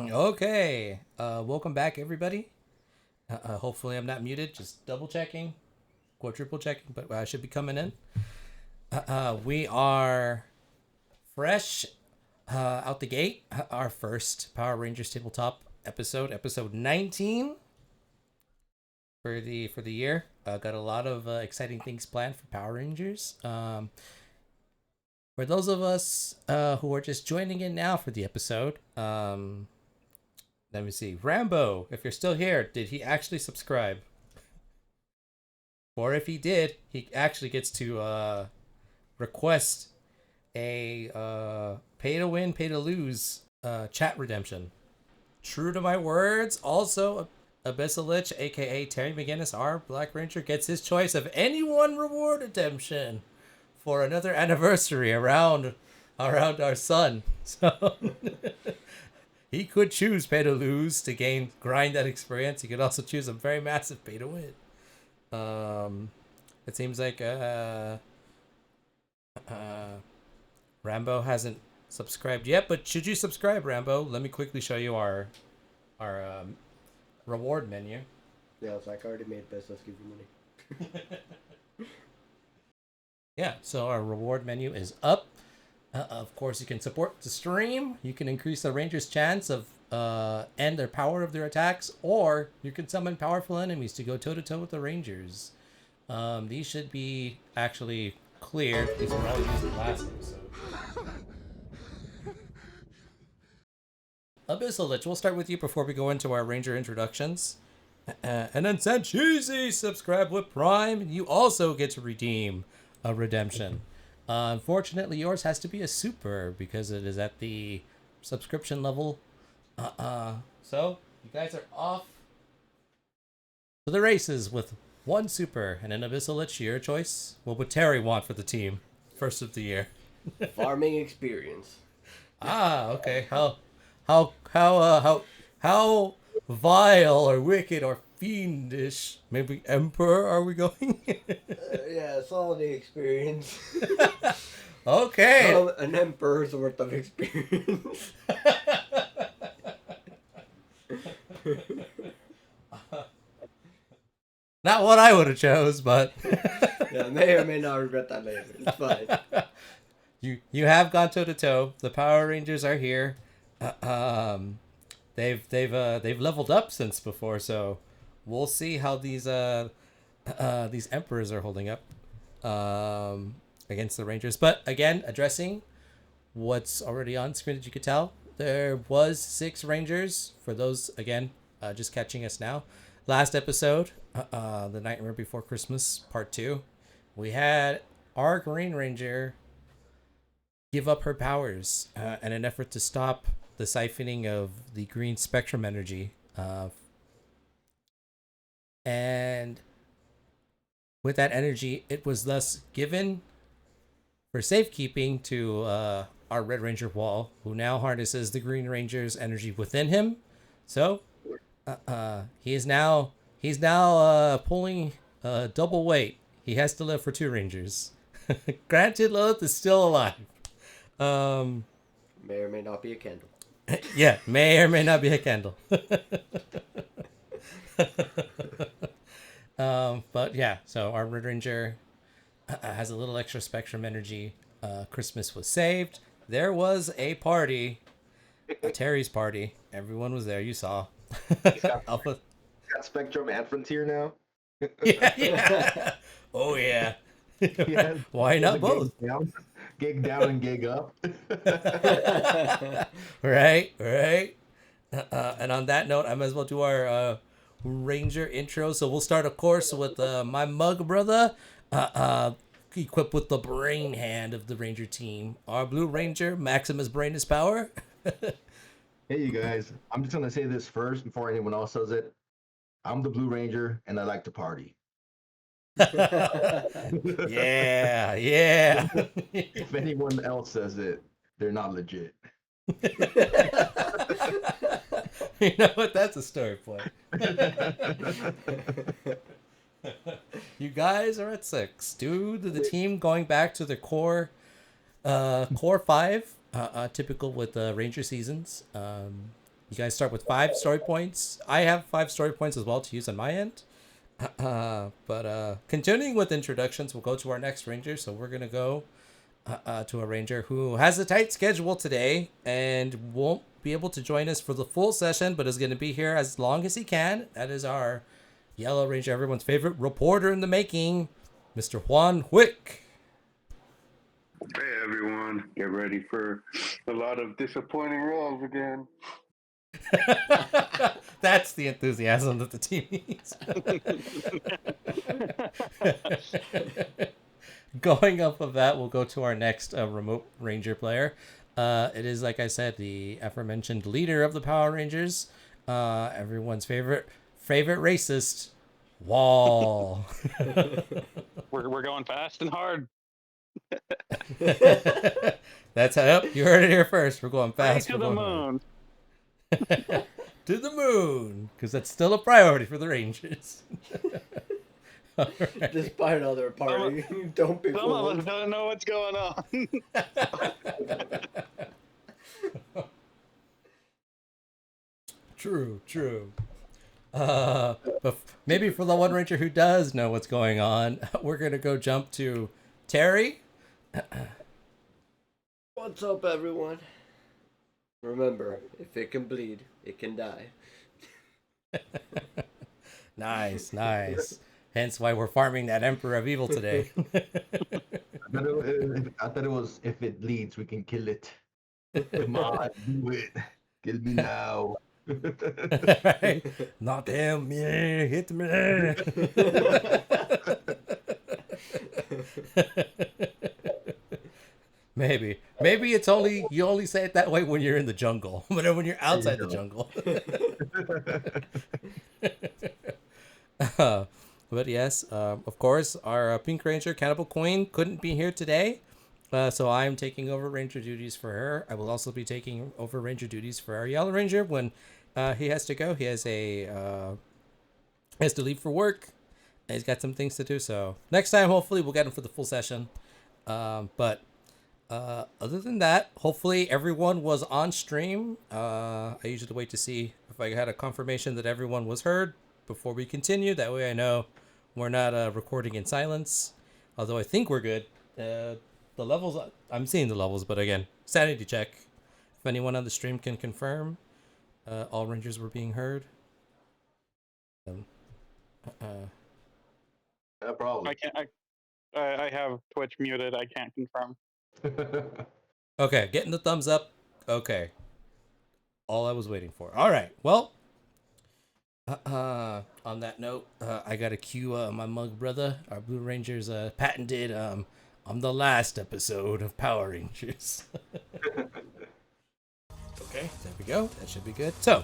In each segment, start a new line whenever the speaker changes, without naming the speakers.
Okay, welcome back, everybody. Hopefully, I'm not muted. Just double checking, quadruple checking, but I should be coming in. We are fresh out the gate. Our first Power Rangers tabletop episode 19 for the year. Got a lot of exciting things planned for Power Rangers. For those of us who are just joining in now for the episode, let me see. Rambo, if you're still here, did he actually subscribe? Or if he did, he actually gets to request a pay to win, pay to lose chat redemption. True to my words, also Abyssalich, aka Terry McGinnis, our Black Ranger, gets his choice of any one reward redemption for another anniversary around our sun. So he could choose pay to lose to grind that experience. He could also choose a very massive pay to win. It seems like Rambo hasn't subscribed yet, but should you subscribe, Rambo? Let me quickly show you our reward menu.
Yeah, it's like I already made this. Let's give you money.
Yeah, so our reward menu is up. Of course, you can support the stream. You can increase the Rangers' chance of and their power of their attacks, or you can summon powerful enemies to go toe-to-toe with the Rangers. These should be actually clear. These were all used in last episode. Abyssalich, we'll start with you before we go into our Ranger introductions. And then Sancheezy, subscribe with Prime. You also get to redeem a redemption. Unfortunately, yours has to be a super because it is at the subscription level. So, you guys are off to the races with one super and an Abyssalich, your choice. What would Terry want for the team? First of the year.
Farming experience.
Okay. How vile or wicked or fiendish, maybe Emperor, are we going?
Yeah, it's all the experience.
Okay.
An emperor's worth of experience.
Not what I would have chose, but
Yeah, may or may not regret that later. It's fine.
you have gone toe to toe. The Power Rangers are here. They've leveled up since before, so we'll see how these emperors are holding up against the Rangers. But again, addressing what's already on screen, as you could tell, there was 6 Rangers. For those again, just catching us now. Last episode, the Nightmare Before Christmas Part 2, we had our Green Ranger give up her powers in an effort to stop the siphoning of the green spectrum energy. And with that energy, it was thus given for safekeeping to our Red Ranger Wall, who now harnesses the Green Ranger's energy within him. So he's now pulling double weight. He has to live for 2 Rangers. Granted, Lilith is still alive.
May or may not be a candle.
Yeah, may or may not be a candle. But yeah, so our Red Ranger has a little extra spectrum energy. Christmas was saved. There was a party, Terry's party. Everyone was there. You saw. Alpha.
Got Spectrum and Frontier now.
Yeah. Oh yeah.
Yeah.
Why not both?
Gig down and gig up.
Right. And on that note, I might as well do our Ranger intro. So we'll start, of course, with my mug brother, equipped with the brain hand of the Ranger team. Our Blue Ranger, Maximus Brainless Power.
Hey, you guys. I'm just going to say this first before anyone else says it. I'm the Blue Ranger, and I like to party.
Yeah.
If anyone else says it, they're not legit.
You know what? That's a story point. You guys are at 6. Due to the team going back to the core 5, typical with Ranger seasons. You guys start with 5 story points. I have 5 story points as well to use on my end. But continuing with introductions, we'll go to our next ranger. So we're gonna go to a ranger who has a tight schedule today and won't be able to join us for the full session, but is going to be here as long as he can. That is our Yellow Ranger, everyone's favorite reporter in the making, Mr. Juan Wick.
Hey everyone, get ready for a lot of disappointing rolls again.
That's the enthusiasm that the team needs. Going off of that, we'll go to our next remote ranger player. It is, like I said, the aforementioned leader of the Power Rangers, everyone's favorite racist, Wall.
We're going fast and hard.
That's how. Yep, you heard it here first. We're going fast.
Right to the moon.
To the moon, because that's still a priority for the Rangers.
Right. Despite other party, don't be
Some
fooled.
of us don't know what's going on.
True. But maybe for the one ranger who does know what's going on, we're gonna go jump to Terry.
What's up, everyone? Remember, if it can bleed, it can die.
Nice. Hence why we're farming that Emperor of Evil today.
I thought it was if it bleeds, we can kill it. Come on, do it. Kill me now.
Right? Not him, yeah, hit me. Maybe it's only you only say it that way when you're in the jungle, but when you're outside the jungle. But yes, of course, our Pink Ranger, Cannibal Queen, couldn't be here today. So I'm taking over Ranger duties for her. I will also be taking over Ranger duties for our Yellow Ranger when he has to go. He has to leave for work. And he's got some things to do. So next time, hopefully, we'll get him for the full session. But other than that, hopefully everyone was on stream. I usually wait to see if I had a confirmation that everyone was heard before we continue. That way I know we're not recording in silence. Although I think we're good. The levels, I'm seeing the levels, but again, sanity check. If anyone on the stream can confirm, all Rangers were being heard.
Yeah, probably.
I have Twitch muted. I can't confirm.
Okay, getting the thumbs up. Okay. All I was waiting for. All right. Well, on that note, I got to cue my mug brother, our Blue Rangers patented on the last episode of Power Rangers. Okay, there we go. That should be good. So,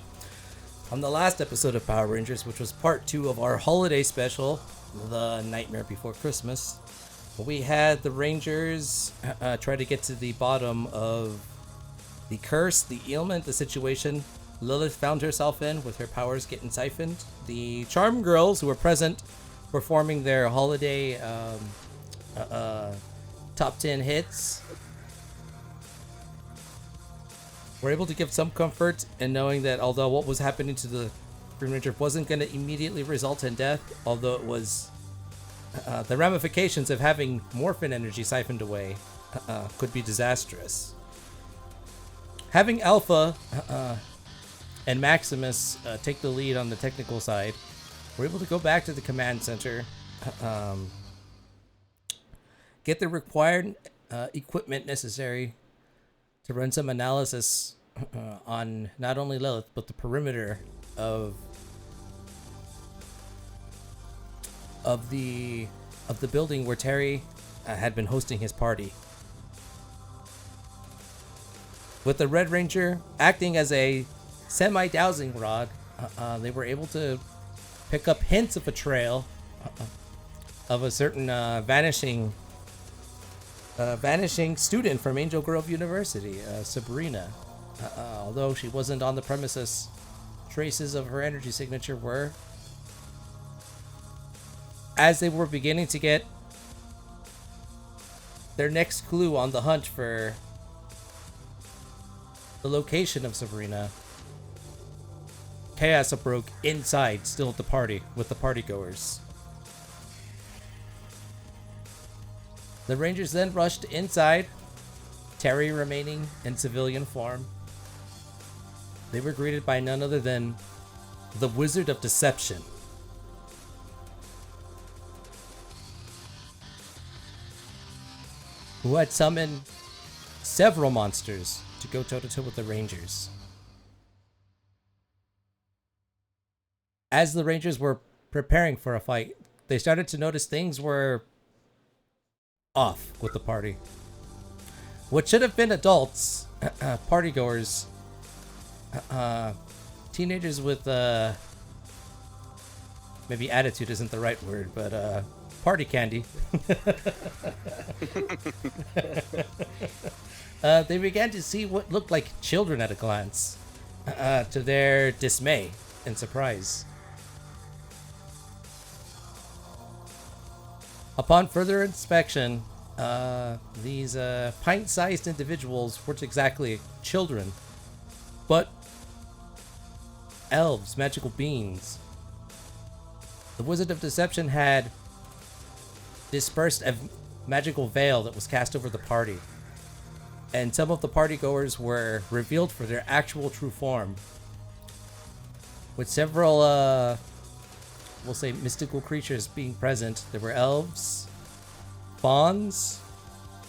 on the last episode of Power Rangers, which was part 2 of our holiday special, The Nightmare Before Christmas, we had the Rangers try to get to the bottom of the curse, the ailment, the situation Lilith found herself in with her powers getting siphoned. The Charm Girls who were present performing their holiday top 10 hits were able to give some comfort in knowing that although what was happening to the Green Ranger wasn't going to immediately result in death, although it was the ramifications of having morphin energy siphoned away could be disastrous. Having Alpha and Maximus take the lead on the technical side, we're able to go back to the command center, get the required equipment necessary to run some analysis on not only Lilith but the perimeter of the building where Terry had been hosting his party. With the Red Ranger acting as a semi-dowsing rod, they were able to pick up hints of a trail of a certain vanishing student from Angel Grove University, Sabrina. Although she wasn't on the premises, traces of her energy signature were. As they were beginning to get their next clue on the hunt for the location of Sabrina, chaos broke inside, still at the party, with the partygoers. The Rangers then rushed inside, Terry remaining in civilian form. They were greeted by none other than the Wizard of Deception. Who had summoned several monsters to go toe-to-toe with the Rangers. As the Rangers were preparing for a fight, they started to notice things were off with the party. What should have been adults, partygoers, teenagers with maybe attitude isn't the right word, but party candy. They began to see what looked like children at a glance, to their dismay and surprise. Upon further inspection, these pint-sized individuals weren't exactly children, but elves, magical beings. The Wizard of Deception had dispersed a magical veil that was cast over the party, and some of the partygoers were revealed for their actual true form, with several we'll say mystical creatures being present. There were elves, fauns,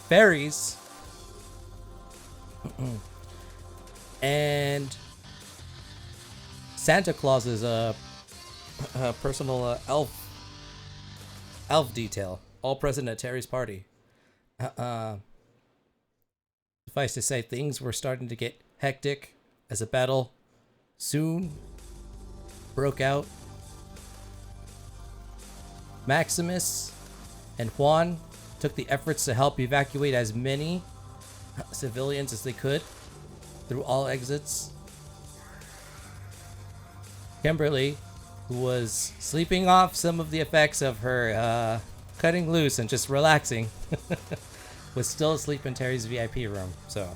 fairies, and Santa Claus's personal elf detail, all present at Terry's party. Suffice to say, things were starting to get hectic as a battle soon broke out. Maximus and Juan took the efforts to help evacuate as many civilians as they could through all exits. Kimberly, who was sleeping off some of the effects of her cutting loose and just relaxing, was still asleep in Terry's VIP room. So,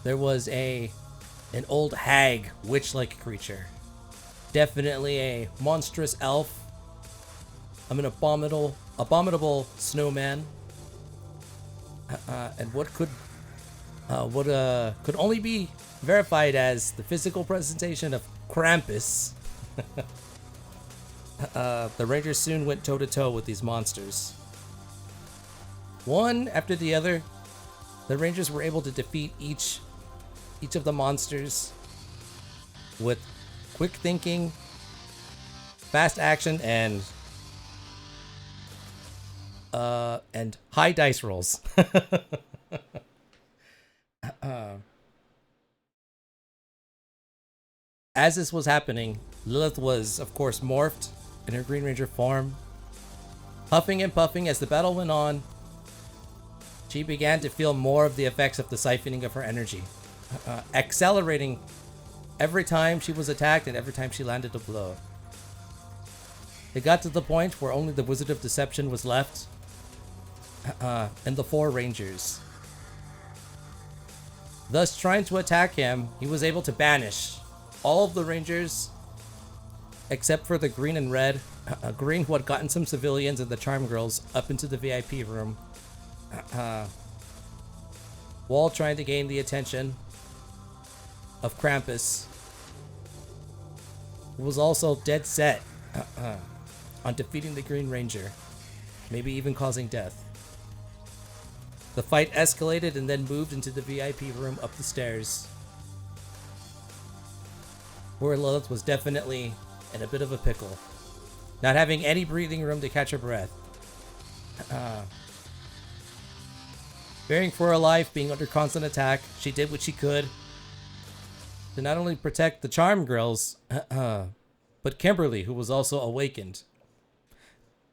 there was an old hag, witch-like creature. Definitely a monstrous elf. I'm an abominable snowman. And what could only be verified as the physical presentation of Krampus. The Rangers soon went toe-to-toe with these monsters. One after the other, the Rangers were able to defeat each of the monsters with quick thinking, fast action, and high dice rolls. As this was happening, Lilith was, of course, morphed in her Green Ranger form. Huffing and puffing as the battle went on, she began to feel more of the effects of the siphoning of her energy, accelerating every time she was attacked and every time she landed a blow. It got to the point where only the Wizard of Deception was left, and the 4 Rangers. Thus, trying to attack him, he was able to banish all of the Rangers except for the green and red. Green, who had gotten some civilians and the Charm Girls up into the VIP room, while trying to gain the attention of Krampus, who was also dead set on defeating the Green Ranger, maybe even causing death. The fight escalated and then moved into the VIP room up the stairs, where Lilith was definitely in a bit of a pickle, not having any breathing room to catch her breath. Fearing for her life, being under constant attack, she did what she could to not only protect the Charm Girls, but Kimberly, who was also awakened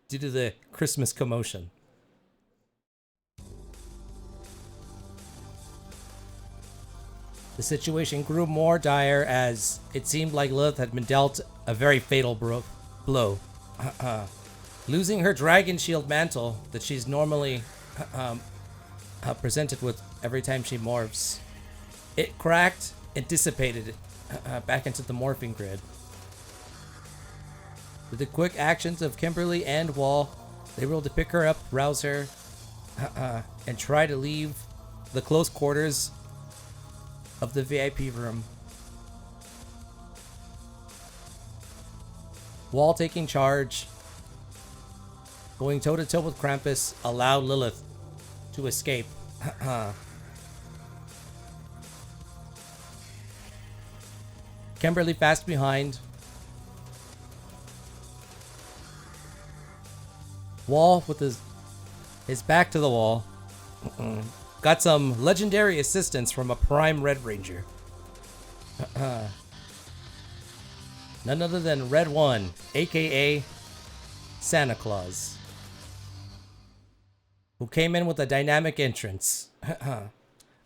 due to the Christmas commotion. The situation grew more dire as it seemed like Lilith had been dealt a very fatal blow. Losing her Dragon Shield mantle that she's normally presented with every time she morphs. It cracked and dissipated back into the morphing grid. With the quick actions of Kimberly and Wall, they were able to pick her up, rouse her, and try to leave the close quarters of the VIP room. Wall taking charge, going toe-to-toe with Krampus, allowed Lilith to escape. Kimberly fast behind. Wall with his back to the wall. Got some legendary assistance from a Prime Red Ranger. None other than Red 1, aka Santa Claus, who came in with a dynamic entrance. A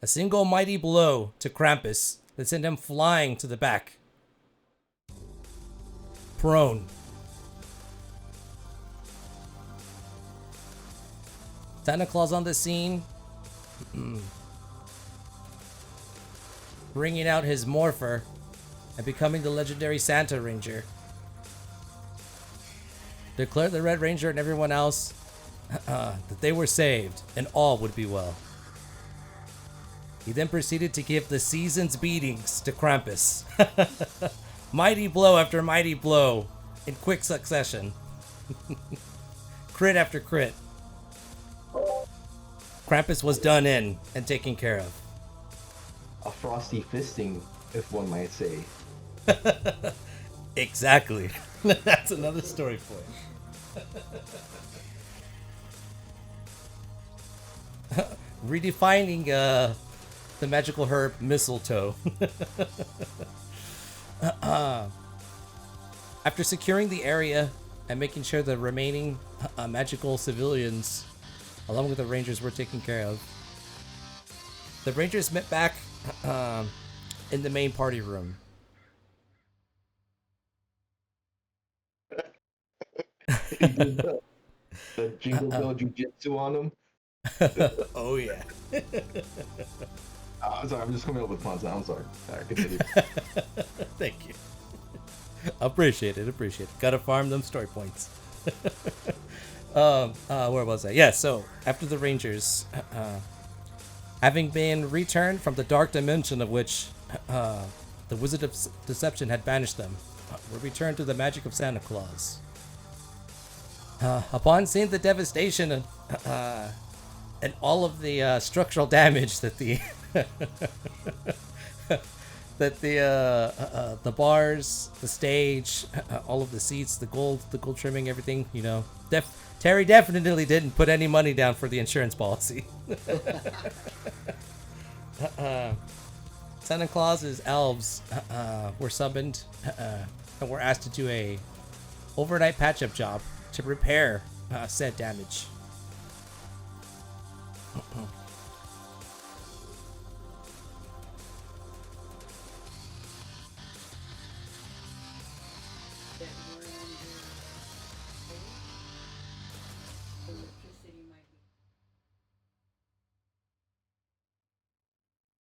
single mighty blow to Krampus that sent him flying to the back. Prone. Santa Claus on the scene, bringing out his morpher and becoming the legendary Santa Ranger. Declared the Red Ranger and everyone else that they were saved and all would be well. He then proceeded to give the season's beatings to Krampus. Mighty blow after mighty blow in quick succession. Crit after crit. Krampus was done in and taken care of.
A frosty fisting, if one might say.
Exactly. That's another story for you. Redefining the magical herb mistletoe. After securing the area and making sure the remaining magical civilians, along with the Rangers, were taken care of, the Rangers met back in the main party room.
The Jingle Bell Jiu-Jitsu on him.
Oh yeah.
I'm sorry, I'm just coming up with puns now. I'm sorry. All right, continue.
Thank you. Appreciate it. Gotta farm them story points. Where was I? Yeah, so after the Rangers, having been returned from the dark dimension of which the Wizard of Deception had banished them, were returned to the magic of Santa Claus. Upon seeing the devastation and all of the structural damage that the the bars, the stage, all of the seats, the gold trimming, everything, you know, Terry definitely didn't put any money down for the insurance policy. Santa Claus's elves were summoned and were asked to do a overnight patch-up job to repair said damage.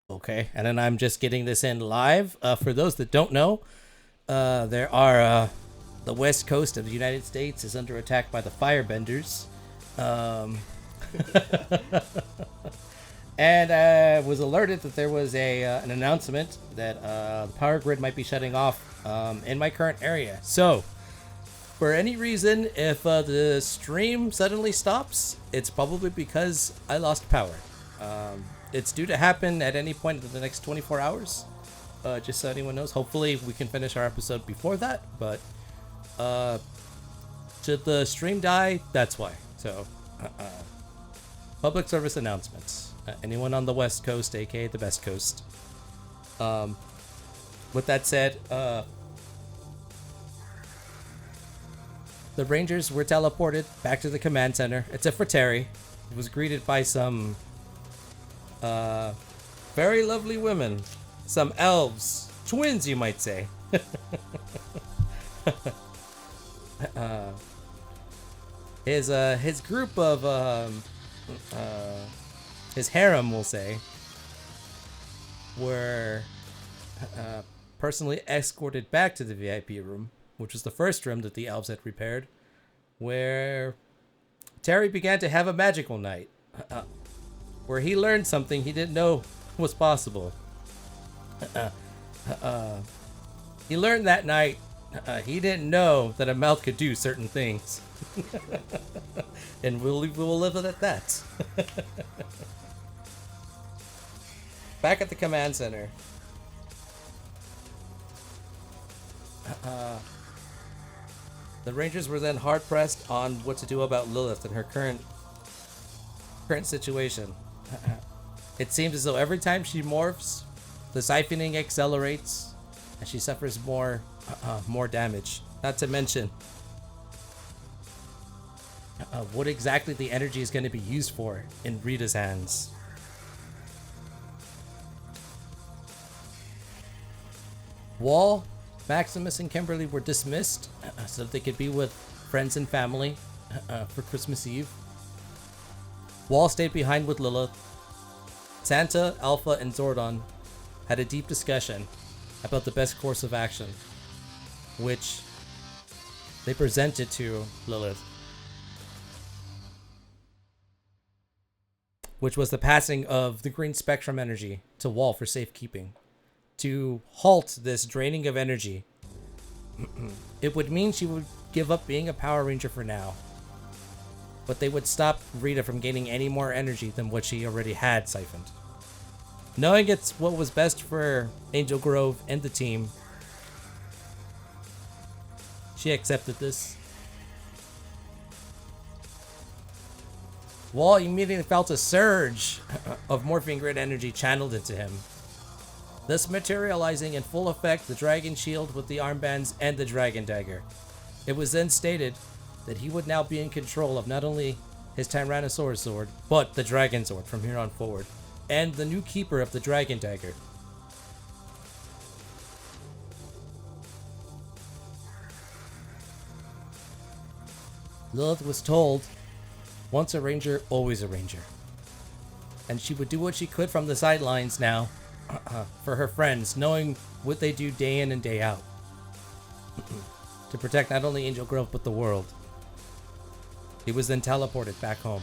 Okay, and then I'm just getting this in live. For those that don't know, there are the west coast of the United States is under attack by the firebenders. And I was alerted that there was an announcement that the power grid might be shutting off in my current area. So, for any reason, if the stream suddenly stops, it's probably because I lost power. It's due to happen at any point in the next 24 hours. Just so anyone knows. Hopefully we can finish our episode before that, but should the stream die, that's why. So, public service announcements. Anyone on the West Coast, aka the Best Coast. With that said, the Rangers were teleported back to the command center, except for Terry. He was greeted by some very lovely women, some elves, twins, you might say. His group of his harem, we'll say, were personally escorted back to the VIP room, which was the first room that the elves had repaired, where Terry began to have a magical night, where he learned something he didn't know was possible. He learned that night he didn't know that a mouth could do certain things. And we'll live it at that. Back at the command center. The Rangers were then hard pressed on what to do about Lilith and her current situation. It seems as though every time she morphs, the siphoning accelerates, and she suffers more damage. Not to mention what exactly the energy is going to be used for in Rita's hands. Wall, Maximus, and Kimberly were dismissed so that they could be with friends and family for Christmas Eve. Wall stayed behind with Lilith. Santa, Alpha, and Zordon had a deep discussion about the best course of action, which they presented to Lilith, which was the passing of the green spectrum energy to Wall for safekeeping. To halt this draining of energy, it would mean she would give up being a Power Ranger for now, but they would stop Rita from gaining any more energy than what she already had siphoned. Knowing it's what was best for Angel Grove and the team, she accepted this. Wall immediately felt a surge of morphing grid energy channeled into him, thus materializing in full effect the dragon shield with the armbands and the dragon dagger. It was then stated that he would now be in control of not only his Tyrannosaurus sword, but the dragon sword from here on forward, and the new keeper of the dragon dagger. Lilith was told, once a ranger, always a ranger. And she would do what she could from the sidelines now for her friends, knowing what they do day in and day out to protect not only Angel Grove but the world. He was then teleported back home.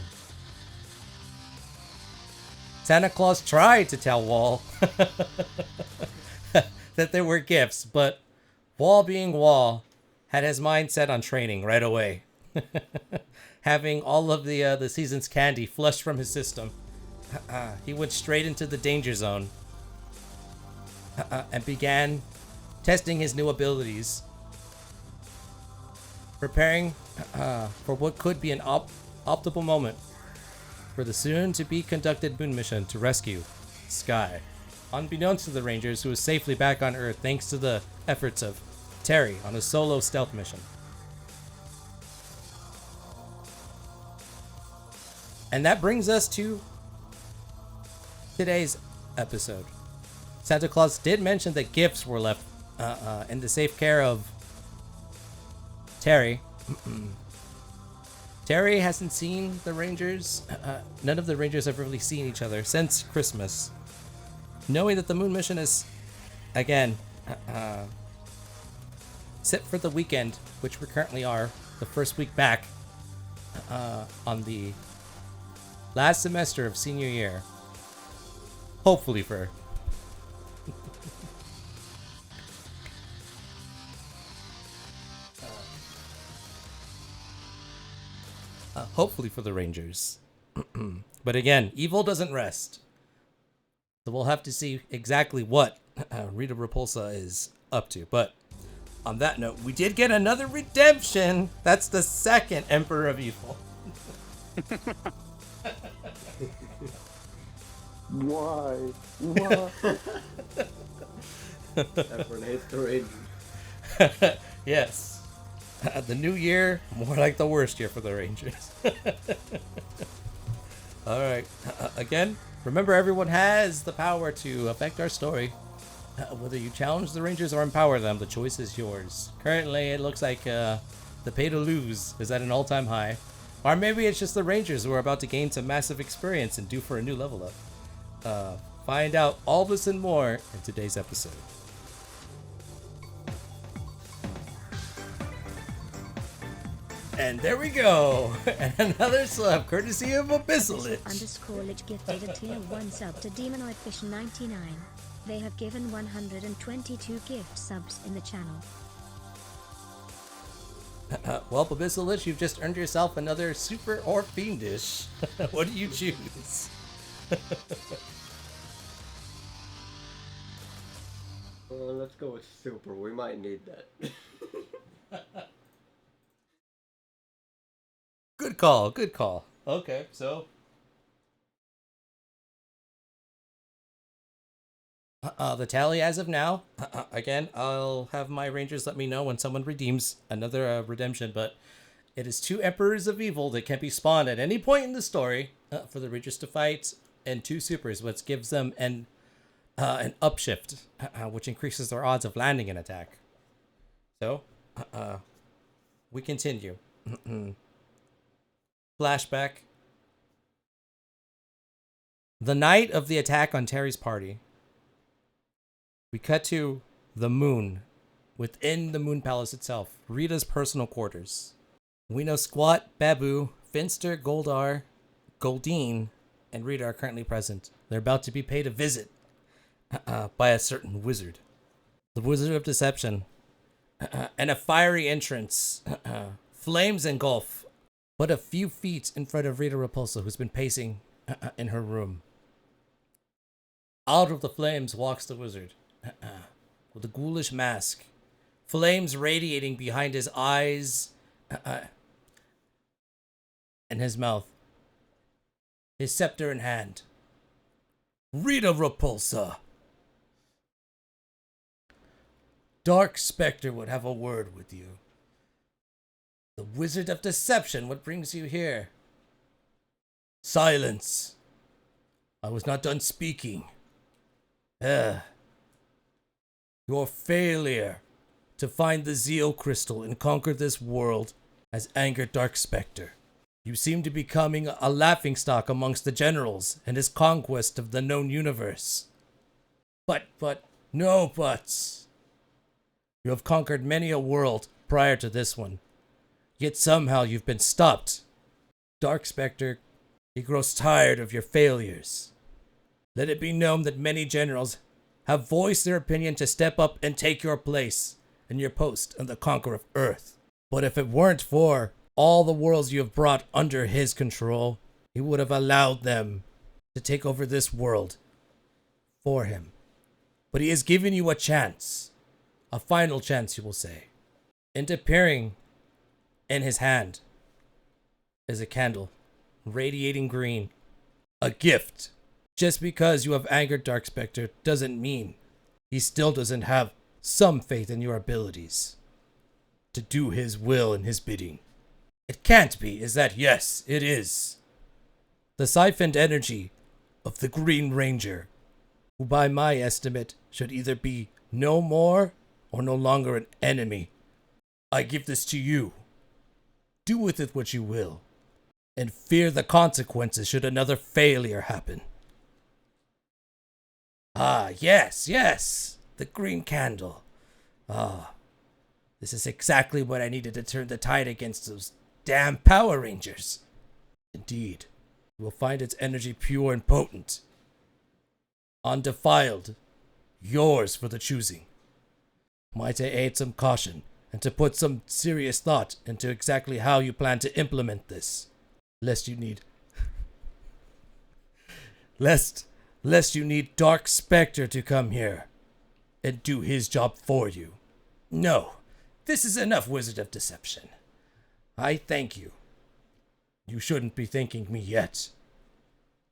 Santa Claus tried to tell Wall that there were gifts, but Wall, being Wall, had his mind set on training right away. Having all of the season's candy flushed from his system, he went straight into the danger zone and began testing his new abilities, preparing for what could be an optimal moment for the soon-to-be conducted moon mission to rescue Sky, unbeknownst to the Rangers, who was safely back on Earth thanks to the efforts of Terry on a solo stealth mission. And that brings us to today's episode. Santa Claus did mention that gifts were left in the safe care of Terry. Terry hasn't seen the Rangers. None of the Rangers have really seen each other since Christmas. Knowing that the moon mission is, again, set for the weekend, which we currently are, the first week back on the last semester of senior year. Hopefully for hopefully for the Rangers. But again, evil doesn't rest. So we'll have to see exactly what Rita Repulsa is up to. But on that note, we did get another redemption. That's the second Emperor of Evil.
Why?
Everyone hates the Rangers.
Yes. The new year, more like the worst year for the Rangers. All right. Again, remember, everyone has the power to affect our story. Whether you challenge the Rangers or empower them, the choice is yours. Currently, it looks like the pay to lose is at an all-time high. Or maybe it's just the Rangers who are about to gain some massive experience and due for a new level up. Find out all this and more in today's episode. And there we go! Another sub courtesy of Abyssalich.
_lich gifted a tier 1 sub to Demonoid Fish 99. They have given 122 gift subs in the channel.
Well, Abyssalich, you've just earned yourself another super or fiendish. What do you choose?
Let's go with super. We might need that.
Good call, good call. Okay, so... the tally as of now, again, I'll have my Rangers let me know when someone redeems another redemption, but it is 2 Emperors of Evil that can be spawned at any point in the story for the Rangers to fight, and 2 Supers, which gives them an upshift, which increases their odds of landing an attack. So, we continue. Flashback. The night of the attack on Terry's party. We cut to the moon, within the Moon Palace itself, Rita's personal quarters. We know Squat, Babu, Finster, Goldar, Goldine, and Rita are currently present. They're about to be paid a visit by a certain wizard. The Wizard of Deception. And a fiery entrance. Flames engulf, but a few feet in front of Rita Repulsa, who's been pacing in her room. Out of the flames walks the wizard. With a ghoulish mask, flames radiating behind his eyes and his mouth, his scepter in hand. Rita Repulsa. Dark Spectre would have a word with you. The Wizard of Deception, what brings you here? Silence. I was not done speaking. Your failure to find the Zeal Crystal and conquer this world has angered Dark Spectre. You seem to be becoming a laughingstock amongst the generals and his conquest of the known universe. But, no buts. You have conquered many a world prior to this one, yet somehow you've been stopped. Dark Spectre, he grows tired of your failures. Let it be known that many generals have voiced their opinion to step up and take your place and your post on the Conqueror of Earth. But if it weren't for all the worlds you have brought under his control, he would have allowed them to take over this world for him. But he has given you a chance, a final chance, you will say. And appearing in his hand is a candle, radiating green, a gift. Just because you have angered Dark Spectre doesn't mean he still doesn't have some faith in your abilities to do his will and his bidding. It can't be, is that? Yes, it is. The siphoned energy of the Green Ranger, who by my estimate should either be no more or no longer an enemy. I give this to you. Do with it what you will, and fear the consequences should another failure happen. Ah, yes, the green candle. This is exactly what I needed to turn the tide against those damn Power Rangers. Indeed, you will find its energy pure and potent, undefiled, yours for the choosing. Might I aid some caution and to put some serious thought into exactly how you plan to implement this, lest you need Dark Spectre to come here and do his job for you. No, this is enough, Wizard of Deception. I thank you. You shouldn't be thanking me yet.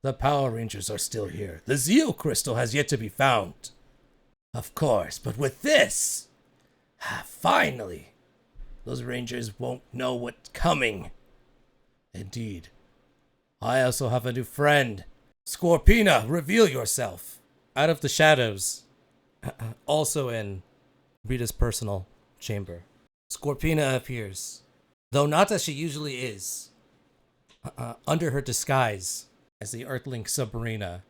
The Power Rangers are still here. The Zeal Crystal has yet to be found. Of course, but with this, finally, those Rangers won't know what's coming. Indeed. I also have a new friend. Scorpina, reveal yourself. Out of the shadows. Also in Rita's personal chamber. Scorpina appears. Though not as she usually is. under her disguise as the Earthling Sabrina.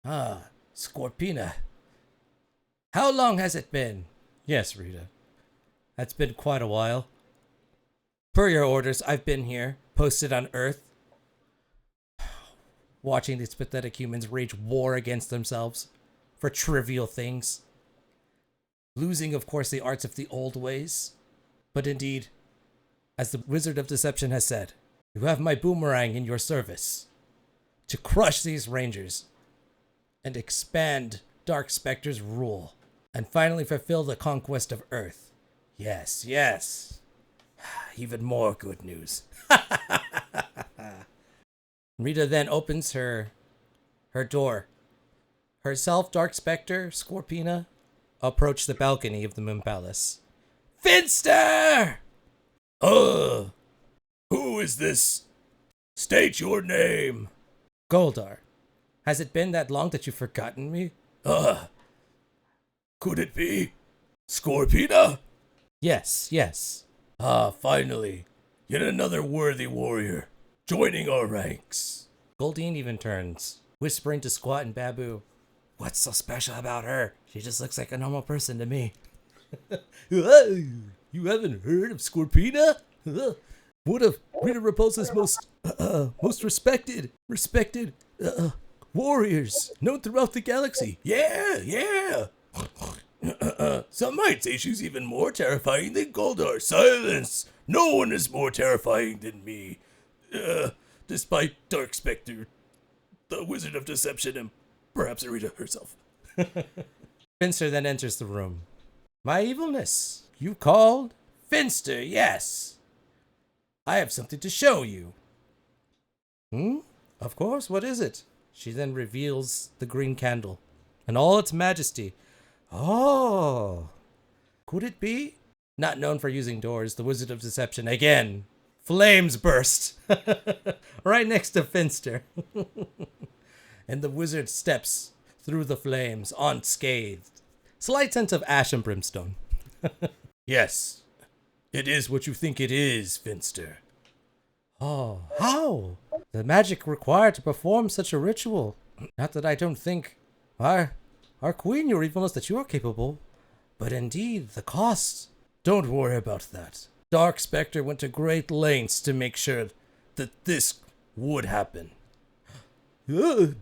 Ah, Scorpina. How long has it been? Yes, Rita. That's been quite a while. Per your orders, I've been here, posted on Earth, watching these pathetic humans wage war against themselves for trivial things. Losing, of course, the arts of the old ways. But indeed, as the Wizard of Deception has said, you have my boomerang in your service to crush these rangers and expand Dark Spectre's rule and finally fulfill the conquest of Earth. Yes, yes. Even more good news. Rita then opens her door. Herself, Dark Spectre, Scorpina, approach the balcony of the Moon Palace. Finster!
Who is this? State your name.
Goldar. Has it been that long that you've forgotten me?
Could it be Scorpina?
Yes, yes.
Finally. Yet another worthy warrior joining our ranks.
Goldine even turns, whispering to Squat and Babu, "What's so special about her? She just looks like a normal person to me."
You haven't heard of Scorpina? One of Rita Repulsa's most respected warriors known throughout the galaxy. Yeah. Some might say she's even more terrifying than Goldar. Silence! No one is more terrifying than me. Despite Dark Spectre, the Wizard of Deception, and perhaps Rita herself.
Finster then enters the room. My evilness, you called? Finster, yes. I have something to show you. Of course, what is it? She then reveals the green candle in all its majesty. Oh, could it be? Not known for using doors, the Wizard of Deception again. Flames burst right next to Finster. And the wizard steps through the flames unscathed. Slight sense of ash and brimstone.
Yes, it is what you think it is, Finster.
Oh, how? The magic required to perform such a ritual. Not that I don't think our queen, your evilness, that you are capable, but indeed the cost.
Don't worry about that. Dark Spectre went to great lengths to make sure that this would happen.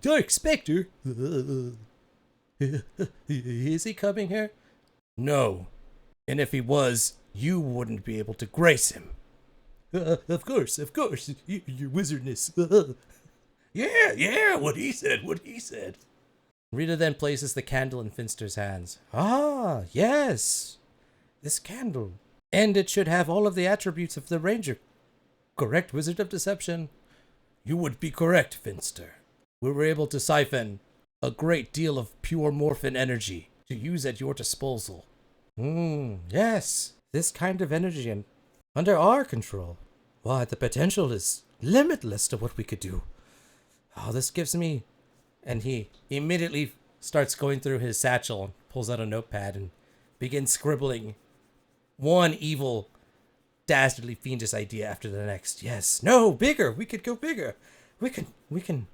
Dark Spectre? Is he coming here?
No. And if he was, you wouldn't be able to grace him.
Of course, your wizardness.
Yeah, what he said.
Rita then places the candle in Finster's hands. Ah, yes. This candle. And it should have all of the attributes of the Ranger. Correct, Wizard of Deception?
You would be correct, Finster.
We were able to siphon a great deal of pure morphin energy to use at your disposal. Yes. This kind of energy and under our control. Why, the potential is limitless to what we could do. Oh, this gives me... And he immediately starts going through his satchel and pulls out a notepad and begins scribbling one evil, dastardly, fiendish idea after the next. Yes, no, bigger. We could go bigger. We can.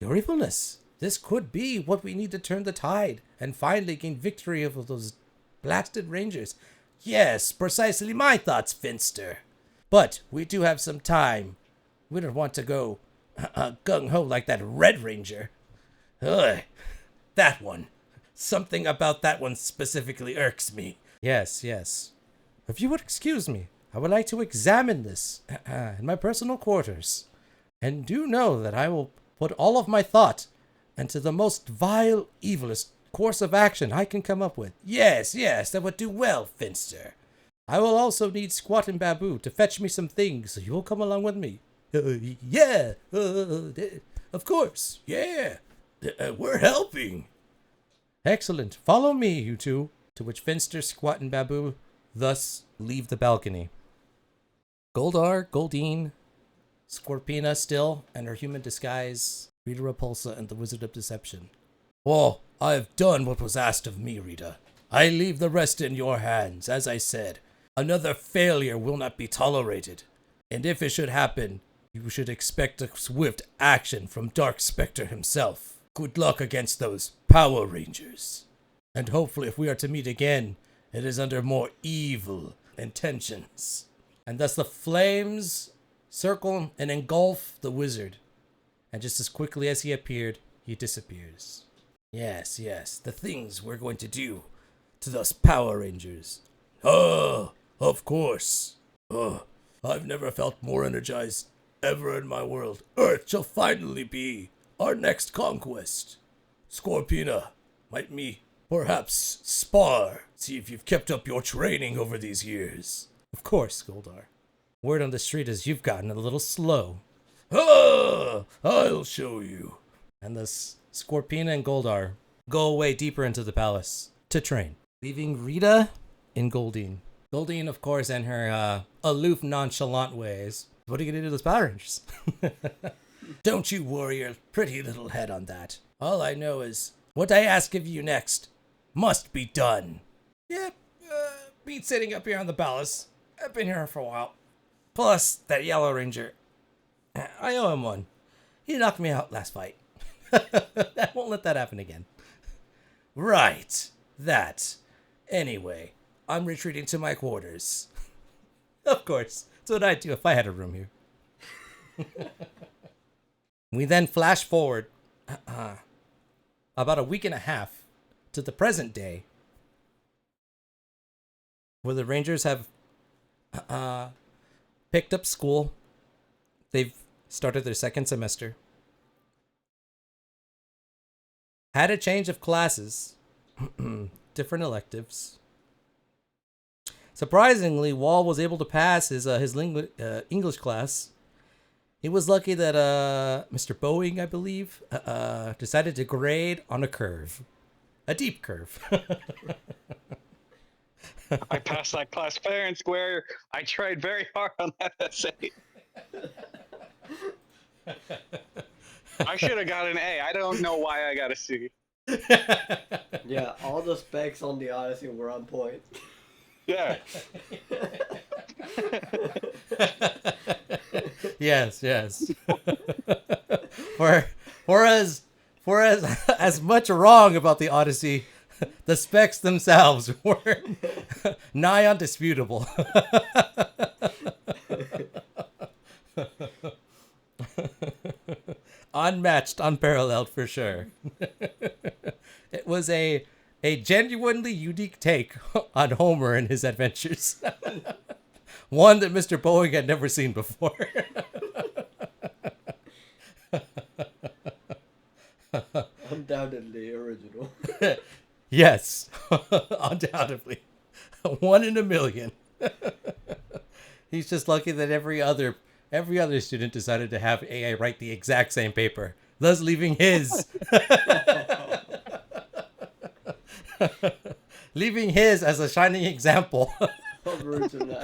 Your evilness. This could be what we need to turn the tide and finally gain victory over those blasted rangers. Yes, precisely my thoughts, Finster. But we do have some time. We don't want to go gung-ho like that Red Ranger. Ugh, that one. Something about that one specifically irks me. Yes. If you would excuse me, I would like to examine this in my personal quarters. And do know that I will put all of my thought into the most vile, evilest course of action I can come up with. Yes, that would do well, Finster. I will also need Squat and Babu to fetch me some things, so you'll come along with me.
Of course, yeah. We're helping.
Excellent. Follow me, you two. To which Finster, Squat, and Babu thus leave the balcony. Goldar, Goldine, Scorpina still, and her human disguise, Rita Repulsa, and the Wizard of Deception.
Well, I have done what was asked of me, Rita. I leave the rest in your hands. As I said, another failure will not be tolerated. And if it should happen, you should expect a swift action from Dark Spectre himself. Good luck against those Power Rangers. And hopefully if we are to meet again, it is under more evil intentions. And thus the flames circle and engulf the wizard. And just as quickly as he appeared, he disappears. Yes, the things we're going to do to those Power Rangers. Oh, of course. Oh, I've never felt more energized ever in my world. Earth shall finally be our next conquest. Scorpina, might me perhaps spar, see if you've kept up your training over these years.
Of course, Goldar. Word on the street is you've gotten a little slow.
Ah, I'll show you.
And thus Scorpina and Goldar go away deeper into the palace to train, leaving Rita and Goldine. Goldine, of course, in her aloof, nonchalant ways. What are you going to do to those Power Rangers?
Don't you worry your pretty little head on that. All I know is what I ask of you next must be done.
Yep, me sitting up here on the palace. I've been here for a while. Plus, that Yellow Ranger. I owe him one. He knocked me out last fight. I won't let that happen again.
Right. That. Anyway, I'm retreating to my quarters.
Of course. That's what I'd do if I had a room here. We then flash forward about a week and a half to the present day, where the Rangers have picked up school. They've started their second semester. Had a change of classes, different electives. Surprisingly, Wall was able to pass his English class. He was lucky that Mr. Boeing, I believe, decided to grade on a curve, a deep curve.
I passed that class fair and square. I tried very hard on that essay. I should have got an A. I don't know why I got a C.
Yeah, all the specs on the Odyssey were on point.
Yeah.
Yes. For as much wrong about the Odyssey, the specs themselves were nigh undisputable. Unmatched, unparalleled for sure. It was a genuinely unique take on Homer and his adventures. One that Mr. Boeing had never seen before.
Undoubtedly original.
Yes, undoubtedly. One in a million. He's just lucky that every other student decided to have AI write the exact same paper, thus leaving his leaving his as a shining example.
Original.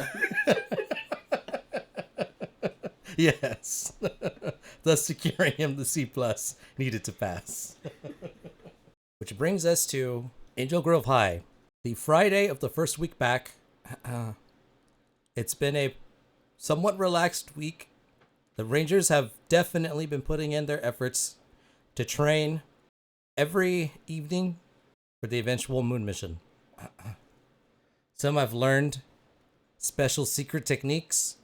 Yes. Thus securing him the C+ needed to pass. Which brings us to Angel Grove High. The Friday of the first week back. It's been a somewhat relaxed week. The Rangers have definitely been putting in their efforts to train every evening for the eventual moon mission. Some have learned special secret techniques.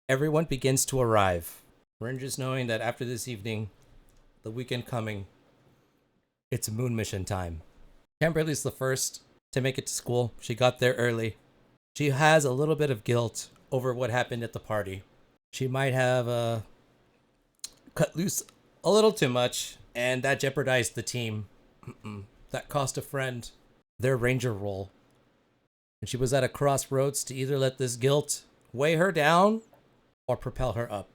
Everyone begins to arrive. Rangers knowing that after this evening, the weekend coming, it's moon mission time. Kimberly's the first to make it to school. She got there early. She has a little bit of guilt over what happened at the party. She might have cut loose a little too much, and that jeopardized the team. That cost a friend their ranger role. And she was at a crossroads to either let this guilt weigh her down or propel her up.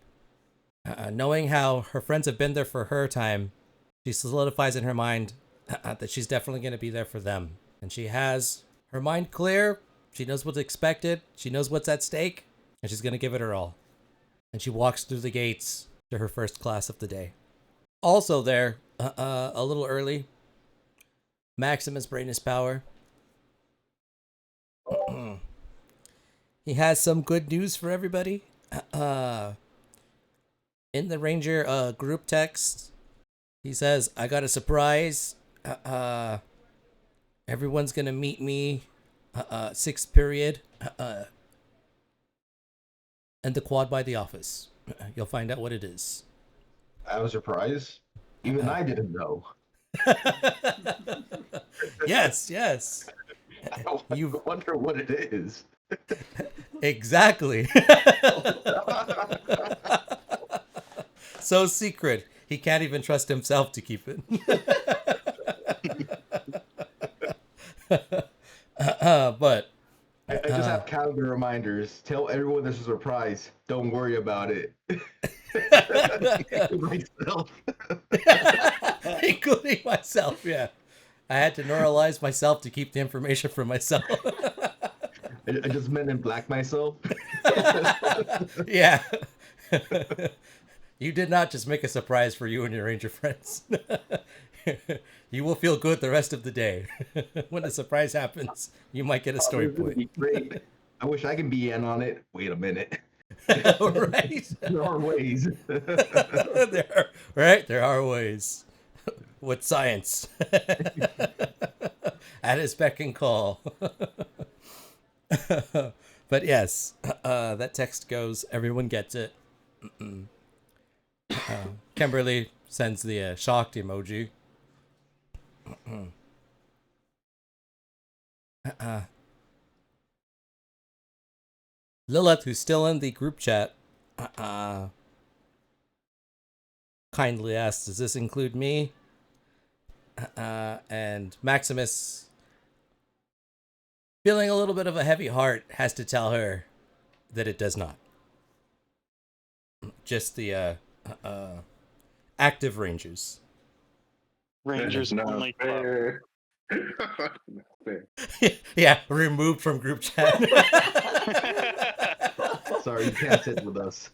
Knowing how her friends have been there for her time, she solidifies in her mind that she's definitely going to be there for them. And she has her mind clear. She knows what's expected. She knows what's at stake. And she's going to give it her all. And she walks through the gates to her first class of the day. Also there, a little early, Maximus Brainus Power. He has some good news for everybody. In the Ranger group text, he says, "I got a surprise. Everyone's gonna meet me. Sixth period. And the quad by the office. You'll find out what it is."
I was surprised. Even I didn't know.
Yes, yes.
You wonder what it is.
Exactly. So secret, he can't even trust himself to keep it. But
I just have calendar reminders. Tell everyone this is a surprise. Don't worry about it. Myself.
including myself, yeah. I had to neuralize myself to keep the information for myself.
I just Men in Black myself.
Yeah. You did not just make a surprise for you and your Ranger friends. You will feel good the rest of the day. When the surprise happens, you might get a story
It's gonna
point.
be great. I wish I can be in on it. Wait a minute.
Right?
There are ways.
There are ways. With science. At his beck and call. But yes, that text goes, everyone gets it. Kimberly sends the shocked emoji. Lilith, who's still in the group chat, kindly asks, "Does this include me?" And Maximus, feeling a little bit of a heavy heart, has to tell her that it does not. Just the active Rangers.
Rangers
Not
only club.
fair. Not fair.
Yeah, removed from group chat.
Sorry, you can't sit with us.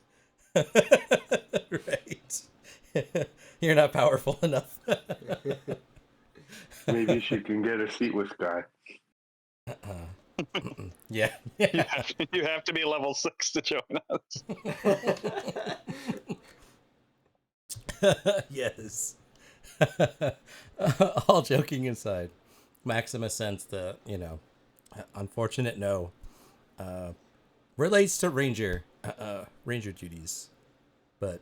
Right. You're not powerful enough.
Maybe she can get a seat with Sky.
Yeah.
You have to be level 6 to join us.
Yes. All joking aside, Maximus sends the, unfortunate no. Relates to Ranger duties. But,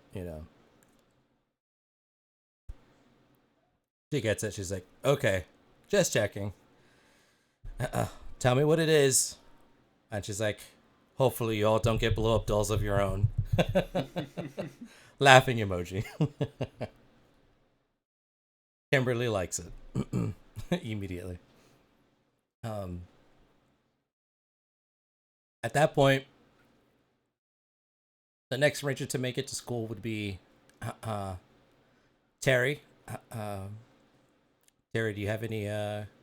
she gets it. She's like, "Okay, just checking. Tell me what it is." And she's like, "Hopefully you all don't get blow-up dolls of your own." Laughing emoji. Kimberly likes it. Immediately. At that point, the next Ranger to make it to school would be Terry. Terry, do you have any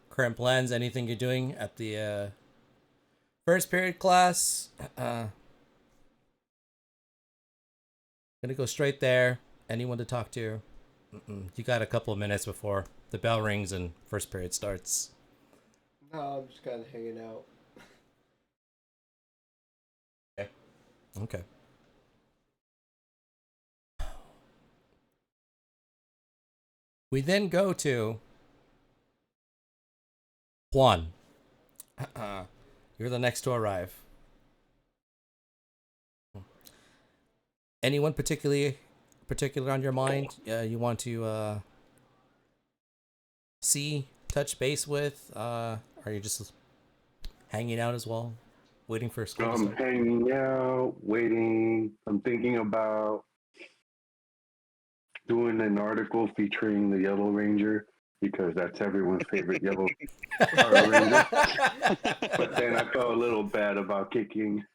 current plans? Anything you're doing at the first period class? Gonna go straight there. Anyone to talk to? You got a couple of minutes before the bell rings and first period starts.
No, I'm just kind of hanging out.
Okay. We then go to Juan. You're the next to arrive. Anyone particular on your mind? You want to see, touch base with? Are you just hanging out as well, waiting for school to
I'm
start?
hanging out, waiting. I'm thinking about doing an article featuring the Yellow Ranger because that's everyone's favorite Yellow Power Ranger. But then I felt a little bad about kicking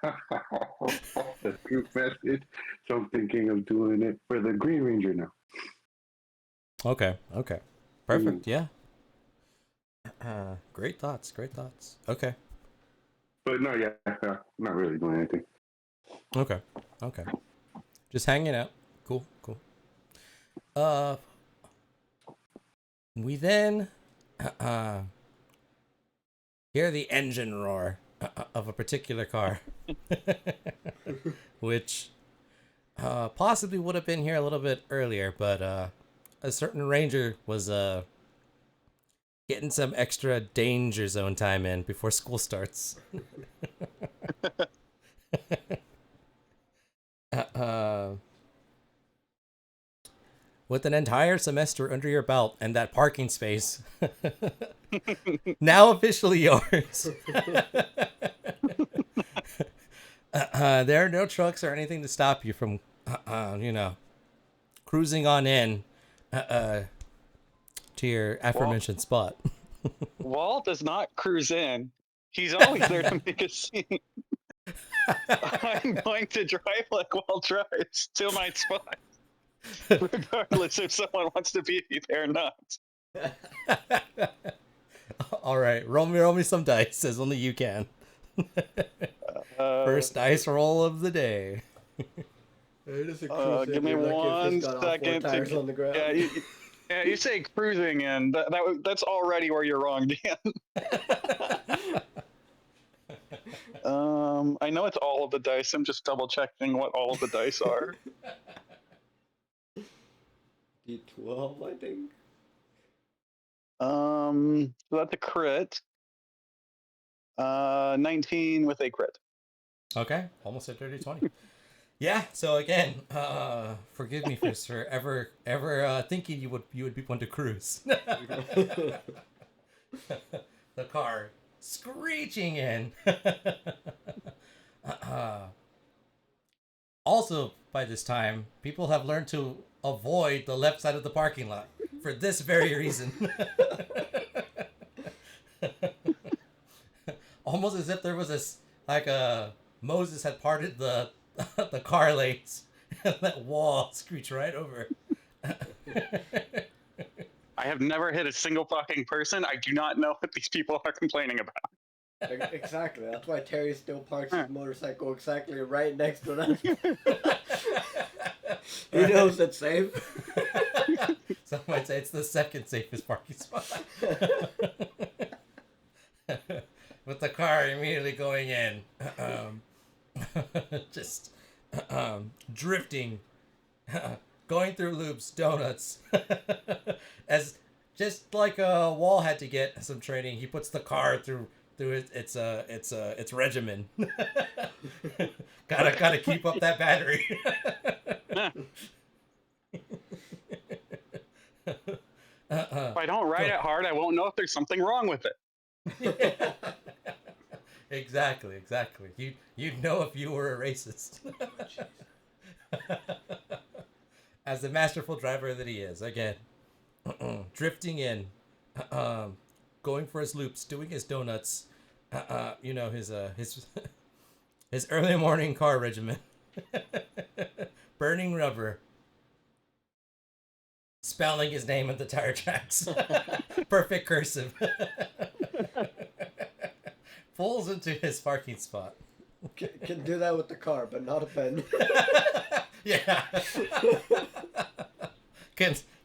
the group message, so I'm thinking of doing it for the Green Ranger now.
Okay. Perfect. Yeah. Great thoughts. Okay.
But no, yeah, not really doing anything.
Okay. Just hanging out. Cool. We then hear the engine roar of a particular car. which possibly would have been here a little bit earlier, but a certain ranger was getting some extra danger zone time in before school starts. With an entire semester under your belt and that parking space now officially yours. There are no trucks or anything to stop you from, cruising on in to your aforementioned spot.
Walt does not cruise in. He's always there to make a scene. I'm going to drive like Walt drives to my spot, regardless if someone wants to be there or not.
All right, roll me some dice, as only you can. First dice roll of the day.
Give me 1 second.
On the ground.
Yeah, you say cruising, and that's already where you're wrong, Dan. I know it's all of the dice. I'm just double checking what all of the dice are.
D12, I think.
So that's a crit. 19 with a crit.
Okay, almost a dirty 20. Yeah, so again, forgive me for ever thinking you would be one to cruise. The car screeching in. Also, by this time, people have learned to avoid the left side of the parking lot for this very reason. Almost as if there was Moses had parted the car lanes and that wall screeched right over.
I have never hit a single fucking person. I do not know what these people are complaining about.
Exactly. That's why Terry still parks his motorcycle exactly right next to them. He knows it's safe.
Some might say it's the second safest parking spot. With the car immediately going in. Just drifting. Going through loops, donuts. As just like Wall had to get some training, he puts the car through its regimen. gotta keep up that battery.
If I don't ride it hard, I won't know if there's something wrong with it.
Exactly. You'd know if you were a racist. As the masterful driver that he is, again, drifting in, going for his loops, doing his donuts, his early morning car regimen, burning rubber, spelling his name at the tire tracks, perfect cursive, pulls into his parking spot.
Can do that with the car, but not a pen.
Yeah.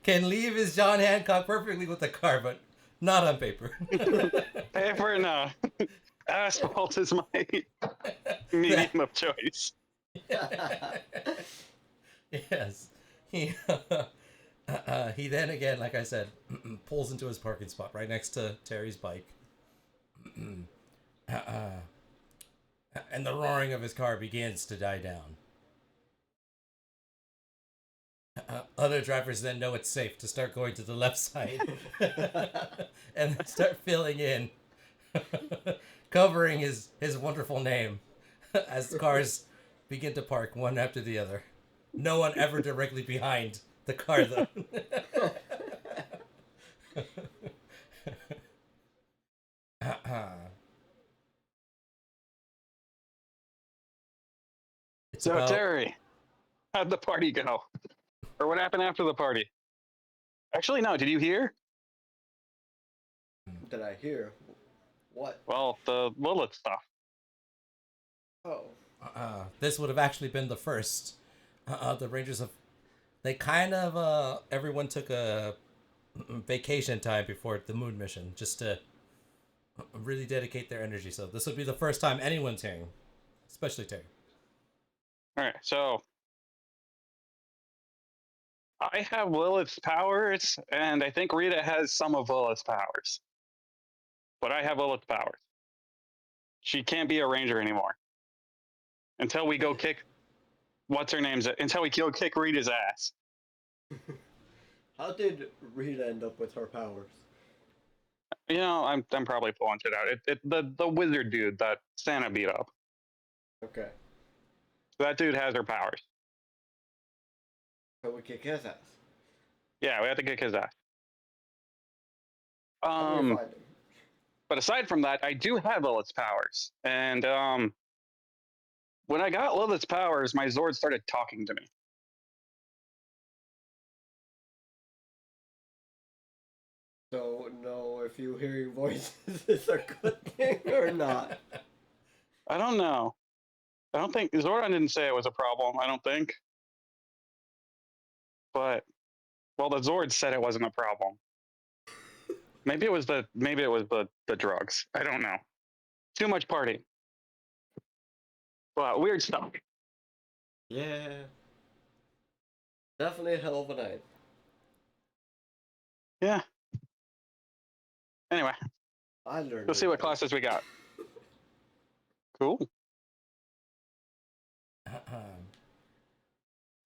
Can leave his John Hancock perfectly with the car, but not on paper.
Paper, no. Asphalt is my medium of choice.
Yes. He then again, like I said, pulls into his parking spot right next to Terry's bike. And the roaring of his car begins to die down. Other drivers then know it's safe to start going to the left side and start filling in, covering his wonderful name as the cars begin to park one after the other. No one ever directly behind the car, though.
So, Terry, how'd the party go? Or what happened after the party? Actually, no. Did you hear?
Did I hear? What?
Well, the Lilith stuff.
Oh.
This would have actually been the first. The Rangers have... They kind of... everyone took a vacation time before the moon mission, just to really dedicate their energy. So this would be the first time anyone's hearing. Especially Terry.
All right, so I have Lilith's powers, and I think Rita has some of Lilith's powers. But I have Lilith's powers. She can't be a ranger anymore until we go kick what's her name's until we go kick Rita's ass.
How did Rita end up with her powers?
You know, I'm probably pulling shit out. The wizard dude that Santa beat up.
Okay.
That dude has her powers.
So we kick his ass.
Yeah, we have to kick his ass.
How do we find him?
But aside from that, I do have Lilith's powers, and when I got Lilith's powers, my Zord started talking to me.
So know if you hearing voices is a good thing or not.
I don't know. I don't think Zordon didn't say it was a problem. I don't think. But well, the Zord said it wasn't a problem. Maybe it was the drugs. I don't know. Too much partying. But weird stuff.
Yeah. Definitely a hell of a night.
Yeah. Anyway,
I learned.
let's see what classes we got. Cool.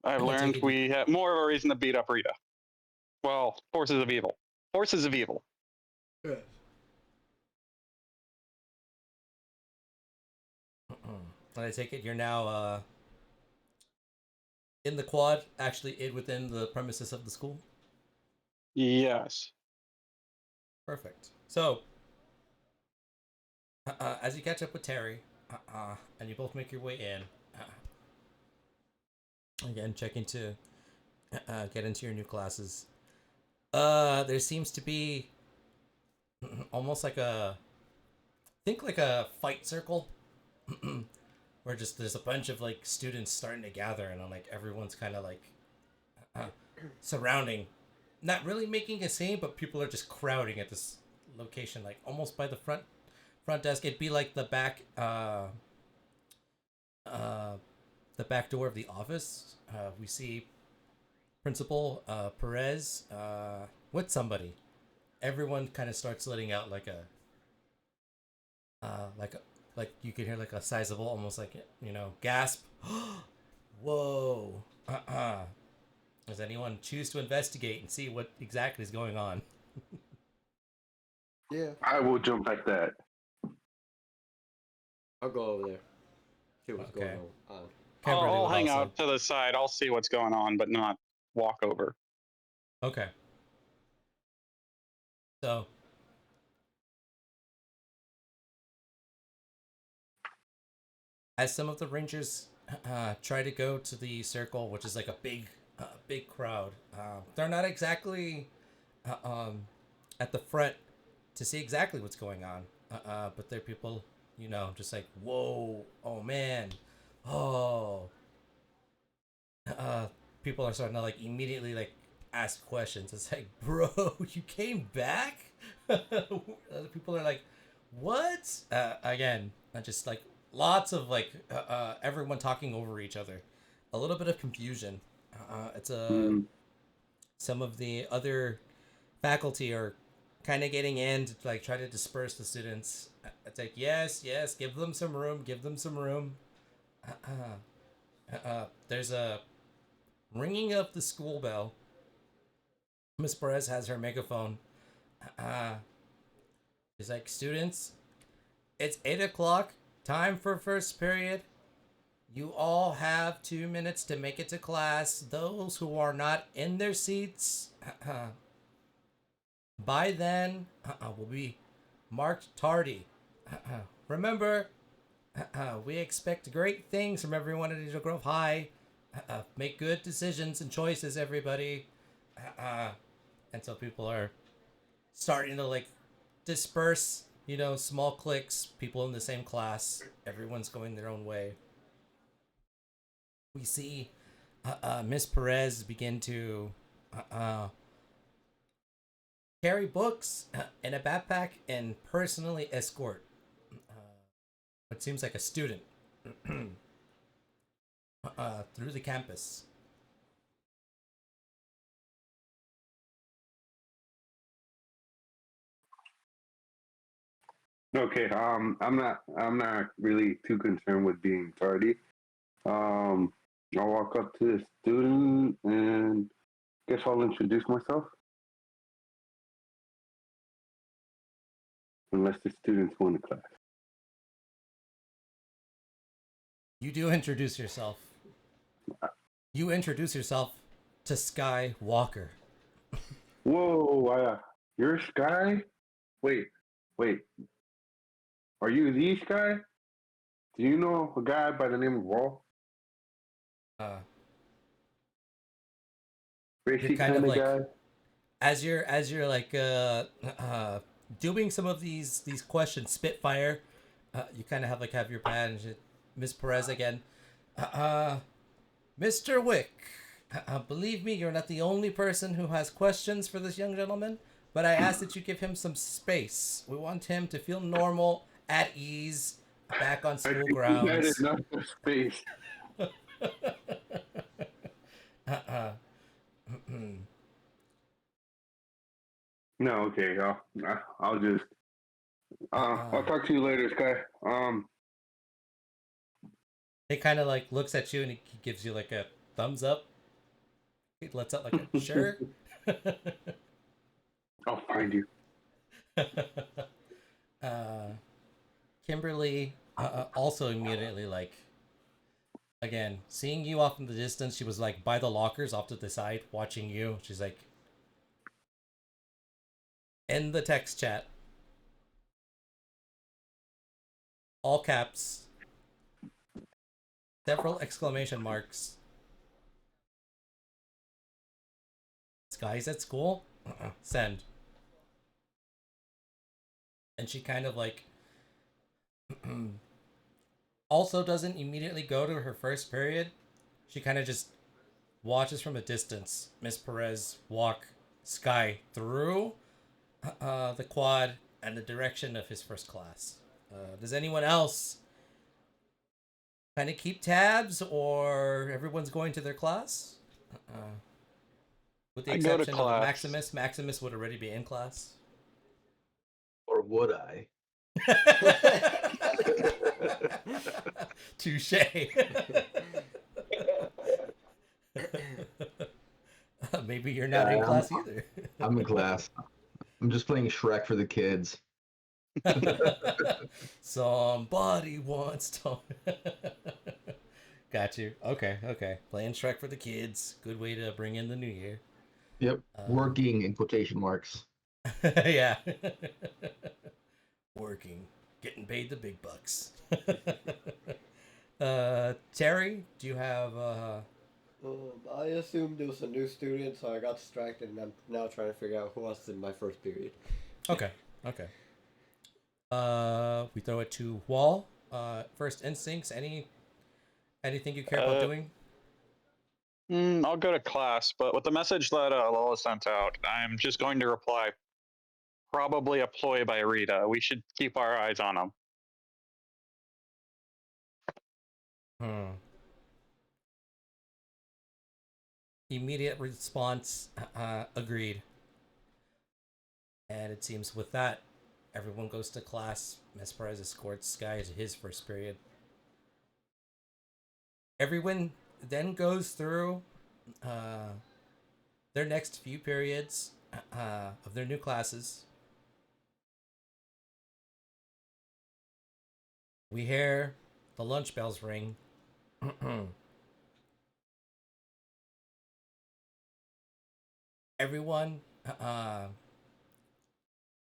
I've learned we have more of a reason to beat up Rita. Well, forces of evil. Forces of evil.
Good.
I take it you're now in the quad, actually within the premises of the school?
Yes.
Perfect. So, as you catch up with Terry, and you both make your way in, again, checking to get into your new classes, there seems to be almost like a fight circle, where just there's a bunch of like students starting to gather, and like everyone's kind of like surrounding, not really making a scene, but people are just crowding at this location, like almost by the front desk. It'd be like the back door of the office. We see Principal Perez with somebody. Everyone kind of starts letting out like you could hear like a sizable, almost like, you know, gasp. Whoa. Does anyone choose to investigate and see what exactly is going on?
Yeah.
I will jump at that.
I'll go over there. See what's
Okay.
going on.
Kimberly
I'll
would
hang
also-
out to the side. I'll see what's going on, but not walk over.
Okay. So, as some of the Rangers try to go to the circle, which is like a big crowd, they're not exactly at the front to see exactly what's going on. But they're people, you know, just like, whoa, oh man, oh. People are starting to like immediately like ask questions. It's like, bro, you came back? Other people are like, what? Again, just like lots of like everyone talking over each other. A little bit of confusion. It's some of the other faculty are kind of getting in to like try to disperse the students. It's like, yes, give them some room, there's a ringing of the school bell. Miss Perez has her megaphone. She's like, students, it's 8 o'clock. Time for first period. You all have 2 minutes to make it to class. Those who are not in their seats, by then, will be marked tardy. Remember, we expect great things from everyone at Angel Grove High. Make good decisions and choices, everybody. And so people are starting to like disperse, you know, small cliques, people in the same class. Everyone's going their own way. We see Miss Perez begin to carry books in a backpack and personally escort what seems like a student through the campus.
Okay. I'm not really too concerned with being tardy. Um, I'll walk up to the student and guess I'll introduce myself. Unless the students go into class.
You do introduce yourself. You introduce yourself to Sky Walker.
Whoa, you're Sky? Wait. Are you the Sky? Do you know a guy by the name of Wall?
Uh,
Racy
you're kind of like
guy?
as you're like doing some of these questions, Spitfire. You kind of have your pad and shit. Miss Perez again. Mr. Wick, believe me, you're not the only person who has questions for this young gentleman, but I ask that you give him some space. We want him to feel normal, at ease, back on school grounds.
That is not the space. No, okay. I'll just. I'll talk to you later, Sky.
He kind of like looks at you and he gives you like a thumbs up. He lets out like a sure.
I'll find you.
Kimberly also immediately like, again, seeing you off in the distance, she was like by the lockers off to the side watching you. She's like, in the text chat, all caps, several exclamation marks. Sky's at school? Send. And she kind of like also doesn't immediately go to her first period. She kind of just watches from a distance Miss Perez walk Sky through the quad and the direction of his first class. Does anyone else kind of keep tabs, or everyone's going to their class? With the
I go to
exception of
class.
Maximus. Maximus would already be in class.
Or would I?
Touche. Maybe you're not in class either.
I'm in class. I'm just playing Shrek for the kids.
Somebody wants to. Got you. Okay. Playing Shrek for the kids. Good way to bring in the new year.
Yep. Working in quotation marks.
Yeah. Working. Getting paid the big bucks. Terry, do you have
I assumed it was a new student, so I got distracted, and I'm now trying to figure out who was in my first period.
Okay. We throw it to Wall. First instincts. Anything you care about doing?
I'll go to class, but with the message that Lola sent out, I'm just going to reply. Probably a ploy by Rita. We should keep our eyes on him.
Immediate response. Agreed. And it seems with that, everyone goes to class. Miss Perez escorts Sky to his first period. Everyone then goes through their next few periods of their new classes. We hear the lunch bells ring. Everyone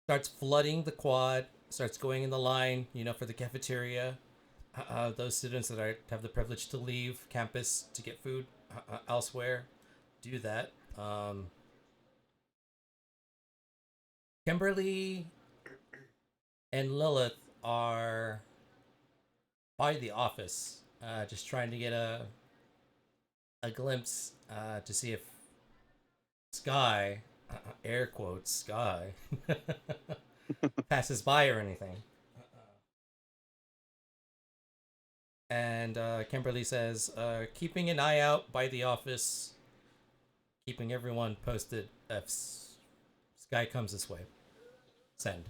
starts flooding the quad, starts going in the line, for the cafeteria. Those students that have the privilege to leave campus to get food elsewhere do that. Kimberly and Lilith are by the office, just trying to get a glimpse to see if Sky, air quotes, Sky, passes by or anything. And Kimberly says, keeping an eye out by the office, keeping everyone posted if Sky comes this way. Send.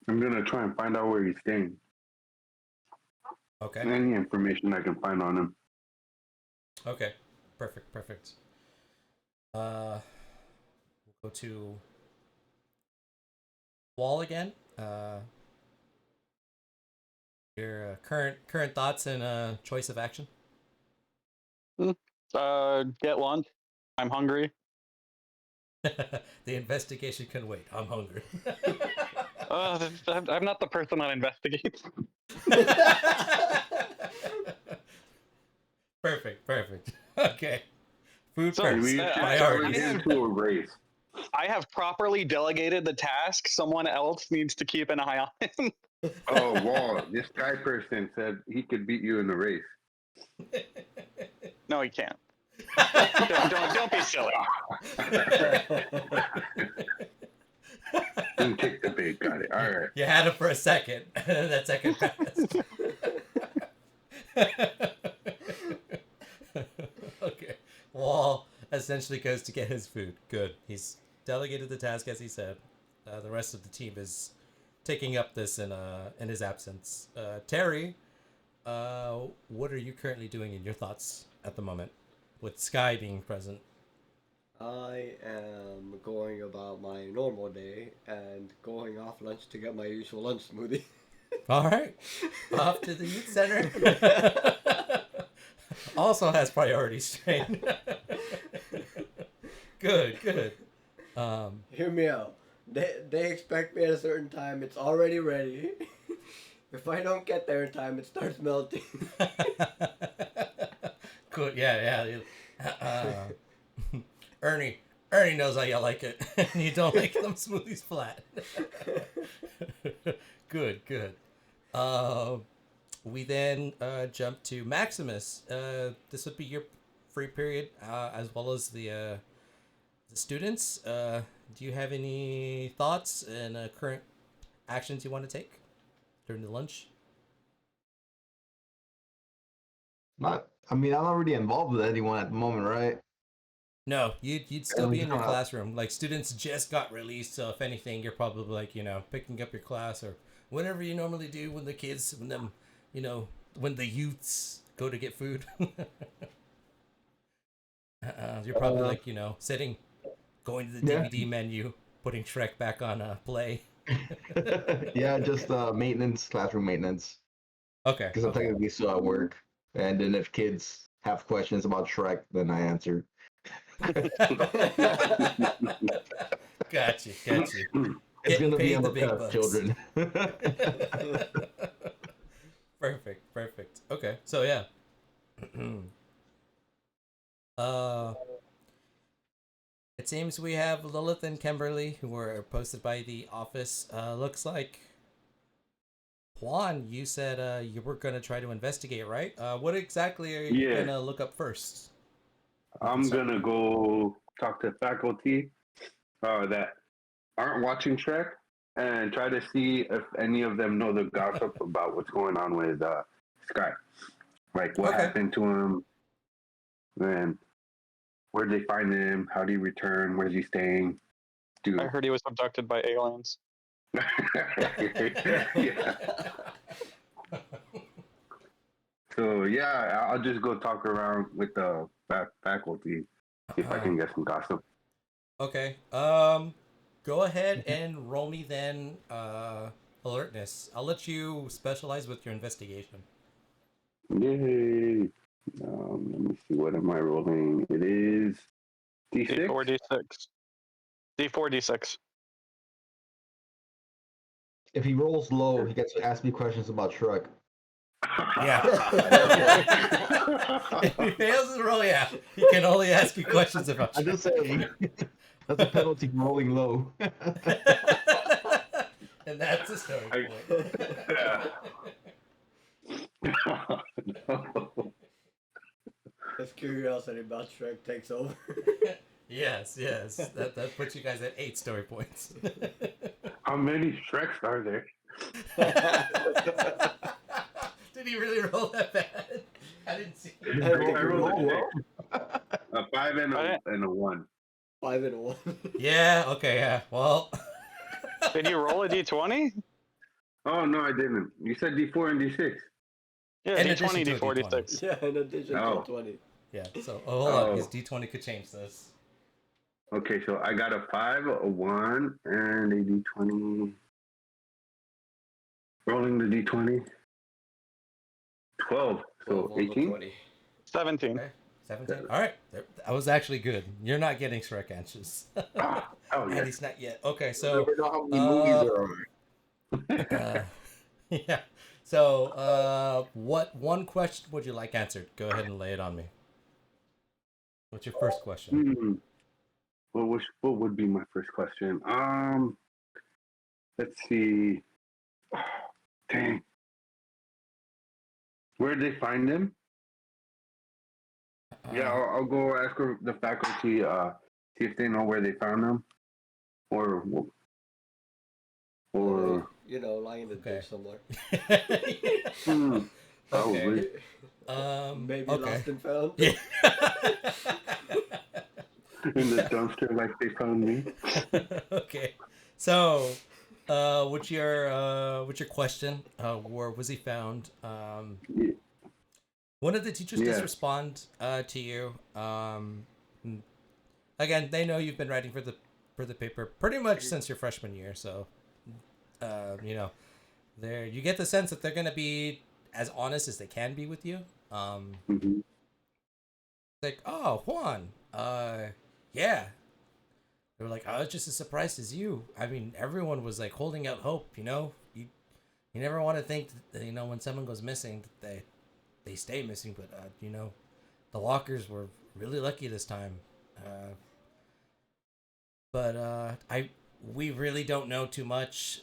I'm gonna try and find out where he's staying.
Okay.
Any information I can find on him.
Okay. Perfect. We'll go to Wall again. Your current thoughts and choice of action.
Get lunch. I'm hungry.
The investigation can wait. I'm hungry.
I'm not the person that investigates.
Perfect. Okay. Food
So,
first.
We
I-
Priorities.
I-
into a race.
I have properly delegated the task. Someone else needs to keep an eye on him.
Oh, Wall, this guy person said he could beat you in the race.
No, he can't. Don't be silly.
Didn't take the bait, got it. All right.
You had it for a second. That second passed. Okay. Wall essentially goes to get his food. Good. He's delegated the task as he said. The rest of the team is taking up this in his absence. Terry, what are you currently doing in your thoughts at the moment, with Sky being present?
I am going about my normal day and going off lunch to get my usual lunch smoothie.
All right, off to the youth center. Also has priorities trained. Good.
Hear me out. They expect me at a certain time. It's already ready. If I don't get there in time, it starts melting.
Good. Yeah. Ernie knows how you like it. You don't like them smoothies flat. Good. We then jump to Maximus. This would be your free period, as well as the students. Do you have any thoughts and current actions you want to take during the lunch?
I'm not really involved with anyone at the moment, right?
No, you'd still be in your classroom. Like, students just got released, so if anything, you're probably like, picking up your class or whatever you normally do when the kids, when the youths go to get food. You're probably like, sitting, going to the DVD menu, putting Shrek back on play.
Yeah, just maintenance, classroom maintenance.
Okay.
Because I'm technically still at work. And then if kids have questions about Shrek, then I answer.
Got you.
It's going to be
paid
on
the
the
big
tough
bucks.
children.
Perfect. Okay, so yeah. It seems we have Lilith and Kimberly who were posted by the office. Looks like Juan, you said you were gonna try to investigate, right? What exactly are you gonna look up first?
I'm gonna go talk to faculty that aren't watching Shrek and try to see if any of them know the gossip about what's going on with Sky. Like what happened to him, and where'd they find him? How'd he return? Where's he staying? Dude.
I heard he was abducted by aliens.
Yeah. So yeah, I'll just go talk around with the faculty, see if I can get some gossip.
Okay. Go ahead and roll me then alertness. I'll let you specialize with your investigation.
Yay! Let me see. What am I rolling? It is D6.
D4, D6. D4, D6.
If he rolls low, he gets to ask me questions about Shrek.
Yeah. If he fails to roll, he can only ask you questions about
I'm just saying. That's a penalty for rolling low.
And that's a story point.
No.
This curiosity about Shrek takes over.
Yes. That puts you guys at 8 story points.
How many Shreks are there?
Did he really roll that bad? I didn't see it.
I rolled a
well.
6. A 5 and a 1.
5 and a 1.
Yeah, okay, yeah. Well,
Did you roll a d20?
Oh no, I didn't. You said D4 and D6.
Yeah,
In
d20,
addition to a
d4,
D20.
d6.
Yeah, in addition
Oh.
to 20.
yeah, so hold on, his D20 could change this.
Okay, so I got a 5, a 1, and a D20. Rolling the D20. 12.
12
So
over
18.
20.
17.
Okay, 17. All right, that was actually good. You're not getting Shrek anxious.
Ah, oh
At
yeah.
least not yet. Okay,
You
so
never know how many movies there are.
yeah. So, what one question would you like answered? Go ahead and lay it on me. What's your first question?
What would be my first question? Let's see. Dang. Where did they find him? Yeah, I'll go ask the faculty. See if they know where they found him, or
You know, lying in the
Okay.
ditch somewhere.
probably.
Maybe
okay.
lost and found.
Yeah.
In the dumpster, like they found me.
Okay. So, what's your question? Where was he found?
Yeah.
One of the teachers
Yeah.
does respond to you. Again, they know you've been writing for the paper pretty much since your freshman year, so you know, you get the sense that they're gonna be as honest as they can be with you.
Mhm.
Like, oh, Juan, yeah. They were like, I was just as surprised as you. I mean, everyone was like holding out hope. You know, you never want to think that, you know, when someone goes missing that they stay missing, but you know, the lockers were really lucky this time. But we really don't know too much.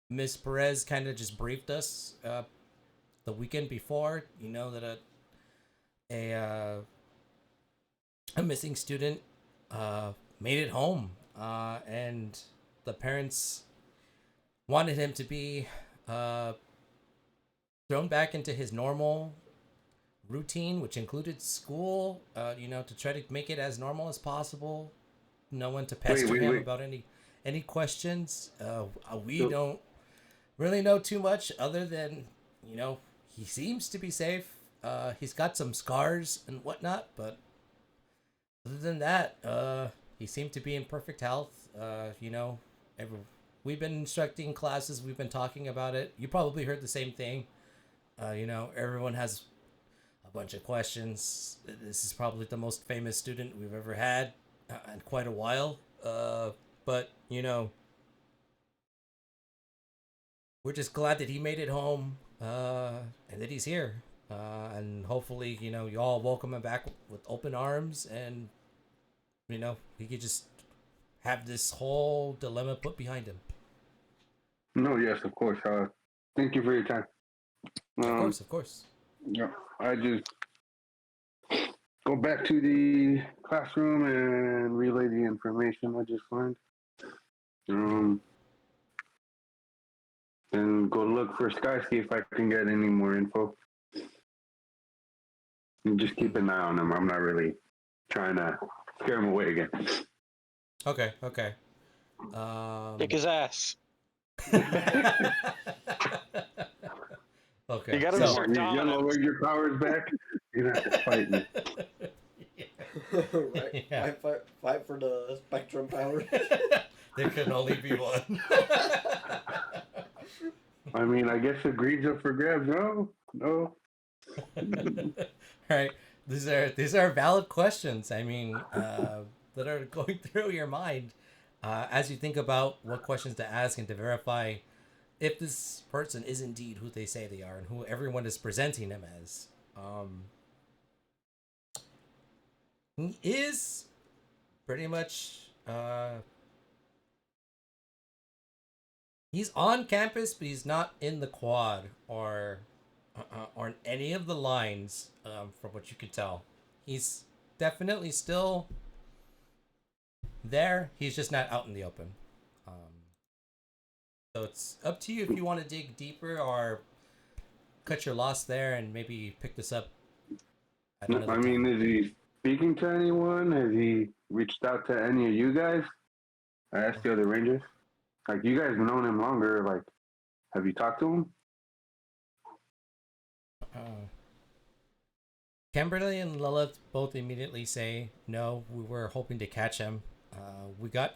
Miss Perez kind of just briefed us the weekend before. You know that a missing student made it home, and the parents wanted him to be thrown back into his normal routine, which included school, you know, to try to make it as normal as possible. No one to pester him about any questions. We don't really know too much other than, you know, he seems to be safe. He's got some scars and whatnot, but other than that, he seemed to be in perfect health. You know, we've been instructing classes. We've been talking about it. You probably heard the same thing. You know, everyone has a bunch of questions. This is probably the most famous student we've ever had in quite a while. But, you know, we're just glad that he made it home and that he's here. And hopefully, you know, you all welcome him back with open arms, and, you know, he could just have this whole dilemma put behind him.
No, yes, of course. Thank you for your time.
Of course.
Yeah, I just go back to the classroom and relay the information I just learned. And go look for Sky, see if I can get any more info. And just keep an eye on him. I'm not really trying to scare him away again.
Okay.
Kick his ass.
Okay.
You gotta
so,
start
You know
dominant.
where your power's back? You're gonna have to fight me.
Right?
Yeah.
Fight for the spectrum power.
there can only be one.
I mean, I guess the greed's up for grabs. No.
Right. These are valid questions. I mean, that are going through your mind as you think about what questions to ask and to verify if this person is indeed who they say they are and who everyone is presenting him as. He is pretty much he's on campus, but he's not in the quad or on any of the lines, from what you can tell. He's definitely still there. He's just not out in the open. So it's up to you if you want to dig deeper or cut your loss there and maybe pick this up at another
I
time.
mean, is he speaking to anyone? Has he reached out to any of you guys? I asked the other Rangers. Like, you guys have known him longer. Like, have you talked to him?
Kimberly and Lilith both immediately say, no, we were hoping to catch him. We got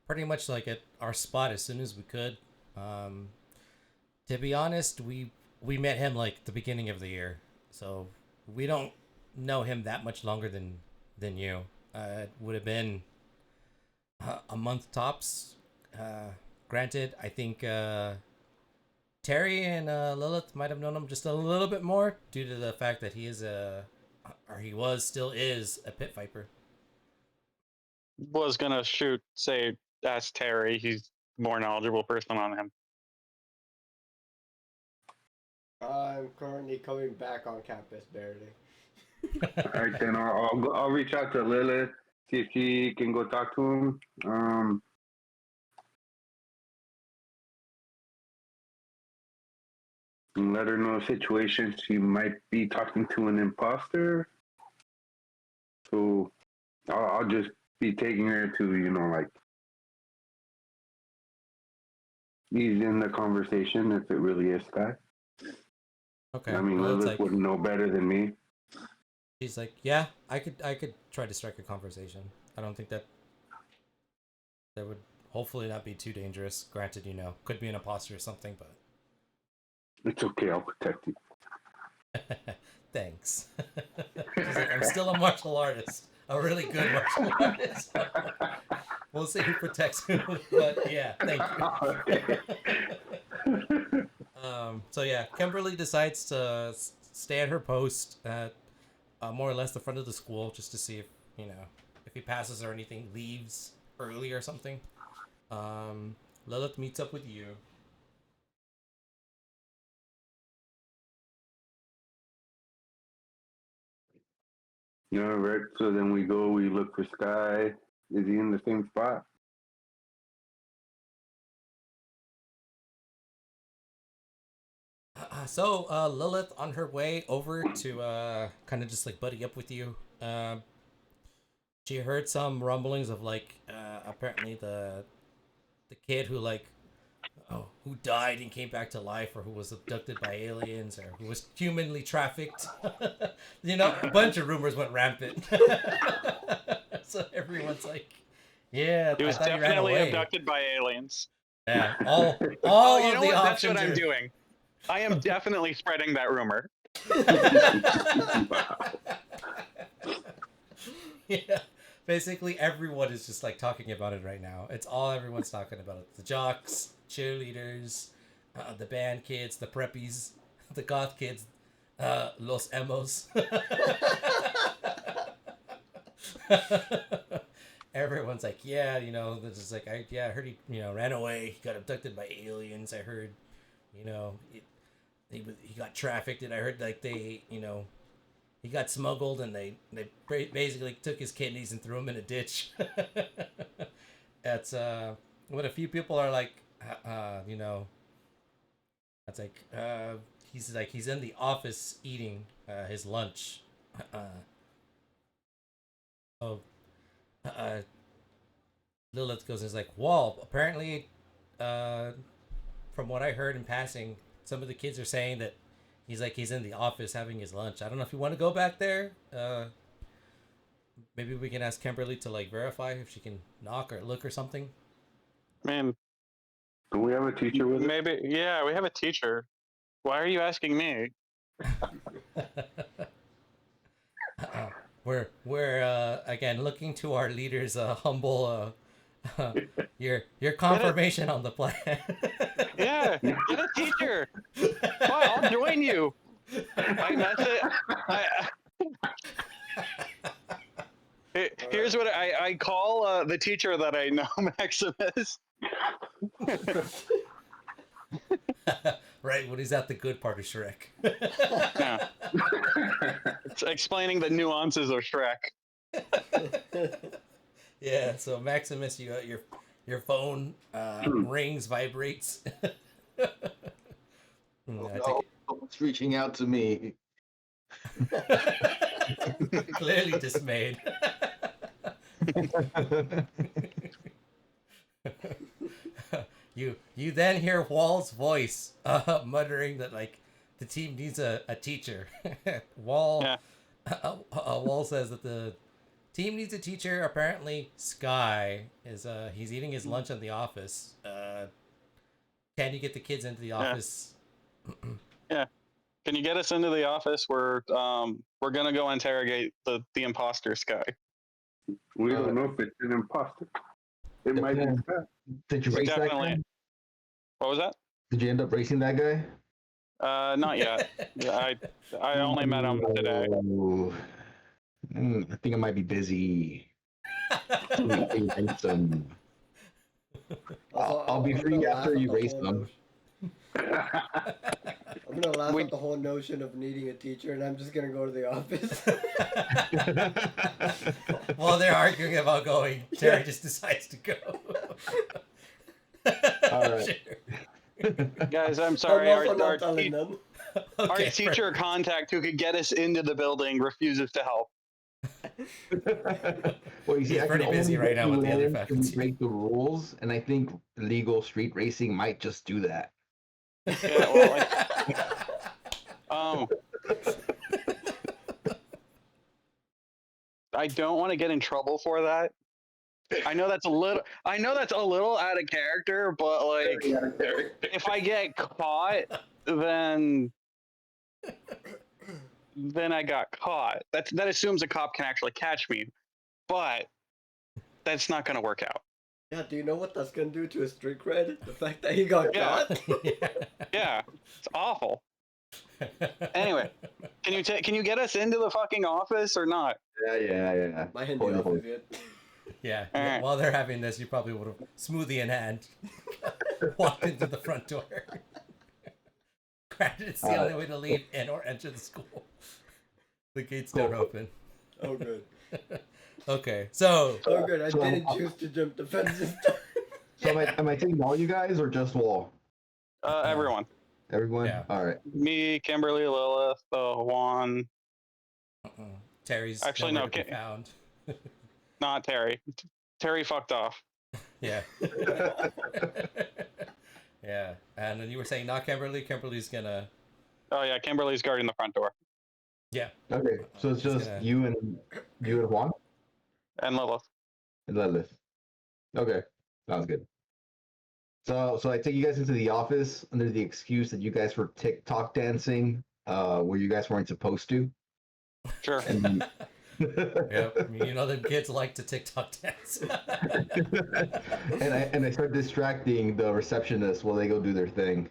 pretty much like at our spot as soon as we could. To be honest, we met him like the beginning of the year. So we don't know him that much longer than you. It would have been a month tops. Granted, I think Terry and Lilith might have known him just a little bit more due to the fact that he is still is a pit viper.
Was gonna ask Terry. He's more knowledgeable person on him.
I'm currently coming back on campus barely.
All right, then I'll reach out to Lilith, see if she can go talk to him. And let her know the situation. She might be talking to an imposter. So I'll just be taking her to, like, ease in the conversation if it really is Sky.
Okay.
I mean,
Lilith's
Lilith would know better than me.
She's like, yeah, I could try to strike a conversation. I don't think that would hopefully not be too dangerous. Granted, could be an imposter or something, but
It's okay, I'll protect you.
thanks. She's like, I'm still a martial artist, a really good martial artist. We'll see who protects who, but yeah, thank you. So yeah, Kimberly decides to stay at her post at more or less the front of the school just to see if if he passes or anything, leaves early or something. Lilith meets up with you.
Right. So then we look for Sky. Is he in the same spot?
So Lilith on her way over to kind of just like buddy up with you. She heard some rumblings of like apparently the kid who who died and came back to life, or who was abducted by aliens, or who was humanly trafficked. A bunch of rumors went rampant. So everyone's like, yeah,
He was
I thought he ran
definitely
away.
abducted by aliens.
Yeah, all
you
of
know
the
what? That's
options
what I'm
are...
doing. I am definitely spreading that rumor.
Yeah, basically everyone is just like talking about it right now. It's all everyone's talking about it. The jocks, cheerleaders, the band kids, the preppies, the goth kids, los emos. Everyone's like, yeah, this is like, I heard he, ran away. He got abducted by aliens. I heard, he got trafficked, and I heard like they, he got smuggled, and they basically took his kidneys and threw him in a ditch. That's what a few people are like, that's like, he's in the office eating his lunch. Lilith goes and is like, well, apparently, from what I heard in passing, some of the kids are saying that he's in the office having his lunch. I don't know if you want to go back there. Maybe we can ask Kimberly to like verify if she can knock or look or something.
Man,
Do we have a teacher with us?
maybe. Yeah, we have a teacher. Why are you asking me?
We're again looking to our leader's humble your confirmation on the plan.
Yeah, get a teacher. Fine, I'll join you. Here's what I call the teacher that I know, Maximus.
Right, when he's at the good part of Shrek.
Yeah. It's explaining the nuances of Shrek.
Yeah, so Maximus, Your phone rings, vibrates.
No, someone's reaching out to me.
Clearly dismayed. You then hear Wall's voice muttering that like the team needs a teacher. Wall Wall says that the team needs a teacher. Apparently Sky is he's eating his lunch in the office. Can you get the kids into the office?
Yeah. Can you get us into the office? We're gonna go interrogate the imposter Sky.
We don't know if it's an imposter. It might be that.
Did you race that
Definitely.
guy?
What was that?
Did you end up racing that guy?
Not yet. I only met him today.
Ooh. I think I might be busy. I'll be free after you race them.
I'm gonna laugh at the whole notion of needing a teacher, and I'm just gonna go to the office.
While they're arguing about going, Terry just decides to go.
All right.
Sure.
Guys, I'm sorry.
I'm also not telling them.
Our teacher contact who could get us into the building refuses to help.
Well, you see,
He's
I
pretty
can
busy
only
right now with the other
learn
faculty.
to break the rules, and I think legal street racing might just do that.
Yeah, well, I don't want to get in trouble for that. I know that's a little out of character, but like if I get caught, then I got caught. That assumes a cop can actually catch me, but that's not going to work out.
Yeah, do you know what that's gonna do to his street cred? The fact that he got caught?
Yeah, it's awful. Anyway, can you get us into the fucking office or not?
Yeah.
My Hindi office yet.
Yeah.
All right.
While they're having this, you probably would have smoothie in hand walked into the front door. Granted, it's the only way to leave and or enter the school. The gates never open.
Oh, good.
Okay, so
Oh, good. I didn't choose to jump the fence this time.
So am I taking all you guys or just Wall?
Everyone.
Everyone?
Yeah.
All right.
Me, Kimberly, Lilith, Juan.
Terry's
Actually,
nowhere
no,
to be found.
Not Terry. Terry fucked off.
Yeah. Yeah, and then you were saying not Kimberly. Kimberly's gonna.
Oh yeah, Kimberly's guarding the front door.
Yeah.
Okay, so it's just you and Juan
And Lilith.
and Lilith. Okay, sounds good. So I take you guys into the office under the excuse that you guys were TikTok dancing, where you guys weren't supposed to.
Sure.
And
Yep. You know them kids like to TikTok dance.
and I start distracting the receptionist while they go do their thing.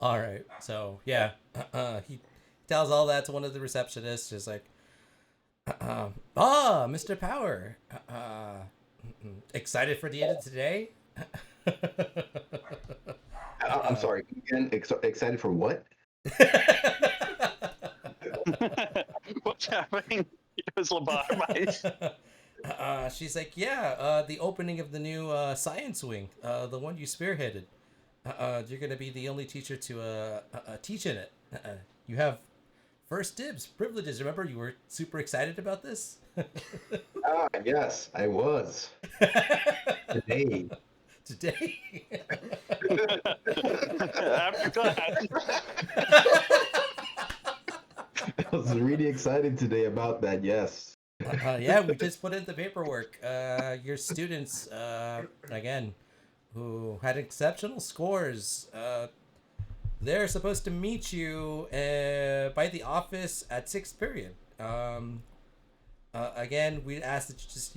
All right. So yeah, he tells all that to one of the receptionists. Just like, Mr. Power, excited for the end of today?
I'm sorry. Again, excited for what?
What's happening? It was lobotomized.
She's like, yeah, the opening of the new science wing, the one you spearheaded. You're gonna be the only teacher to teach in it. You have first dibs, privileges. Remember, you were super excited about this.
Yes, I was. Today.
After class.
I was really excited today about that, yes.
Yeah, we just put in the paperwork. Your students, again, who had exceptional scores, they're supposed to meet you by the office at 6th period. Again, we ask that you just,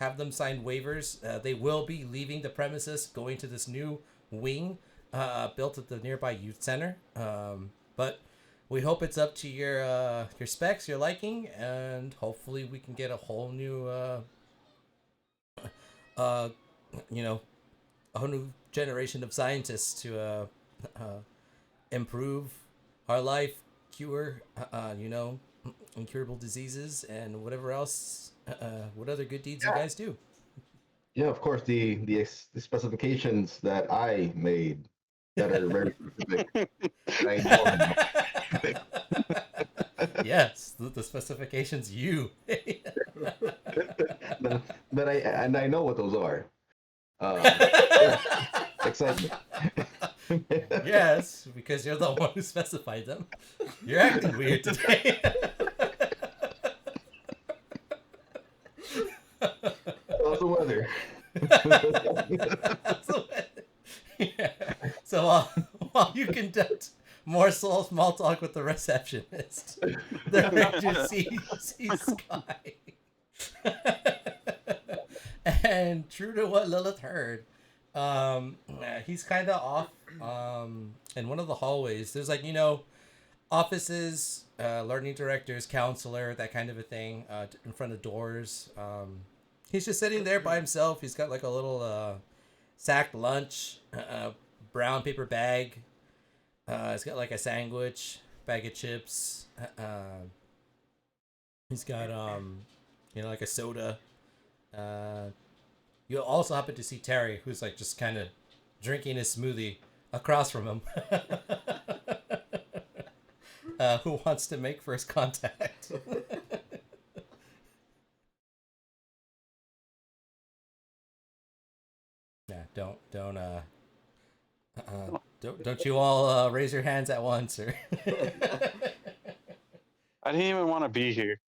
have them sign waivers. They will be leaving the premises, going to this new wing built at the nearby youth center. But we hope it's up to your specs, your liking, and hopefully we can get a whole new, a whole new generation of scientists to improve our life, cure, incurable diseases, and whatever else, what other good deeds you guys do.
Yeah, of course, the specifications that I made that are very specific. I know are not specific.
Yes, the specifications you.
I know what those are. Yeah, excitement.
Yes, because you're the one who specified them. You're acting weird today.
How's the weather?
So, yeah. So while you conduct more small talk with the receptionist, the ranger sees Sky. And true to what Lilith heard, he's kind of off in one of the hallways. There's like, offices, learning directors, counselor, that kind of a thing, in front of doors. He's just sitting there by himself. He's got like a little sacked lunch, brown paper bag. He's got like a sandwich, bag of chips. He's got like a soda. You also happen to see Terry, who's like just kind of drinking his smoothie across from him. Who wants to make first contact? Yeah, don't you all raise your hands at once, or?
I didn't even want to be here.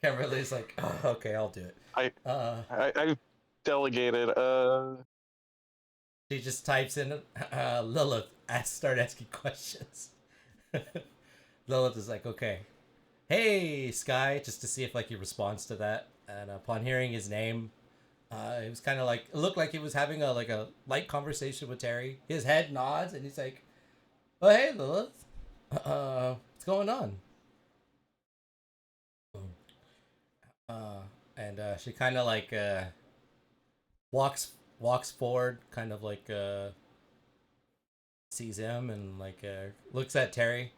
Kimberly's like, oh, okay, I'll do it.
I delegated.
She just types in Lilith. Start asking questions. Lilith is like, okay, hey Sky, just to see if like he responds to that. And upon hearing his name, it was kind of like, it looked like he was having a light conversation with Terry. His head nods, and he's like, "Oh hey Lilith, what's going on?" And she kind of like walks forward, kind of like sees him and like looks at Terry,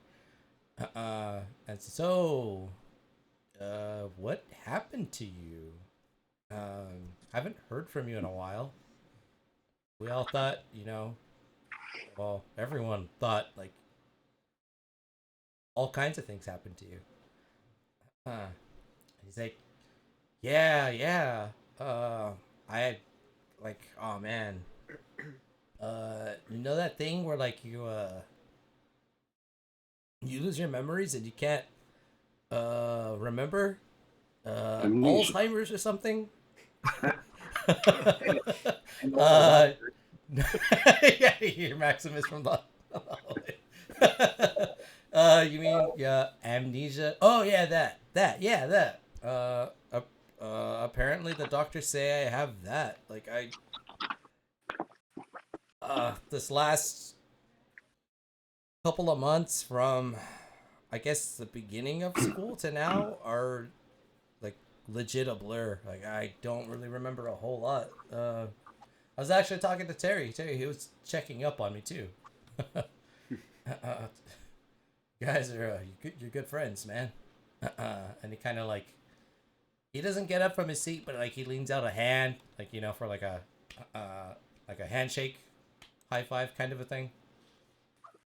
and so what happened to you? Haven't heard from you in a while. We all thought, well, everyone thought like all kinds of things happened to you. He's like, yeah. I had like, oh man. You know that thing where like you lose your memories and you can't remember
Amnesia.
Alzheimer's or something? Yeah, you hear Maximus from the you mean amnesia? Oh yeah, that. Apparently the doctors say I have that. Like this last couple of months from I guess the beginning of school to now are like legit a blur. Like I don't really remember a whole lot. I was actually talking to Terry. He was checking up on me too. You guys are you're good friends, man. And he kind of like he doesn't get up from his seat, but like he leans out a hand, like for like a handshake, high five kind of a thing.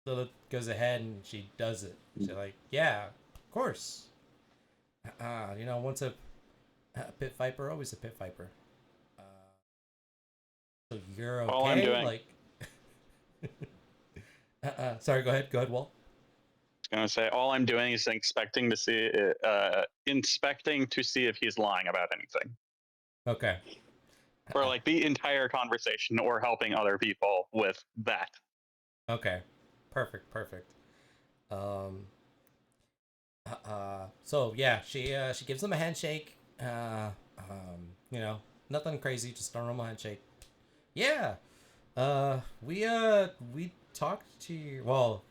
Lilith goes ahead and she does it. She's like, yeah, of course. Once a pit viper, always a pit viper. So you're okay.
All I'm doing.
Like, sorry, go ahead, Walt.
I was gonna say all I'm doing is inspecting to see if he's lying about anything.
Okay.
For like the entire conversation or helping other people with that.
Okay. Perfect. So yeah, she gives him a handshake. Nothing crazy, just a normal handshake. Yeah. We talked to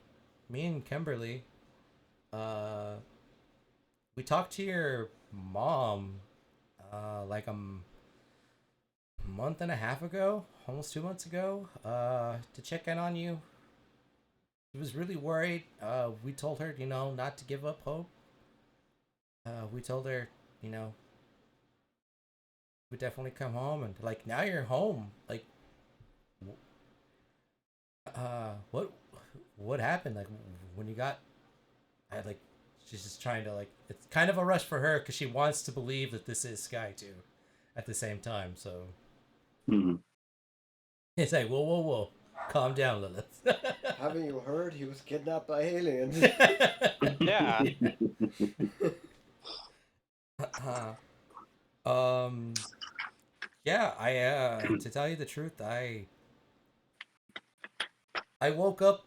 me and Kimberly. We talked to your mom like a month and a half ago, almost 2 months ago, to check in on you. She was really worried. We told her, not to give up hope. We told her, would definitely come home and like, now you're home. Like, what happened? Like, when you got, I like, she's just trying to like, it's kind of a rush for her because she wants to believe that this is Sky too, at the same time. So it's like, whoa, calm down, Lilith.
Haven't you heard he was kidnapped by aliens?
Yeah.
Yeah, to tell you the truth, I woke up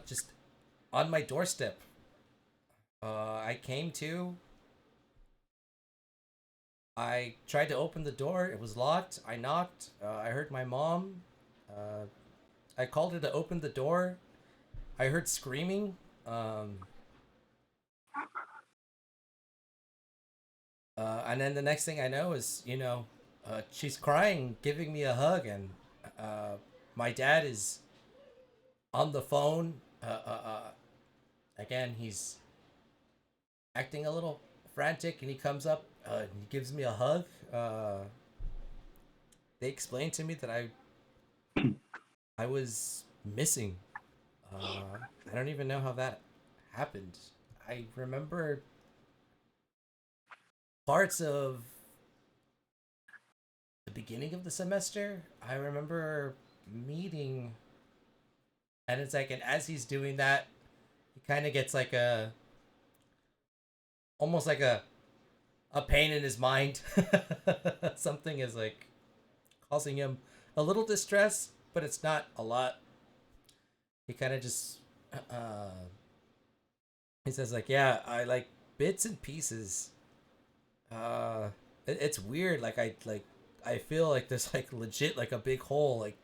just on my doorstep. I came to. I tried to open the door. It was locked. I knocked. I heard my mom. I called her to open the door. I heard screaming. And then the next thing I know is, she's crying, giving me a hug, and my dad is on the phone. Again, he's acting a little frantic, and he comes up and he gives me a hug. They explained to me that I was missing. I don't even know how that happened. I remember parts of the beginning of the semester. I remember meeting, and it's like, and as he's doing that, he kind of gets like almost like a pain in his mind. Something is like causing him a little distress, but it's not a lot. He kind of just he says like, yeah, I like bits and pieces. It's weird. Like I feel like there's like legit like a big hole. Like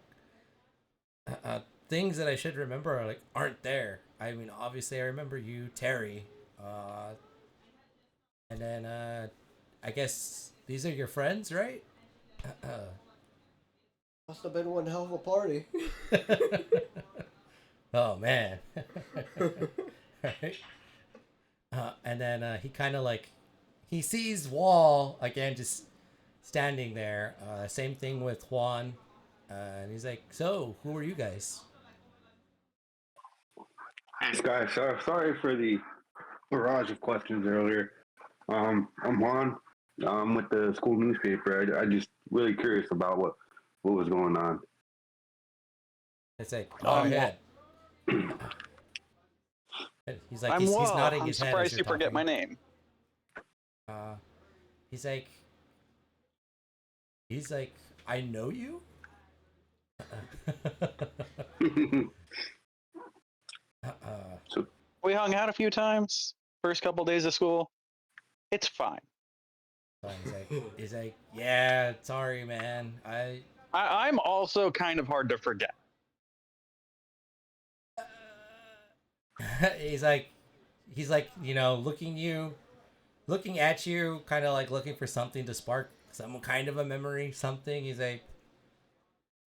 things that I should remember are like aren't there. I mean, obviously I remember you, Terry. And then I guess these are your friends, right?
Must have been one hell of a party.
Oh man. Right. And then he kind of like he sees Wall again, just standing there. Same thing with Juan, and he's like, "So, who are you guys?"
Hey, Sky, sorry for the barrage of questions earlier. I'm Juan. I'm with the school newspaper. I just really curious about what was going on.
It's like, go ahead. He's like, he's nodding
I'm
his head.
surprised you forget my name.
He's like, I know you.
So,
We hung out a few times. First couple days of school. It's fine.
He's like, yeah, sorry, man.
I'm also kind of hard to forget.
He's like, looking at you, kind of like looking for something to spark some kind of a memory, something. He's like,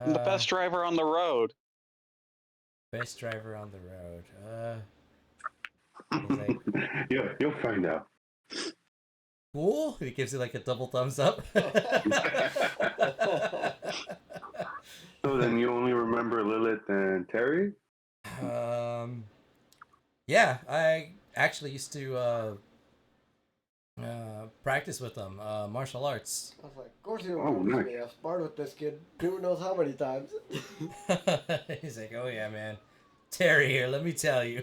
I'm the best driver on the road.
Best driver on the road. He's like,
yeah, you'll find out.
Cool. He gives you like a double thumbs up.
So then you only remember Lilith and Terry?
Yeah, I actually used to practice with them, martial arts.
I was like, of course you remember me. I've sparred with this kid who knows how many times.
He's like, oh yeah, man. Terry here, let me tell you.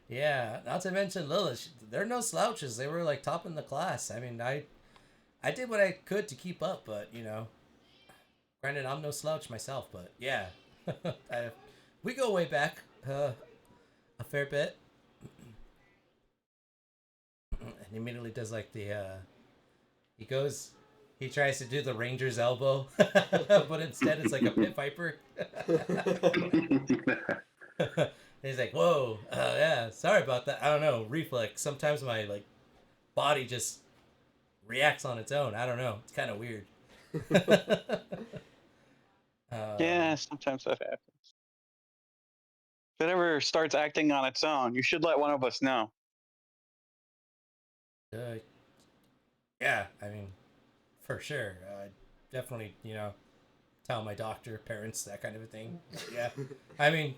Yeah, not to mention Lilith. They're no slouches. They were like top in the class. I mean, I did what I could to keep up, but granted, I'm no slouch myself. But yeah, we go way back a fair bit. And he immediately does like he tries to do the Ranger's elbow, but instead it's like a pit viper. He's like, whoa, yeah, sorry about that. I don't know, reflex. Sometimes my like body just reacts on its own. I don't know. It's kind of weird.
Yeah, sometimes that happens. If it ever starts acting on its own, you should let one of us know.
Yeah, I mean, for sure. Definitely, tell my doctor, parents, that kind of a thing. But yeah, I mean,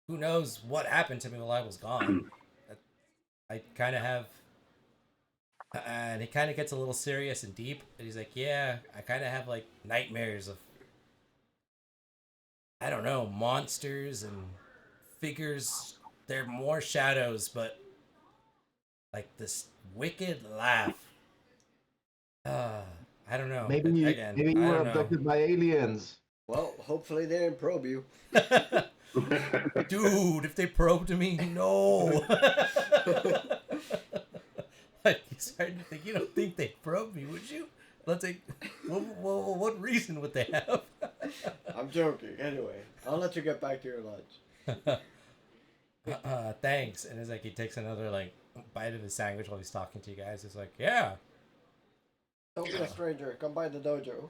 who knows what happened to me while I was gone? I kind of have, and it kind of gets a little serious and deep. And he's like, "Yeah, I kind of have like nightmares of, I don't know, monsters and figures. They're more shadows, but like this wicked laugh. Uh, I don't know. Again,
Maybe you
I
were
don't know."
abducted by aliens.
Well, hopefully they didn't probe you.
Dude, if they probed me, no. Like, you started to think, you don't think they probed me, would you? Let's say, what reason would they have?
I'm joking. Anyway, I'll let you get back to your lunch.
Thanks. And it's like he takes another like bite of his sandwich while he's talking to you guys. It's like, yeah.
Don't be a stranger. Come by the dojo.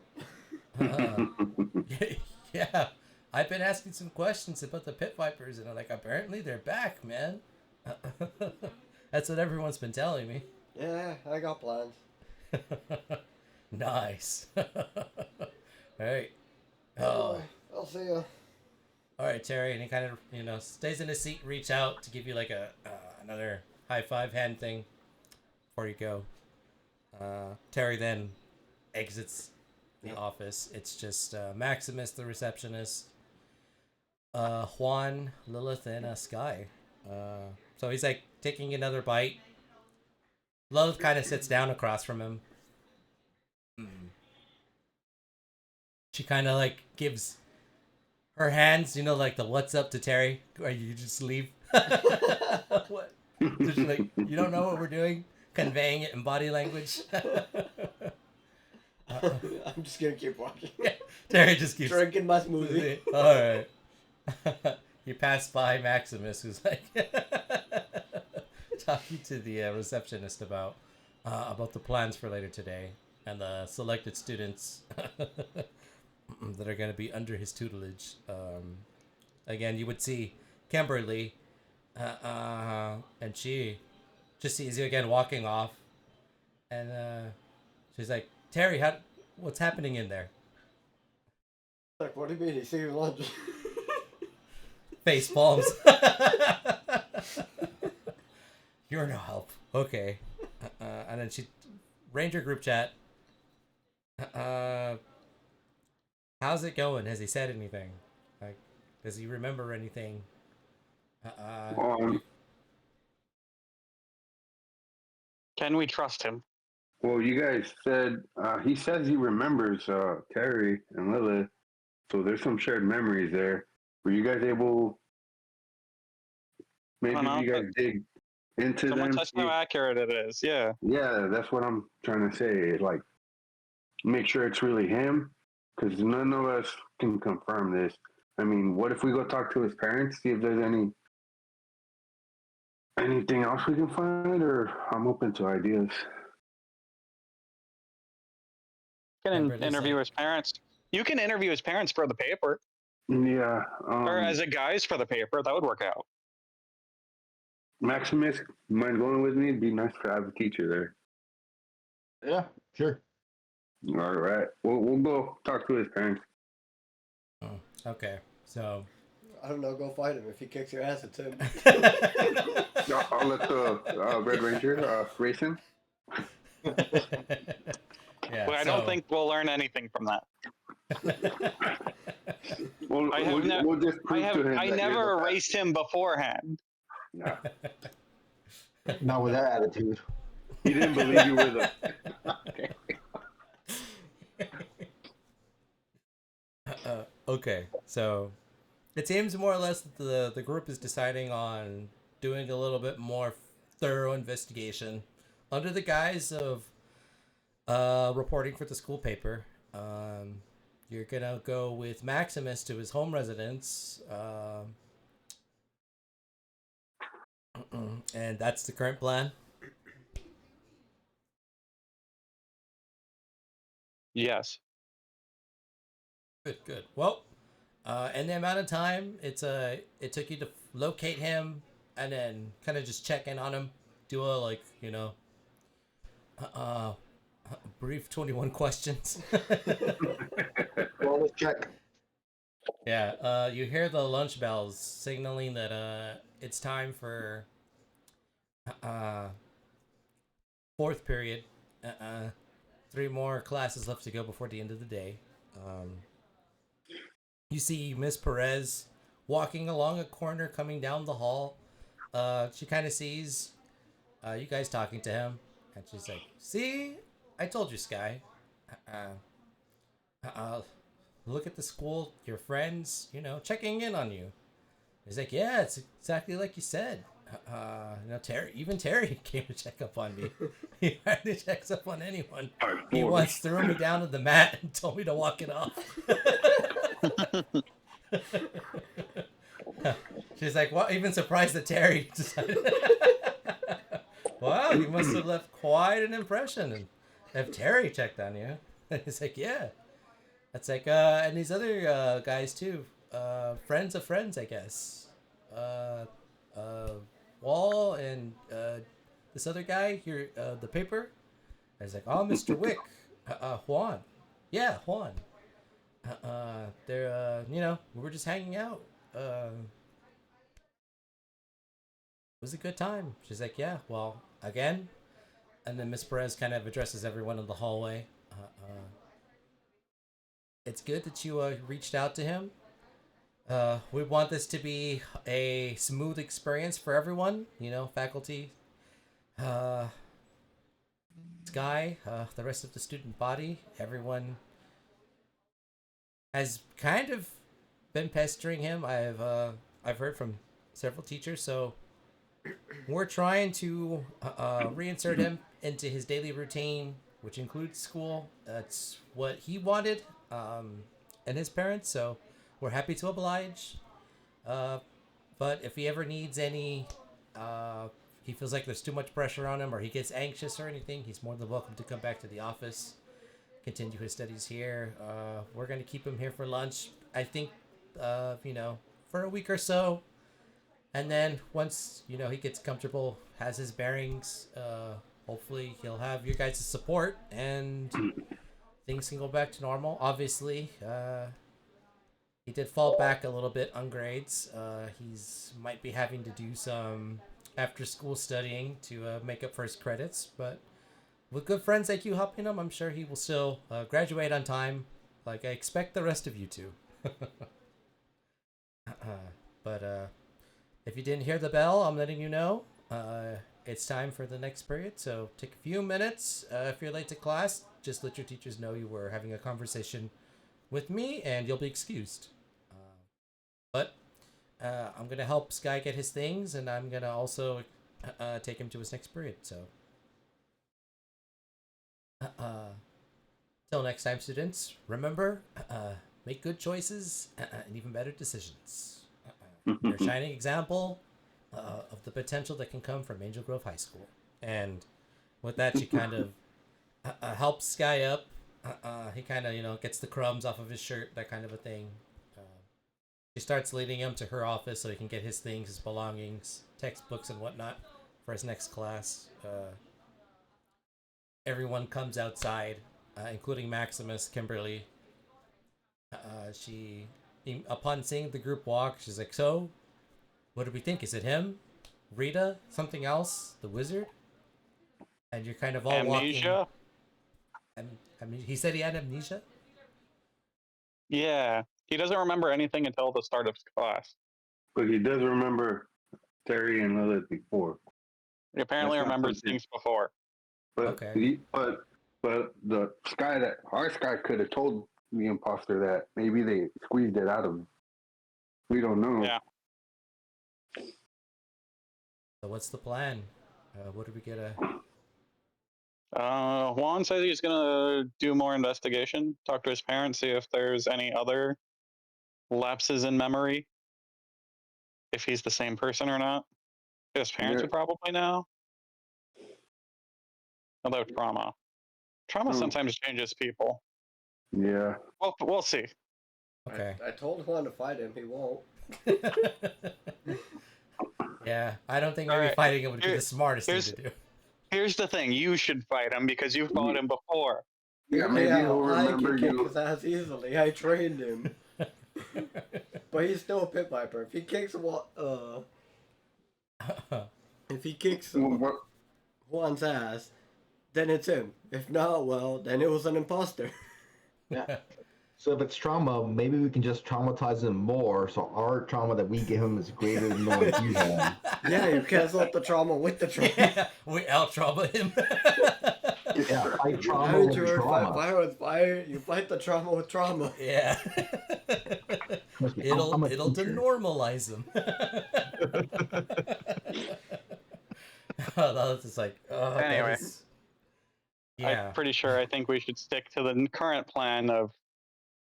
Yeah. I've been asking some questions about the pit vipers, and I'm like, apparently they're back, man. That's what everyone's been telling me.
Yeah, I got plans.
Nice. All right.
Anyway, I'll see you.
All right, Terry, and he kind of stays in his seat, reach out to give you like a another high five hand thing before you go. Terry then exits the office. It's just Maximus, the receptionist, Juan, Lilith, and Sky. So he's like taking another bite. Lilith kind of sits down across from him. She kind of like gives her hands, like the what's up to Terry, or you just leave. What? So she's like, you don't know what we're doing? Conveying it in body language.
I'm just gonna keep walking.
Terry just keeps
Drinking my smoothie.
All right. You pass by Maximus, who's like talking to the receptionist about the plans for later today and the selected students that are going to be under his tutelage. Again, you would see Kimberly, and she just sees you again walking off, and she's like, "Terry, what's happening in there?"
Like, what do you mean? He's eating lunch.
Face palms. You're no help. Okay. And then Ranger group chat. How's it going? Has he said anything? Like, does he remember anything?
Can we trust him?
Well, you guys said he says he remembers Terry and Lilith, so there's some shared memories there. Were you guys able? Maybe if you guys dig into
Someone
them.
touched how accurate it is. Yeah.
Yeah, that's what I'm trying to say. Like, make sure it's really him, because none of us can confirm this. I mean, what if we go talk to his parents, see if there's anything else we can find, or I'm open to ideas.
Can interview his parents. You can interview his parents for the paper,
Yeah.
or as a guise for the paper. That would work out.
Maximus, mind going with me? It'd be nice to have a teacher there.
Yeah, sure.
All right. We'll go talk to his parents.
Okay, so
I don't know. Go fight him. If he kicks your ass, it's him.
I'll let the Red Ranger race him.
yeah.
But I don't think we'll learn anything from that.
We'll just prove to him.
I never erased him beforehand.
Yeah.
Not with that attitude.
He didn't believe you were the.
Okay, so it seems more or less that the group is deciding on doing a little bit more thorough investigation under the guise of reporting for the school paper. You're gonna go with Maximus to his home residence, and that's the current plan.
Yes.
Good. Well, and the amount of time it took you to locate him and then kind of just check in on him, do a Uh, brief 21 questions.
Roll this check.
Yeah, you hear the lunch bells signaling that it's time for uh fourth period. 3 more classes left to go before the end of the day. You see Miss Perez walking along a corner, coming down the hall. She kind of sees you guys talking to him, and she's like, "See, I told you, Sky. Look at the school, your friends, checking in on you." He's like, "Yeah, it's exactly like you said. Terry came to check up on me. He hardly checks up on anyone. He once threw me down to the mat and told me to walk it off." She's like, "Well, even surprised that Terry decided." Wow, you must have left quite an impression. And if Terry checked on you, he's like, "Yeah." That's like, and these other guys too, friends of friends, I guess. Wall and this other guy here, the paper. I was like, "Oh, Mr. Wick, Juan, yeah, Juan. They're, we were just hanging out. It was a good time." She's like, "Yeah, well, again." And then Miss Perez kind of addresses everyone in the hallway. It's good that you reached out to him. We want this to be a smooth experience for everyone, faculty, Sky, the rest of the student body. Everyone has kind of been pestering him. I've heard from several teachers, so we're trying to reinsert him into his daily routine, which includes school. That's what he wanted, and his parents, so we're happy to oblige. But if he ever needs any, he feels like there's too much pressure on him or he gets anxious or anything, he's more than welcome to come back to the office, continue his studies here. We're going to keep him here for lunch, I think, for a week or so. And then once, he gets comfortable, has his bearings, hopefully he'll have your guys' support and things can go back to normal. Obviously, he did fall back a little bit on grades. He's might be having to do some after-school studying to make up for his credits, but with good friends like you helping him, I'm sure he will still graduate on time, like I expect the rest of you to. But if you didn't hear the bell, I'm letting you know. It's time for the next period, so take a few minutes. If you're late to class, just let your teachers know you were having a conversation with me, and you'll be excused. But I'm going to help Sky get his things, and I'm going to also take him to his next period, so... Till next time, students, remember, make good choices and even better decisions. You're a shining example of the potential that can come from Angel Grove High School. And with that, she kind of helps Sky up. He kind of, gets the crumbs off of his shirt, that kind of a thing. She starts leading him to her office so he can get his things, his belongings, textbooks, and whatnot for his next class. Everyone comes outside, including Maximus, Kimberly. Upon seeing the group walk, she's like, "So, what do we think? Is it him? Rita? Something else? The wizard?" And you're kind of all
Amnesia?
walking. He said he had amnesia?
Yeah. He doesn't remember anything until the start of class.
But he does remember Terry and Lilith before.
He apparently
That's not
remembers
something-
things before.
But
Okay.
but the our Sky could have told the imposter that maybe they squeezed it out of him. We don't know.
Yeah.
So what's the plan? What do we get
Juan says he's gonna do more investigation, talk to his parents, see if there's any other lapses in memory, if he's the same person or not. His parents would probably know. Although trauma sometimes changes people.
Yeah.
Well, we'll see.
Okay.
I told Juan to fight him. He won't.
Yeah, I don't think
All
maybe
right.
fighting him would be the smartest thing to do.
Here's the thing: you should fight him because you've fought him before.
Yeah, maybe he'll
I
remember
can kick
you.
his ass easily. I trained him. But he's still a pit viper. If he kicks Juan's ass, then it's him. If not, well, then it was an imposter.
Yeah. So if it's trauma, maybe we can just traumatize him more, so our trauma that we give him is greater than the one he had.
Yeah, you cancel out the trauma with the trauma.
Yeah, we out trauma him.
Yeah, fight trauma
Haven't
with
you heard
trauma.
fire with fire? You fight the trauma with trauma.
Yeah.
Trust me,
it'll
I'm a
it'll
teacher.
denormalize him. Oh, that's just like. Oh, that
Anyway.
is- Yeah.
I'm pretty sure I think we should stick to the current plan of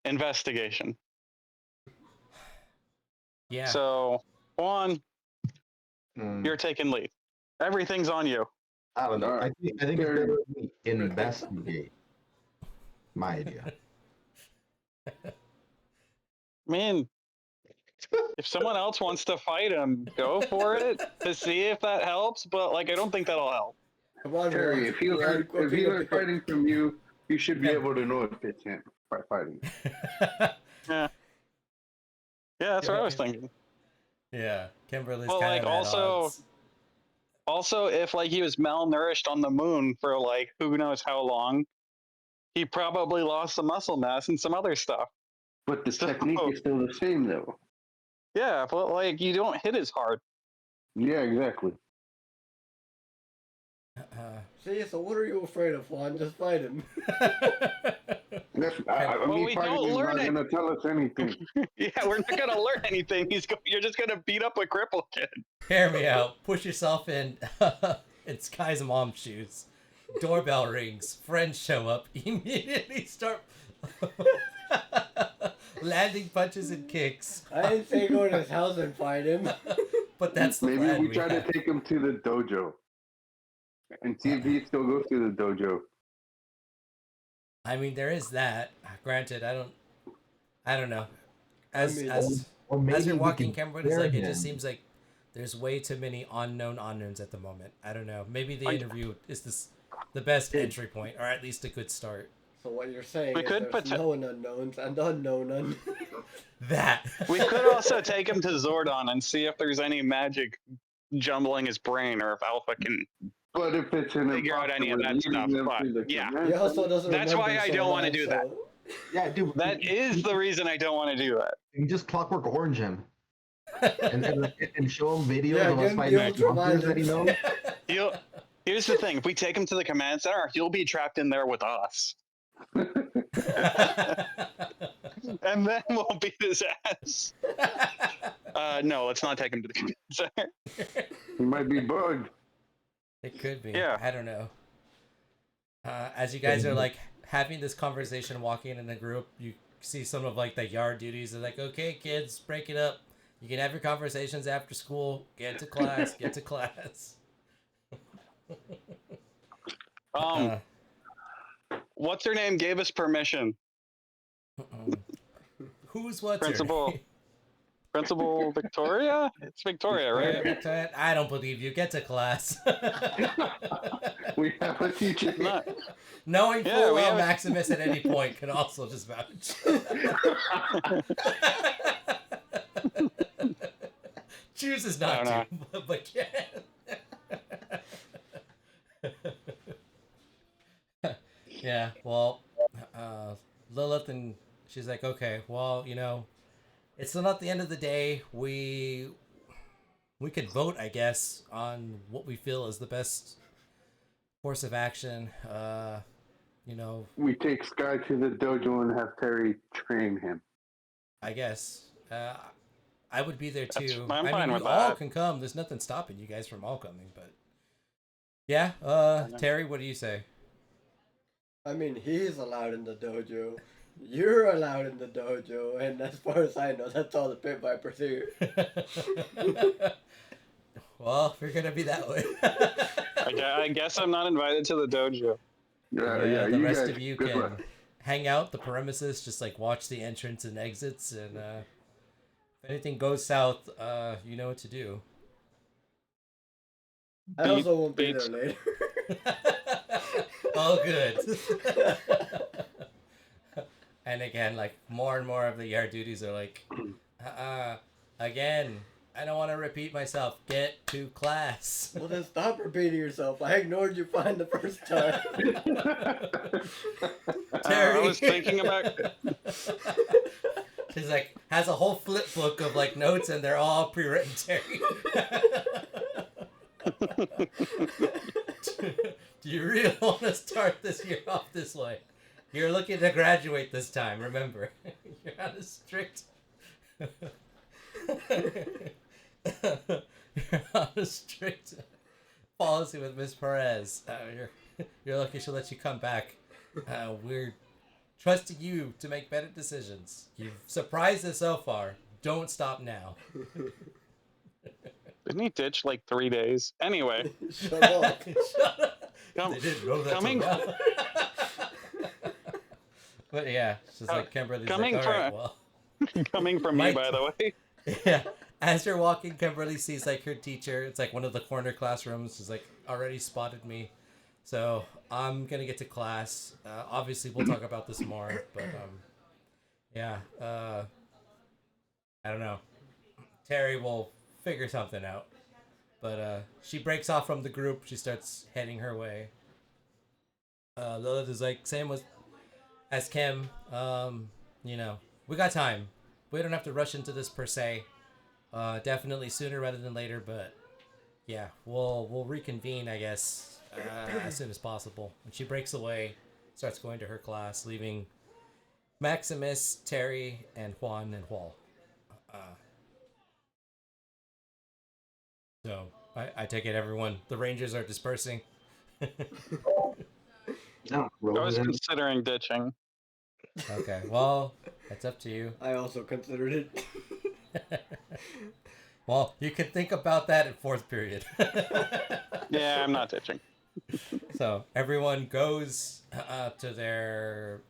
investigation.
Yeah.
So, Juan,
Mm,
you're taking lead. Everything's on you.
I don't know. I think it's
Very-
better if we investigate. My idea.
I mean, if someone else wants to fight him, go for it to see if that helps. But like, I don't think that'll help.
Come on,
Terry,
Juan.
if he learned fighting from you, you should be able to know if it's him by fighting.
Yeah, that's what I was thinking.
Yeah. Kimberly's
Well,
kind
like,
of at
also-
odds.
Also, if like he was malnourished on the moon for like who knows how long, he probably lost some muscle mass and some other stuff.
But the
So-
technique is still the same, though.
Yeah, but like you don't hit as hard.
Yeah, exactly.
See, so what are you afraid of, Juan? Just fight him.
Well,
Me
we
fighting
don't
is
learn
not
it.
going to tell us anything.
Yeah, we're not gonna learn anything. You're just gonna beat up a cripple kid.
Hear me out. Push yourself in Sky's mom's shoes. Doorbell rings. Friends show up. Immediately start landing punches and kicks.
I didn't say go to his house and fight him.
But that's the
Maybe
plan
we try
have.
to take him to the dojo and see if he still goes to the dojo.
I mean, there is that. Granted, I don't know. As
I mean,
as
Or maybe
as you're
we
walking,
can
Kimberly's
scare
like, it just
him.
seems like there's way too many unknown unknowns at the moment. I don't know. Maybe the
I-
interview is the best entry point, or at least a good start.
So what you're saying
We
is
could
there's
put-
known unknowns and unknown unknowns.
That
We could also take him to Zordon and see if there's any magic jumbling his brain, or if Alpha can.
But if it's an
Figure out any of that
imposter,
stuff,
we're leading them
but,
to the
yeah.
command
He also
center.
doesn't
That's
remember
why I
so
don't wanna
much,
do that.
so-
Yeah, dude.
That is the reason I don't want to do that.
You can just clockwork orange him. and show him videos
Yeah,
of us
give him
fighting
the ultra
monsters that he knows.
Here's the thing: if we take him to the command center, he'll be trapped in there with us, and then we'll beat his ass. No, let's not take him to the command center.
He might be bugged.
it could be.
Yeah.
I don't know. As you guys are like having this conversation, walking in a group, you see some of like the yard duties. They're like, "Okay, kids, break it up. You can have your conversations after school. Get to class. Get to class."
What's her name gave us permission.
Who's what's
Principal Principal Victoria? It's Victoria, right?
I don't believe you. Get to class.
We have a teacher.
Not,
Knowing
Yeah,
full
we
well
have-
Maximus at any point can also just vouch. Chooses not
I
to, but can. Yeah, well, Lilith, and she's like, okay, well, you know, it's not the end of the day. We could vote, I guess, on what we feel is the best course of action. You know,
We take Sky to the dojo and have Terry train him.
I guess. I would be there too.
I'm
I
fine
mean,
with
we all
that.
can come. There's nothing stopping you guys from all coming, but yeah. Terry, what do you say?
I mean, he's allowed in the dojo. You're allowed in the dojo, and as far as I know, that's all the pit vipers here.
Well, if you're gonna be that way,
I guess I'm not invited to the dojo.
Yeah,
the
you
rest
guys,
of you
good
can
luck.
hang out the premises, just like watch the entrance and exits, and if anything goes south, you know what to do.
I also won't be
Beats.
there later.
Oh, good. And again, like, more and more of the yard duties are like, again, I don't want to repeat myself. Get to class.
Well, then stop repeating yourself. I ignored you fine the first time.
Terry.
I was thinking about.
She's like, has a whole flip book of like notes, and they're all pre-written, Terry. Do you really want to start this year off this way? You're looking to graduate this time, remember. You're on a strict... You're on a strict policy with Miss Perez. You're lucky she'll let you come back. We're trusting you to make better decisions. You've surprised us so far. Don't stop now.
Didn't he ditch like 3 days? Anyway.
Shut up.
Shut up.
Come,
They didn't know that
coming-
till now. But yeah, she's like, Kimberly's
coming
like, all right,
from-
well.
Coming from me,
Mike-
by the way.
Yeah. As you're walking, Kimberly sees like her teacher. It's like one of the corner classrooms. She's like already spotted me. So I'm going to get to class. Obviously, we'll talk about this more. But yeah. I don't know. Terry will figure something out. But she breaks off from the group. She starts heading her way. Lilith is like, same as Kim. You know, we got time. We don't have to rush into this per se. Definitely sooner rather than later, but yeah, we'll reconvene, I guess, as soon as possible. And she breaks away, starts going to her class, leaving Maximus, Terry, and Juan and Hual. So I take it the Rangers are dispersing.
No,
I
roll
was
it in.
considering ditching.
Okay, well, that's up to you.
I also considered it.
Well, you can think about that in fourth period.
Yeah, I'm not ditching.
So everyone goes to their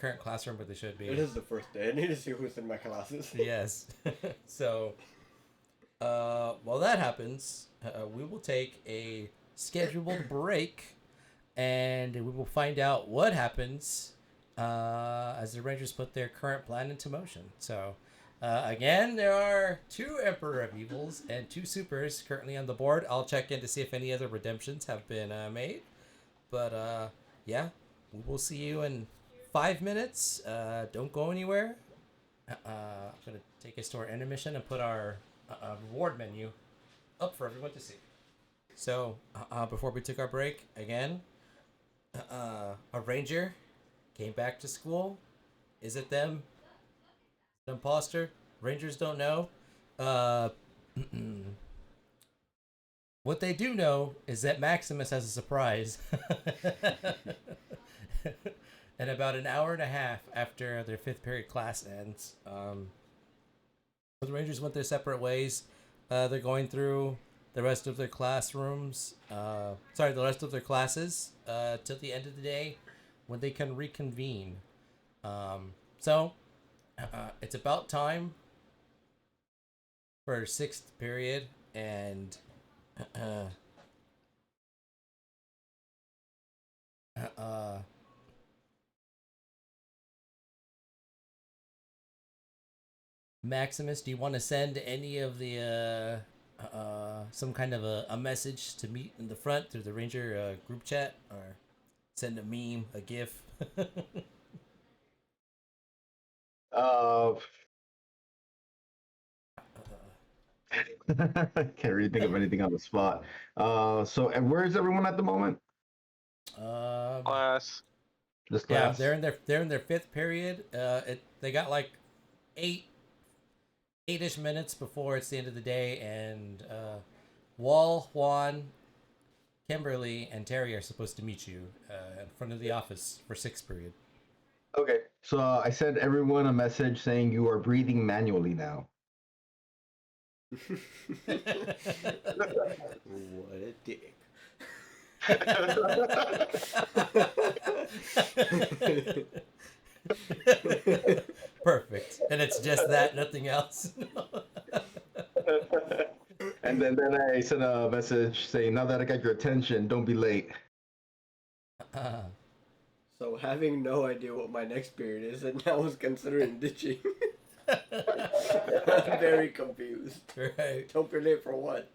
current classroom where they should be.
It is the first day. I need to see who's in my classes.
Yes. So, while that happens, we will take a scheduled break, and we will find out what happens as the Rangers put their current plan into motion. So, again, there are 2 Emperor of Evils and 2 Supers currently on the board. I'll check in to see if any other redemptions have been made. But, yeah, we will see you in 5 minutes. Don't go anywhere. I'm going to take us to our intermission and put our reward menu up for everyone to see. So, before we took our break, again, a ranger came back to school. Is it them? Imposter? Rangers don't know. What they do know is that Maximus has a surprise. And about an hour and a half after their 5th period class ends, the Rangers went their separate ways. They're going through the rest of their classrooms. The rest of their classes till the end of the day when they can reconvene. So it's about time for 6th period, and Maximus, do you want to send any of the some kind of a message to meet in the front through the Ranger group chat, or send a meme, a GIF?
Can't really think of anything on the spot. So, and where is everyone at the moment?
Class.
This
Yeah,
class?
they're in their 5th period. They got like 8-ish minutes before it's the end of the day, and Wall, Juan, Kimberly, and Terry are supposed to meet you in front of the office for 6th period.
Okay, so I sent everyone a message saying you are breathing manually now.
What a dick.
Perfect. And it's just that, nothing else.
And then I sent a message saying, now that I got your attention, don't be late.
So having no idea what my next period is, and now was considering ditching. I'm very confused.
Right.
Don't be late for what?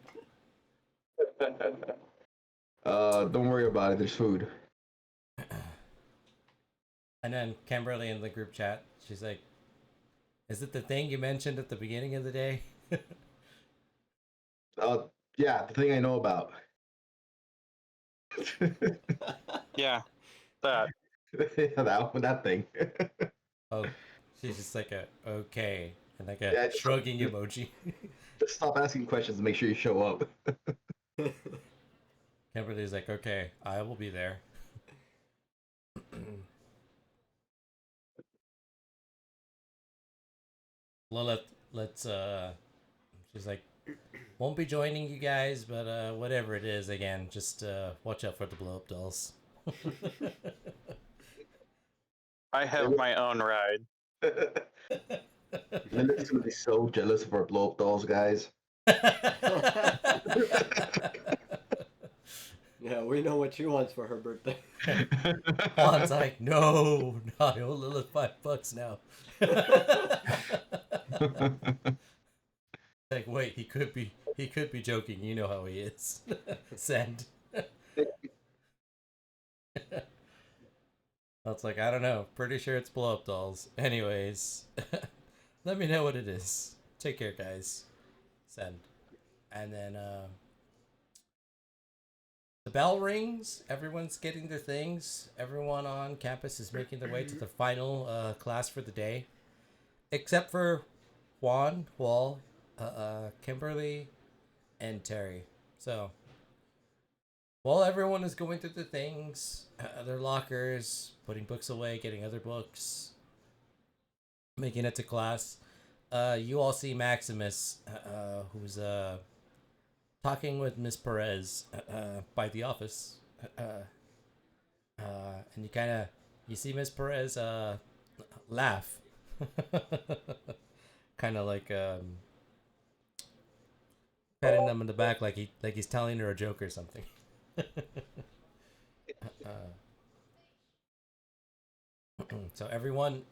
Don't worry about it. There's food.
And then Kimberly in the group chat, she's like, "Is it the thing you mentioned at the beginning of the day?"
Yeah, the thing I know about.
Yeah, that.
that thing.
Oh, she's just like a okay and like a
Yeah, just-
shrugging emoji.
Just stop asking questions and make sure you show up.
Kimberly's like, okay, I will be there. Lilith, let's she's like, won't be joining you guys, but whatever it is, again, just watch out for the blow up dolls.
I have my own ride.
Lilith's gonna be so jealous of our blow up dolls, guys.
Yeah, we know what she wants for her birthday.
Juan's like, no, I owe Lilith $5 now. Like, wait, he could be joking. You know how he is. Send. That's like, I don't know. Pretty sure it's blow up dolls. Anyways, let me know what it is. Take care, guys. Send. And then the bell rings. Everyone's getting their things. Everyone on campus is making their way to the final class for the day, except for Juan, Wall, Kimberly, and Terry. So while everyone is going through the things, their lockers, putting books away, getting other books, making it to class, you all see Maximus, who's talking with Miss Perez by the office, and you see Miss Perez laugh, kind of like patting them in the back like he's telling her a joke or something. So everyone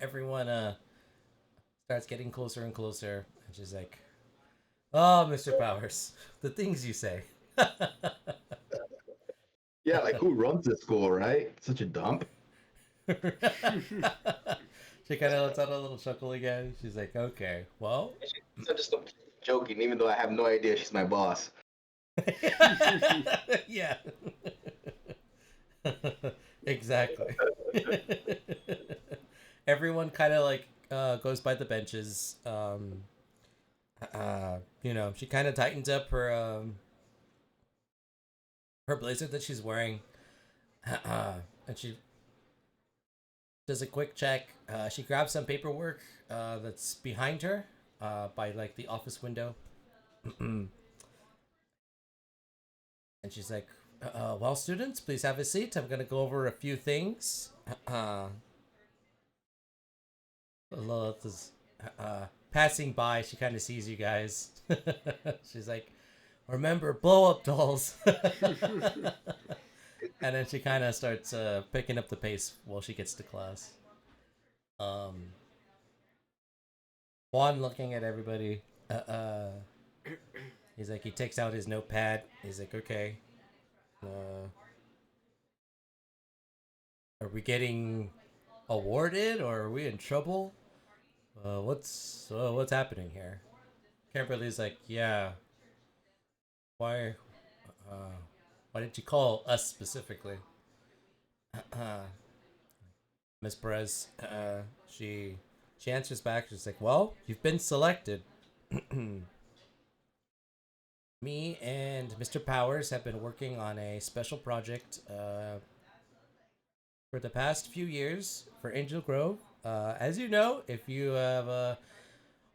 starts getting closer and closer, and she's like, "Oh, Mr. Powers, the things you say."
Yeah, like who runs this school, right? Such a dump.
She kind of lets out a little chuckle again. She's like, "Okay, well."
I'm just joking, even though I have no idea she's my boss.
Yeah. Exactly. Everyone kind of like goes by the benches. She kind of tightens up her blazer that she's wearing, and she does a quick check. She grabs some paperwork that's behind her by like the office window. And she's like, well, students, please have a seat. I'm going to go over a few things. Lilith is passing by. She kind of sees you guys. She's like, remember, blow up dolls. And then she kind of starts picking up the pace while she gets to class. Juan looking at everybody. He's like, he takes out his notepad. He's like, okay. Are we getting awarded or are we in trouble? What's happening here? Kimberly's like, yeah. Why did you call us specifically? Miss Perez, she answers back. She's like, well, you've been selected. Me and Mr. Powers have been working on a special project for the past few years for Angel Grove. As you know, if you have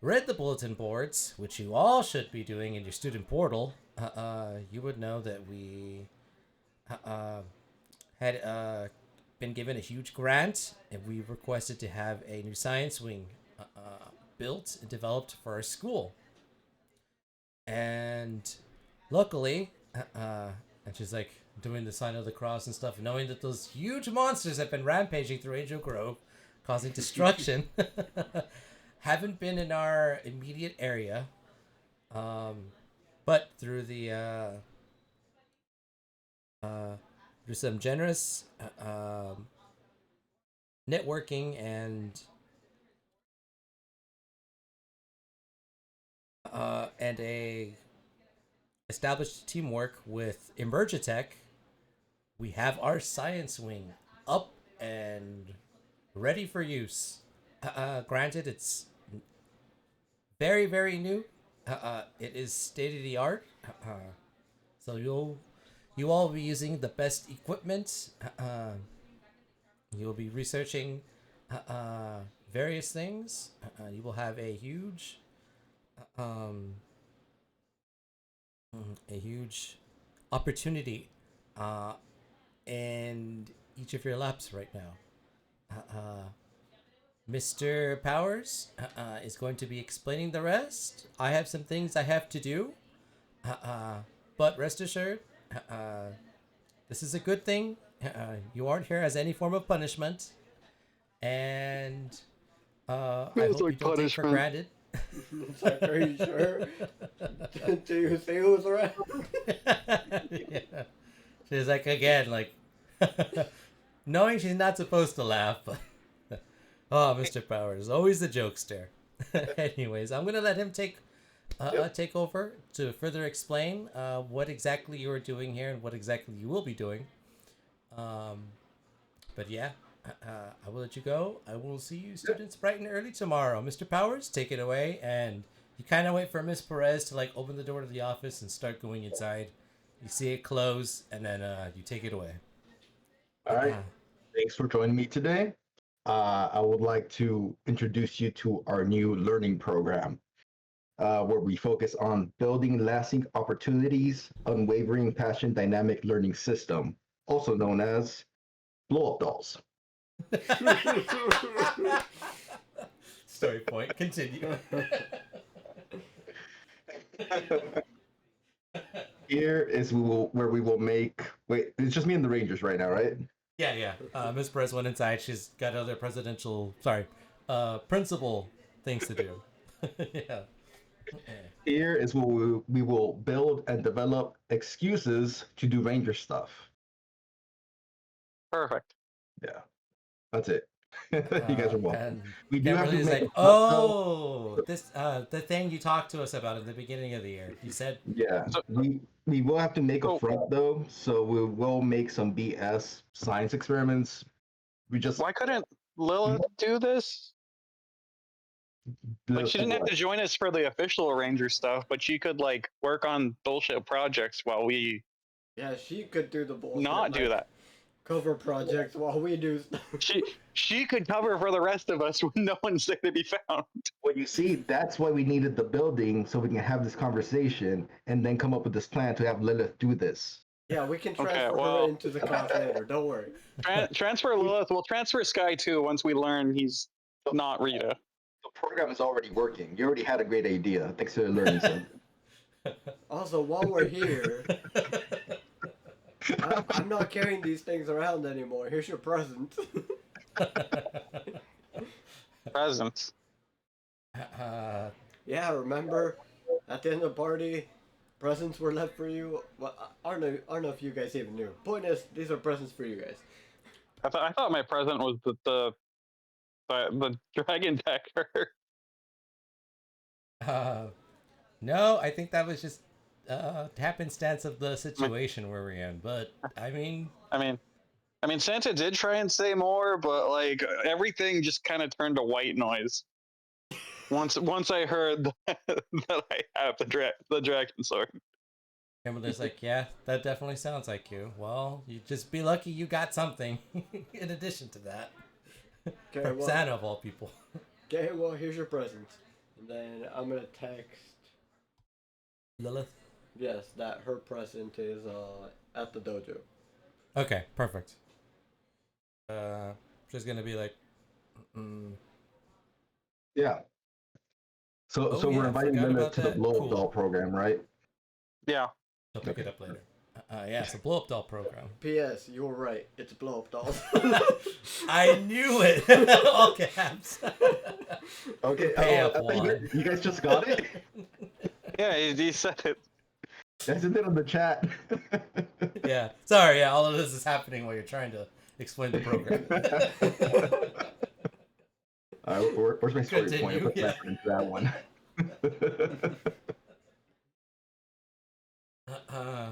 read the bulletin boards, which you all should be doing in your student portal, you would know that we had been given a huge grant, and we requested to have a new science wing built and developed for our school. And luckily, And she's like doing the sign of the cross and stuff, knowing that those huge monsters have been rampaging through Angel Grove, causing destruction, haven't been in our immediate area. But through the through some generous networking and a established teamwork with Emergitech, we have our science wing up and ready for use. Granted, it's very, very new. It is state of the art. So you all will be using the best equipment. You will be researching various things. You will have a huge opportunity in each of your laps right now. Mr. Powers is going to be explaining the rest. I have some things I have to do, but rest assured, this is a good thing. You aren't here as any form of punishment, and I hope you don't take for granted.
It's like, are you sure? Do you see who's around?
Yeah. She's like, again, like, knowing she's not supposed to laugh, but oh, Mr. Powers, always the jokester. Anyways, I'm gonna let him take over to further explain what exactly you are doing here and what exactly you will be doing. But yeah, I will let you go. I will see you students bright and early tomorrow. Mr. Powers, take it away. And you kind of wait for Miss Perez to like open the door to the office and start going inside. You see it close, and then you take it away.
All right. Thanks for joining me today. I would like to introduce you to our new learning program, where we focus on building lasting opportunities, unwavering passion, dynamic learning system, also known as blow-up dolls.
Story point. Continue.
Here is where we will make. Wait, it's just me and the Rangers right now, right?
Yeah. Miss Perez went inside. She's got other principal things to do. Yeah.
Here is where we will build and develop excuses to do Ranger stuff.
Perfect.
Yeah, that's it. You guys are welcome. We do have to
Kimberly's
make
like, oh, this the thing you talked to us about at the beginning of the year. You said,
yeah, we will have to make a front though, so we will make some BS science experiments.
Why couldn't Lilith do this? Like, she didn't have to join us for the official Ranger stuff, but she could like work on bullshit projects while we
Yeah, she could do the bullshit.
not do that.
Cover projects while we do stuff.
She could cover for the rest of us when no one's there to be found.
Well, you see, that's why we needed the building, so we can have this conversation and then come up with this plan to have Lilith do this.
Yeah, we can transfer her into the class later. Don't worry.
Transfer Lilith. We'll transfer Sky too once we learn he's not Rita.
The program is already working. You already had a great idea. Thanks for learning something.
Also, while we're here, I'm not carrying these things around anymore. Here's your present.
Presents.
Yeah, remember at the end of the party, presents were left for you. Well, I don't know if you guys even knew. Point is, these are presents for you guys.
I thought my present was the dragon decker.
No, I think that was just happenstance of the situation where we're in. But I mean,
Santa did try and say more, but like everything just kind of turned to white noise. Once I heard that I have the dragon sword.
Kimberly's like, yeah, that definitely sounds like you. Well, you just be lucky you got something in addition to that.
Okay,
From Santa of all people.
Okay, well, here's your present. And then I'm gonna text
Lilith.
Yes, that her present is at the dojo.
Okay, perfect. She's gonna be like,
Yeah. So we're inviting Lilith to the blow-up doll program, right?
Yeah.
She'll pick it up later. Yeah, it's a blow up doll program.
P.S. You were right. It's blow up dolls.
I knew it. All caps.
Okay,
Pay
I
up,
thought
Juan.
you guys just got it?
Yeah, he said it.
I sent it on the chat.
Yeah. Sorry. Yeah. All of this is happening while you're trying to explain the program.
Where's my story
Continue,
point? I'll put
yeah.
effort into that one.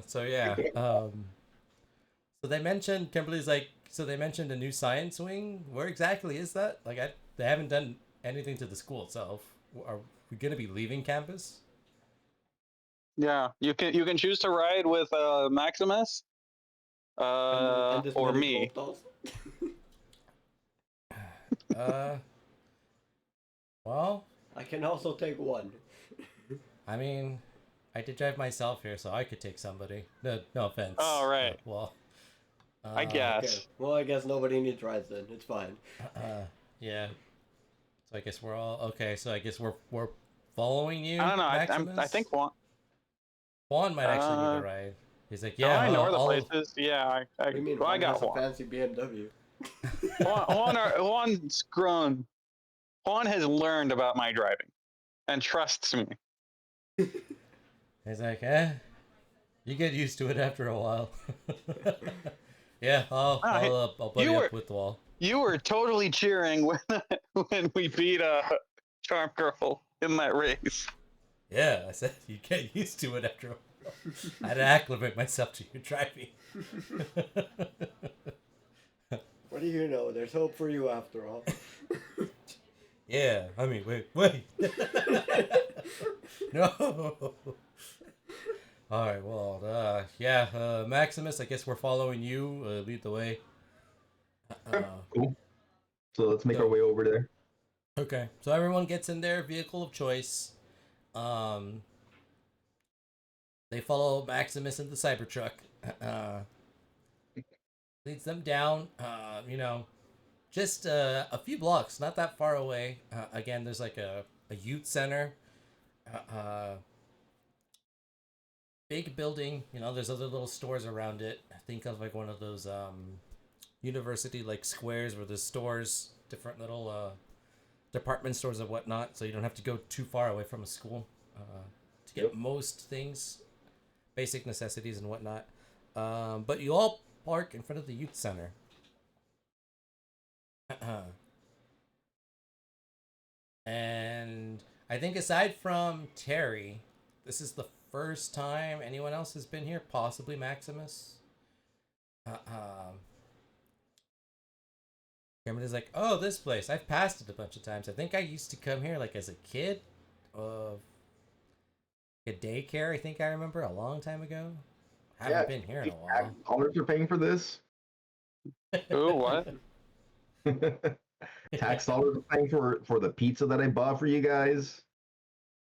So yeah. So they mentioned Kimberly's like. So they mentioned a new science wing. Where exactly is that? Like, they haven't done anything to the school itself. Are we gonna be leaving campus?
Yeah, you can choose to ride with Maximus,
and this
or
many
me.
blow up dolls?
Well,
I can also take one.
I mean, I did drive myself here, so I could take somebody. No offense.
Oh, right.
Well,
I guess.
Okay. Well, I guess nobody needs rides then. It's fine.
Yeah. So I guess we're all okay. So I guess we're following you.
I don't know. I
Maximus?
think Juan.
Juan might actually need a ride. He's like,
Yeah,
yeah,
I know where the
I'll-
places. Yeah,
What do you mean?
well, I
Juan
got
has a
Juan.
fancy BMW.
Juan's grown. Juan has learned about my driving, and trusts me.
He's like, you get used to it after a while. Yeah, I'll buddy up with the wall.
You were totally cheering when we beat Charm Girl in that race.
Yeah, I said you get used to it after a while. I had to acclimate myself to your driving.
What do you know? There's hope for you after all.
Yeah, I mean, wait. No. All right, well, yeah, Maximus, I guess we're following you. Lead the way.
Cool. So let's make our way over there.
Okay, so everyone gets in their vehicle of choice. They follow Maximus in the Cybertruck. Leads them down. Just a few blocks, not that far away. Again, there's like a youth center. Big building. There's other little stores around it. Think of like one of those university like squares where there's stores, different little department stores and whatnot. So you don't have to go too far away from a school to get most things, basic necessities and whatnot. But you all park in front of the youth center. And I think aside from Terry, this is the first time anyone else has been here, possibly Maximus. Cameron is like, oh, this place. I've passed it a bunch of times. I think I used to come here like as a kid of a daycare. I think I remember a long time ago. Haven't been here in a while.
Dollars are paying for this.
Ooh, what?
Tax dollars are paying for the pizza that I bought for you guys.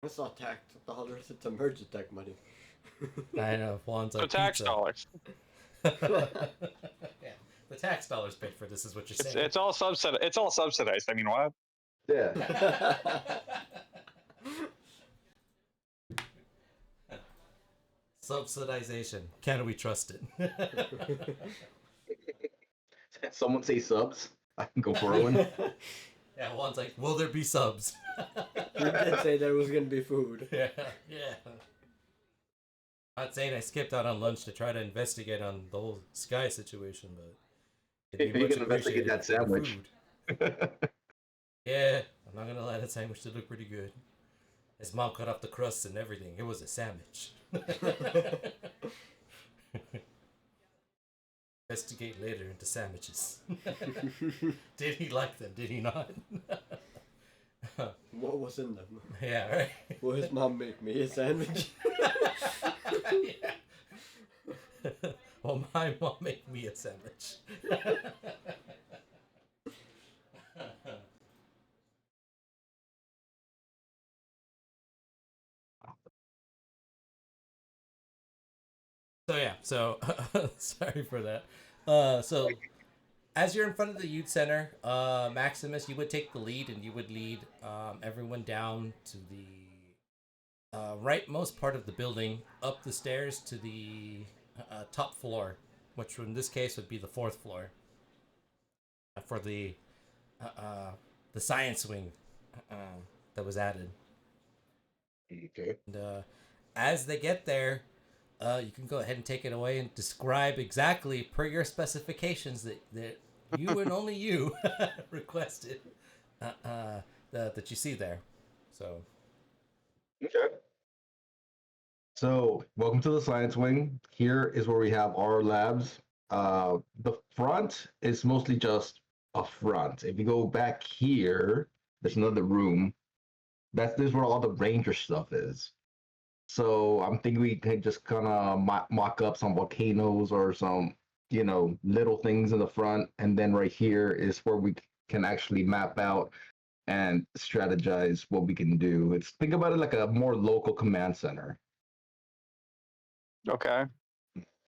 It's not tax dollars, it's emergency tech money.
I know. Juan's like,
So tax
pizza.
dollars.
Yeah, the tax dollars paid for this is what you're saying.
It's all subsidized. It's all subsidized. I mean, what?
Yeah.
Subsidization. Can we trust it?
Someone say subs. I can go for one.
Yeah, Juan's like, will there be subs?
You did say there was gonna be food.
Yeah. Not saying I skipped out on lunch to try to investigate on the whole Sky situation, but
If you can investigate that sandwich.
Yeah, I'm not gonna lie, that sandwich did look pretty good. His mom cut off the crusts and everything. It was a sandwich. Investigate later into sandwiches. Did he like them? Did he not?
What was in them?
Yeah, right.
Will his mom make me a sandwich?
Yeah. Well, my mom made me a sandwich. So sorry for that. So as you're in front of the youth center, Maximus, you would take the lead and you would lead everyone down to the rightmost part of the building, up the stairs to the top floor, which in this case would be the 4th floor, for the science wing that was added.
Okay.
And as they get there, you can go ahead and take it away and describe exactly per your specifications that you and only you requested that you see there. So.
Okay. So, welcome to the science wing. Here is where we have our labs. The front is mostly just a front. If you go back here, there's another room. This is where all the ranger stuff is. So I'm thinking we can just kind of mock up some volcanoes or some, little things in the front, and then right here is where we can actually map out and strategize what we can do. Think about it like a more local command center.
Okay.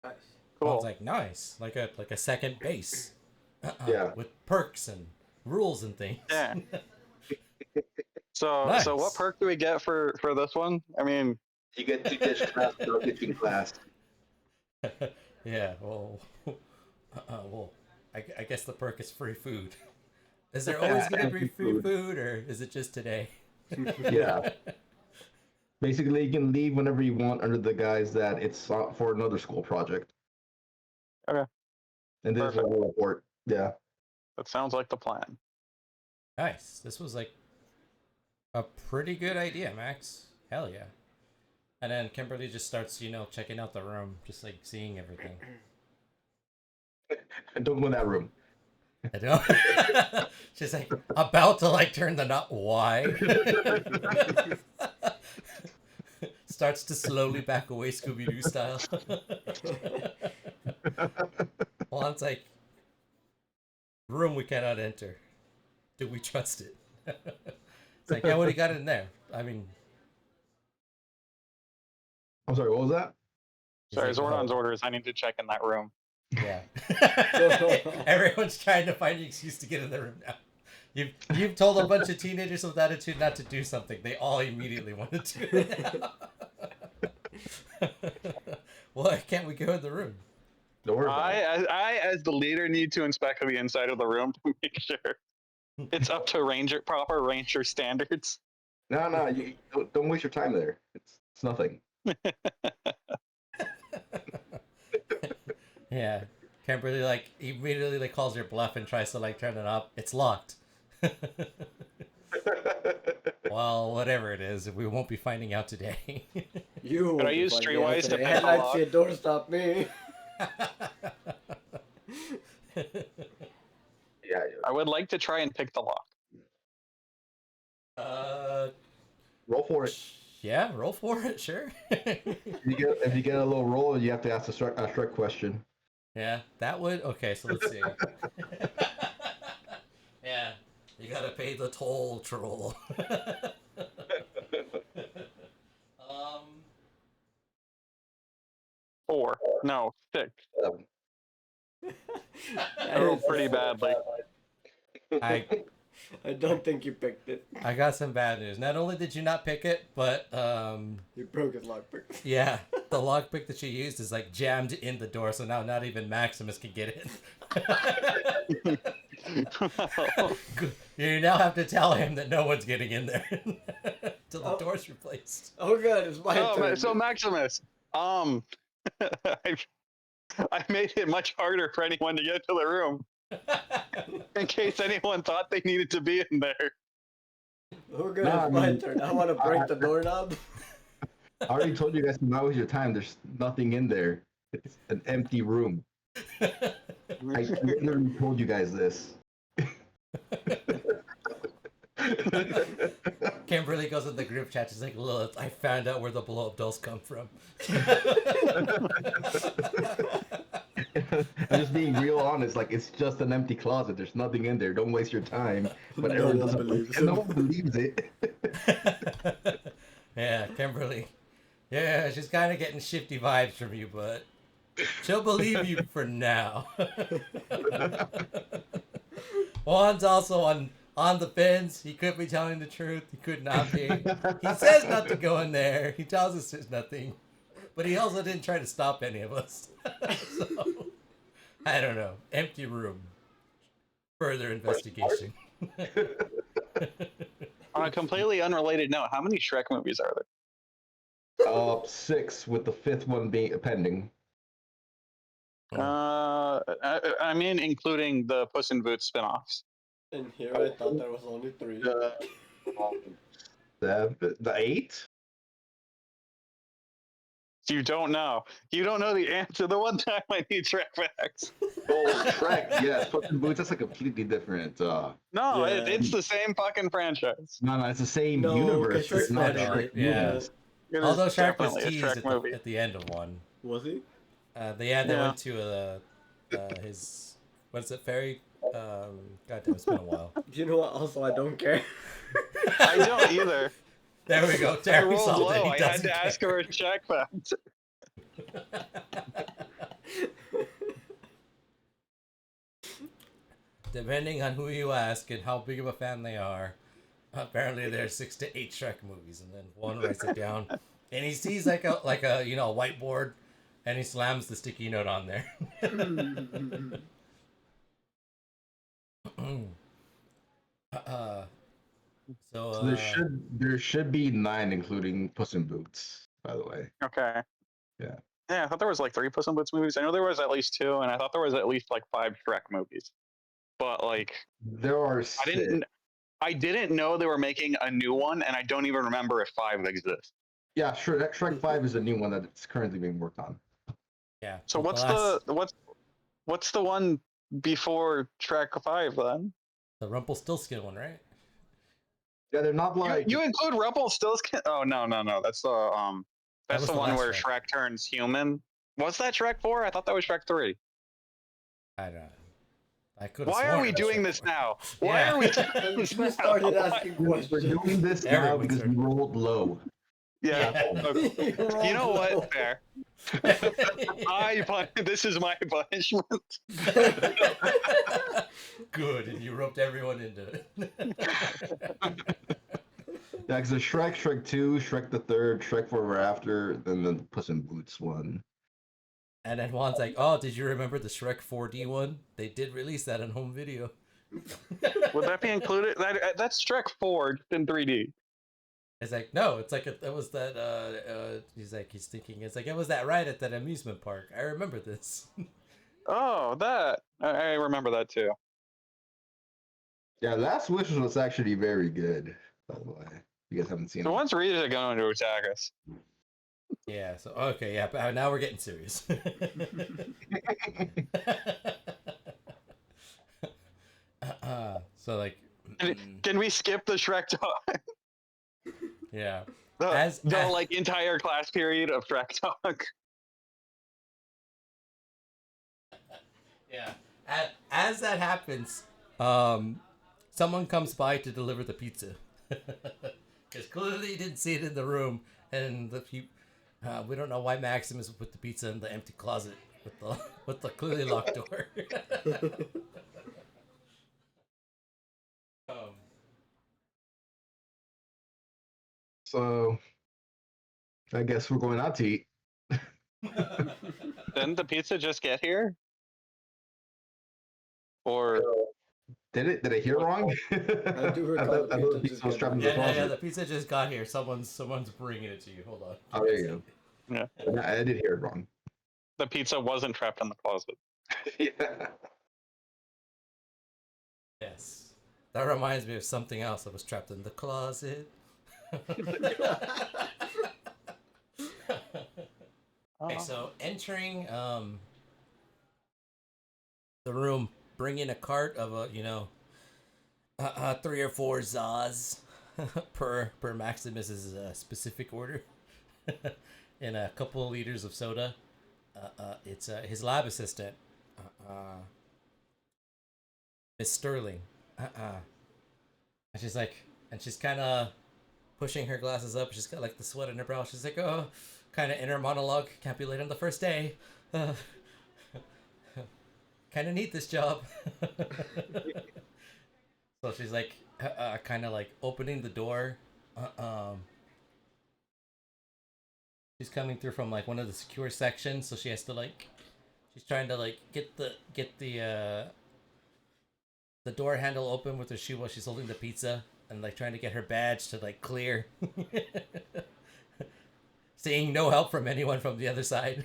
Nice.
Cool.
Sounds like nice, like a second base.
Yeah.
With perks and rules and things.
Yeah. So
Nice.
so what perk do we get for this one? I mean,
You get to ditch class without ditching class.
Yeah. Well. Well. I guess the perk is free food. Is there always going to be free food, or is it just today?
Yeah. Basically, you can leave whenever you want under the guise that it's for another school project.
Okay.
And this is
Perfect.
a report. Yeah.
that sounds like the plan.
Nice. This was like a pretty good idea, Max. Hell yeah. And then Kimberly just starts, checking out the room, just like seeing everything.
And don't go in that room.
I know. She's like about to turn the knot. Why? Starts to slowly back away, Scooby-Doo style. Juan's like, room we cannot enter. Do we trust it? It's like, yeah, what do you got in there? I mean,
I'm sorry, what was that?
Sorry,
he's like,
Zordon's orders. I need to check in that room.
yeah. Everyone's trying to find an excuse to get in the room now. You've told a bunch of teenagers with attitude not to do something. They all immediately want to do it now. Why can't we go in the room?
Don't worry about it.
I, as the leader, need to inspect the inside of the room to make sure it's up to proper ranger standards.
No, you don't waste your time there. It's nothing.
Yeah. Kimberly immediately calls your bluff and tries to turn it up. It's locked. Well, whatever it is, we won't be finding out today.
You.
Could I use Streetwise to pick the
Headlights
lock?
see a door stop me.
Yeah.
I would like to try and pick the lock.
Roll for it.
Yeah, roll for it, sure.
If you get a low roll, you have to ask a strike question.
Yeah, that would. Okay, so let's see. Yeah, you gotta pay the toll to roll.
4. No, 6. I
I
rolled pretty badly.
I don't think you picked it.
I got some bad news. Not only did you not pick it, but
You broke his lockpick.
yeah, the lockpick that you used is jammed in the door, so now not even Maximus can get in. You now have to tell him that no one's getting in there till the door's replaced.
Oh good, it's my turn.
So Maximus, I made it much harder for anyone to get to the room. In case anyone thought they needed to be in there.
Oh good,
Nah,
it's my
I mean,
turn. I want to break the doorknob.
I already told you guys to not waste your time. There's nothing in there. It's an empty room. I literally told you guys this.
Kimberly goes in the group chat. She's like, "Look, I found out where the blow-up dolls come from."
I'm just being real honest. It's just an empty closet. There's nothing in there. Don't waste your time. But
No
everyone
one
doesn't
believes
and no
him.
one believes it.
Yeah, Kimberly. Yeah, she's kind of getting shifty vibes from you, but she'll believe you for now. Juan's also on the fence. He could be telling the truth. He could not be. He says not to go in there. He tells us there's nothing. But he also didn't try to stop any of us. So, I don't know. Empty room. Further investigation.
On a completely unrelated note, how many Shrek movies are there?
6 with the 5th one being pending.
I mean, including the Puss in Boots spin-offs.
And here I thought there was only 3.
The 8?
You don't know. You don't know the answer. The one time I need Shrek facts.
Oh, Shrek, yes. Puss in Boots, that's a completely different.
No,
Yeah.
it's the same fucking franchise.
No, it's the same
No,
universe.
it's
It's not
better.
Shrek
Yeah.
movies.
It
Although
is
Shark was
definitely a
teased
Shrek movie.
at the end of one.
Was he?
They
Yeah.
went to his what's it fairy? Goddamn, it's been a while.
Do you know what? Also, I don't care.
I don't either.
There we go.
I
Terry
rolled
solved it.
low.
He
I had
doesn't
to
care.
ask her a Shrek fact.
Depending on who you ask and how big of a fan they are, apparently there's 6 to 8 Shrek movies, and then one writes it down, and he sees like a whiteboard, and he slams the sticky note on there. So
there should be 9, including Puss in Boots, by the way.
Okay.
Yeah.
Yeah, I thought there was like 3 Puss in Boots movies. I know there was at least 2, and I thought there was at least like 5 Shrek movies. But like,
There are 6.
I didn't know they were making a new one, and I don't even remember if 5 exists.
Yeah, sure. Shrek 5 is a new one that's currently being worked on.
yeah.
So what's the one before Shrek 5 then?
the Rumpelstiltskin one, right?
Yeah, they're not like.
You include Rumpelstiltskin? Oh no. That's the
was
the
the
one
last
where
Shrek.
Shrek turns human. Was that Shrek 4? I thought that was Shrek 3.
I don't know. I could.
Why are we doing this now? Why
Yeah.
are we doing
You
this now?
started asking
We're
questions.
doing this now
Everyone's
because we rolled low.
Yeah.
Yeah.
Okay. You know what? Fair. This is my punishment.
Good, and you roped everyone into it.
Yeah, because the Shrek 2, Shrek the Third, Shrek Forever After, then the Puss in Boots one.
And then Juan's like, "Oh, did you remember the Shrek 4D one? They did release that on home video."
Would that be included? That's Shrek 4 just in 3D.
It's like, no, it's like it was that. He's thinking, it's like it was that ride at that amusement park. I remember this.
Oh, that. I remember that too.
Yeah, Last Wish was actually very good, by the way. You guys haven't seen
So
it.
once Rita's are going to attack us.
Yeah. So okay, yeah. But now we're getting serious. So like,
Can we skip the Shrek talk?
yeah.
The like entire class period of Shrek talk.
Yeah. As that happens, someone comes by to deliver the pizza. Because clearly he didn't see it in the room, and we don't know why Maximus put the pizza in the empty closet with the clearly locked door.
So, I guess we're going out to eat.
Didn't the pizza just get here? Or
Did I hear wrong?
I do recall
I thought the pizza was trapped in the
Yeah,
closet.
the pizza just got here. Someone's bringing it to you. Hold on.
Oh, there you go.
Yeah.
I did hear it wrong.
the pizza wasn't trapped in the closet.
Yeah.
Yes. That reminds me of something else that was trapped in the closet. Okay, so entering the room, bringing a cart of 3 or 4 Zaz per Maximus's specific order, and a couple of liters of soda. It's his lab assistant, Miss Sterling. And she's kind of pushing her glasses up. She's got like the sweat in her brow. She's like, oh, kind of inner monologue. Can't be late on the first day. Kind of need this job. So she's like, kind of like opening the door. She's coming through from like one of the secure sections, so she has to like, she's trying to like get the door handle open with her shoe while she's holding the pizza and like trying to get her badge to like clear. Seeing no help from anyone from the other side.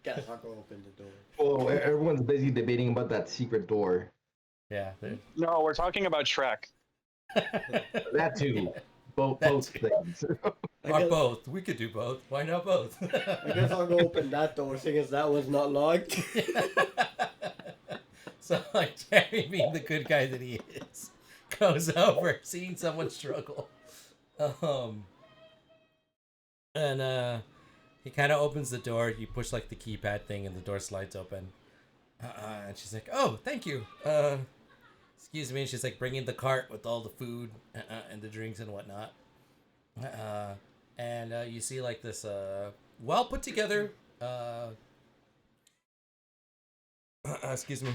Guys, I'll go open the door.
Well, everyone's busy debating about that secret door.
Yeah.
No, we're talking about Shrek.
That too. Both things.
Or both. We could do both. Why not both?
I guess I'll go open that door, seeing as that was not locked.
So, like, Jerry, being the good guy that he is, goes over, seeing someone struggle. And he kind of opens the door. You push, like, the keypad thing, and the door slides open. And she's like, oh, thank you. Excuse me. And she's, like, bringing the cart with all the food and the drinks and whatnot. And you see, like, this well put together... excuse me.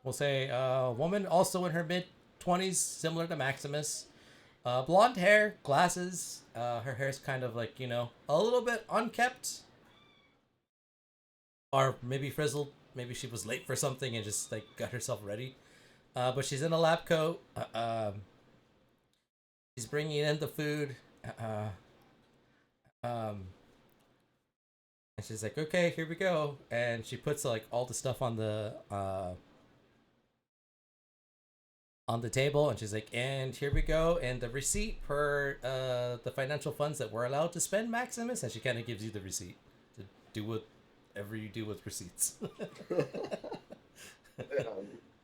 We'll say woman, also in her mid-20s, similar to Maximus. Blonde hair, glasses. Her hair's kind of like, you know, a little bit unkept. Or maybe frizzled. Maybe she was late for something and just like got herself ready. But she's in a lab coat. She's bringing in the food. And she's like, okay, here we go. And she puts like all the stuff on the table, and she's like, and here we go. And the receipt for the financial funds that we're allowed to spend, Maximus. And she kind of gives you the receipt to do whatever you do with receipts.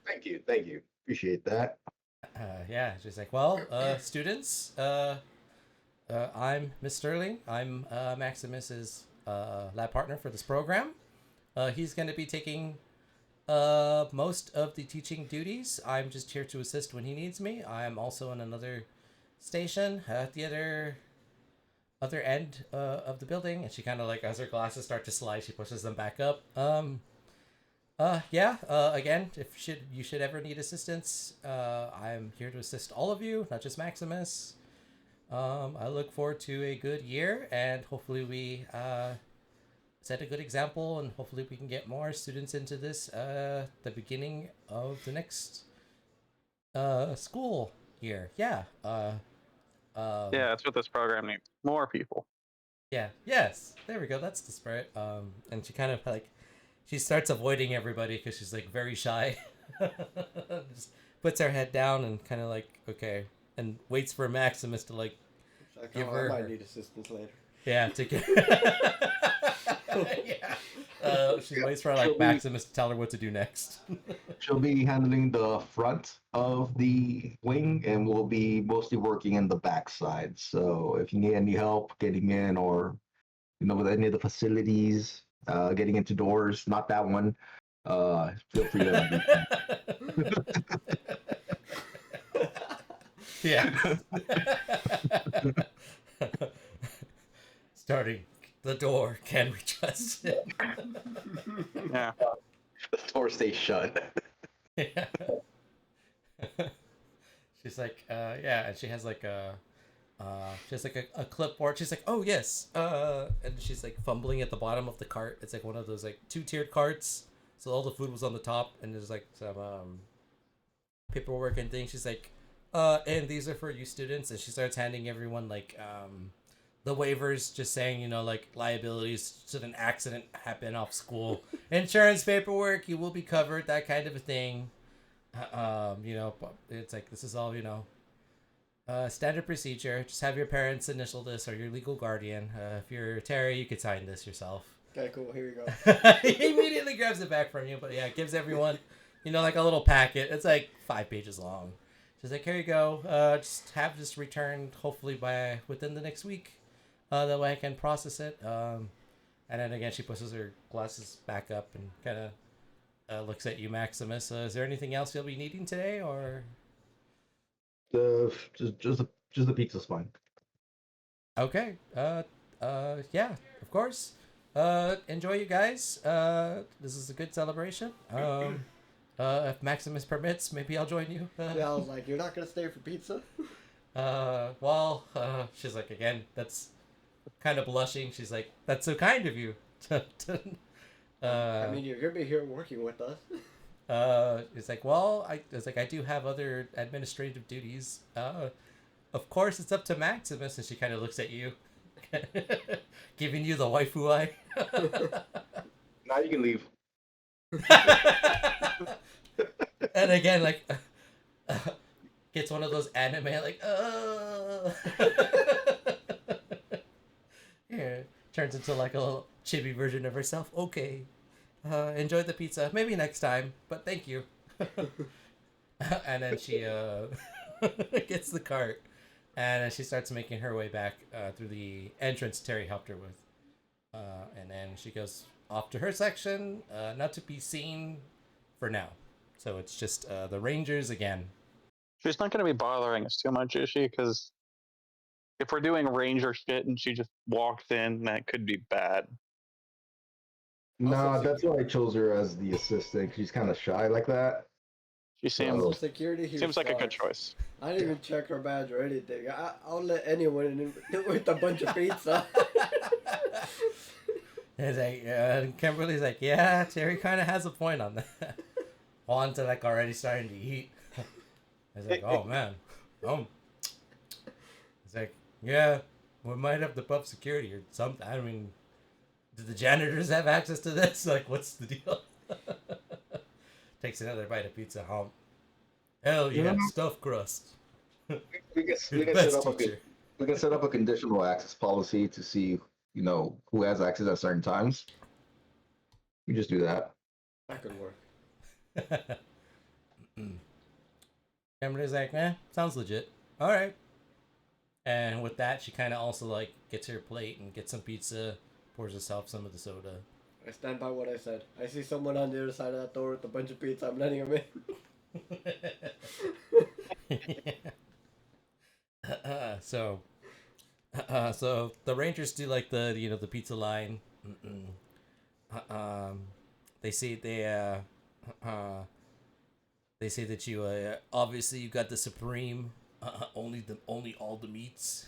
Thank you. Appreciate that.
Yeah, she's like, well, students, I'm Miss Sterling. I'm Maximus's lab partner for this program. He's going to be taking most of the teaching duties. I'm just here to assist when he needs me. I'm also in another station at the other end of the building. And she kind of like, as her glasses start to slide, she pushes them back up. Again, if you should ever need assistance, I'm here to assist all of you, not just Maximus. I look forward to a good year, and hopefully we set a good example, and hopefully we can get more students into this the beginning of the next school year. Yeah.
That's what this program needs. More people.
Yeah. Yes. There we go. That's the spirit. And she kind of like, she starts avoiding everybody because she's like very shy. Just puts her head down and kind of like, okay, and waits for Maximus to like give her.
I might need assistance later.
Yeah, to get. She waits for like Maximus to tell her what to do next.
She'll be handling the front of the wing, and we'll be mostly working in the back side. So if you need any help getting in, or with any of the facilities, getting into doors, not that one, feel free to.
Yeah. Starting the door. Can we trust it?
Yeah.
The door stays shut.
Yeah. She's like, and she has like a clipboard. She's like, oh yes, and she's like fumbling at the bottom of the cart. It's like one of those like 2-tiered carts. So all the food was on the top, and there's like some paperwork and things. She's like, and these are for you students. And she starts handing everyone like the waivers, just saying, like liabilities should an accident happen off school, insurance paperwork, you will be covered, that kind of a thing. It's like, this is all, standard procedure. Just have your parents initial this, or your legal guardian. If you're Terry, you could sign this yourself.
Okay, cool. Here you go.
He immediately grabs it back from you, but yeah, gives everyone, like a little packet. It's like 5 pages long. She's like, here you go. Just have this returned hopefully within the next week. That way I can process it. And then again, she pushes her glasses back up and kind of looks at you, Maximus. Is there anything else you'll be needing today, or?
Just the pizza's fine.
Okay. Yeah, of course. Enjoy, you guys. This is a good celebration. If Maximus permits, maybe I'll join you.
Yeah, I was like, you're not gonna stay for pizza?
She's like, again, that's kind of blushing. She's like, "That's so kind of you."
I mean, you're gonna be here working with us.
It's like, well, I do have other administrative duties. Of course, it's up to Maximus, and she kind of looks at you, giving you the waifu eye.
Now you can leave.
And again, like, gets one of those anime, like, yeah, turns into like a little chibi version of herself. Okay, enjoy the pizza. Maybe next time, but thank you. And then she gets the cart, and she starts making her way back through the entrance Terry helped her with. And then she goes off to her section, not to be seen for now. So it's just the Rangers again.
She's not going to be bothering us too much, is she? Because if we're doing Ranger shit and she just walks in, that could be bad.
Nah, that's why I chose her as the assistant. 'Cause she's kind of shy like that.
She seems
Also, security here
seems like a good
sucks.
choice.
I didn't even check her badge or anything. I'll let anyone in with a bunch of pizza.
It's like, Kimberly's like, yeah, Terry kind of has a point on that. Juan's like already starting to eat. It's like, oh man, It's like, yeah, we might have to buff security or something. I mean, do the janitors have access to this? Like, what's the deal? Takes another bite of pizza. Hell yeah,
Yeah.
stuffed crust.
We can
Best
set up
teacher.
we can set up a conditional access policy to see, who has access at certain times. We just do that.
That could work.
Kimberly's like, sounds legit. All right. And with that, she kind of also like gets her plate and gets some pizza, pours herself some of the soda.
I stand by what I said. I see someone on the other side of that door with a bunch of pizza. I'm letting him in.
So the Rangers do like the pizza line. They say that you obviously you got the supreme, only all the meats.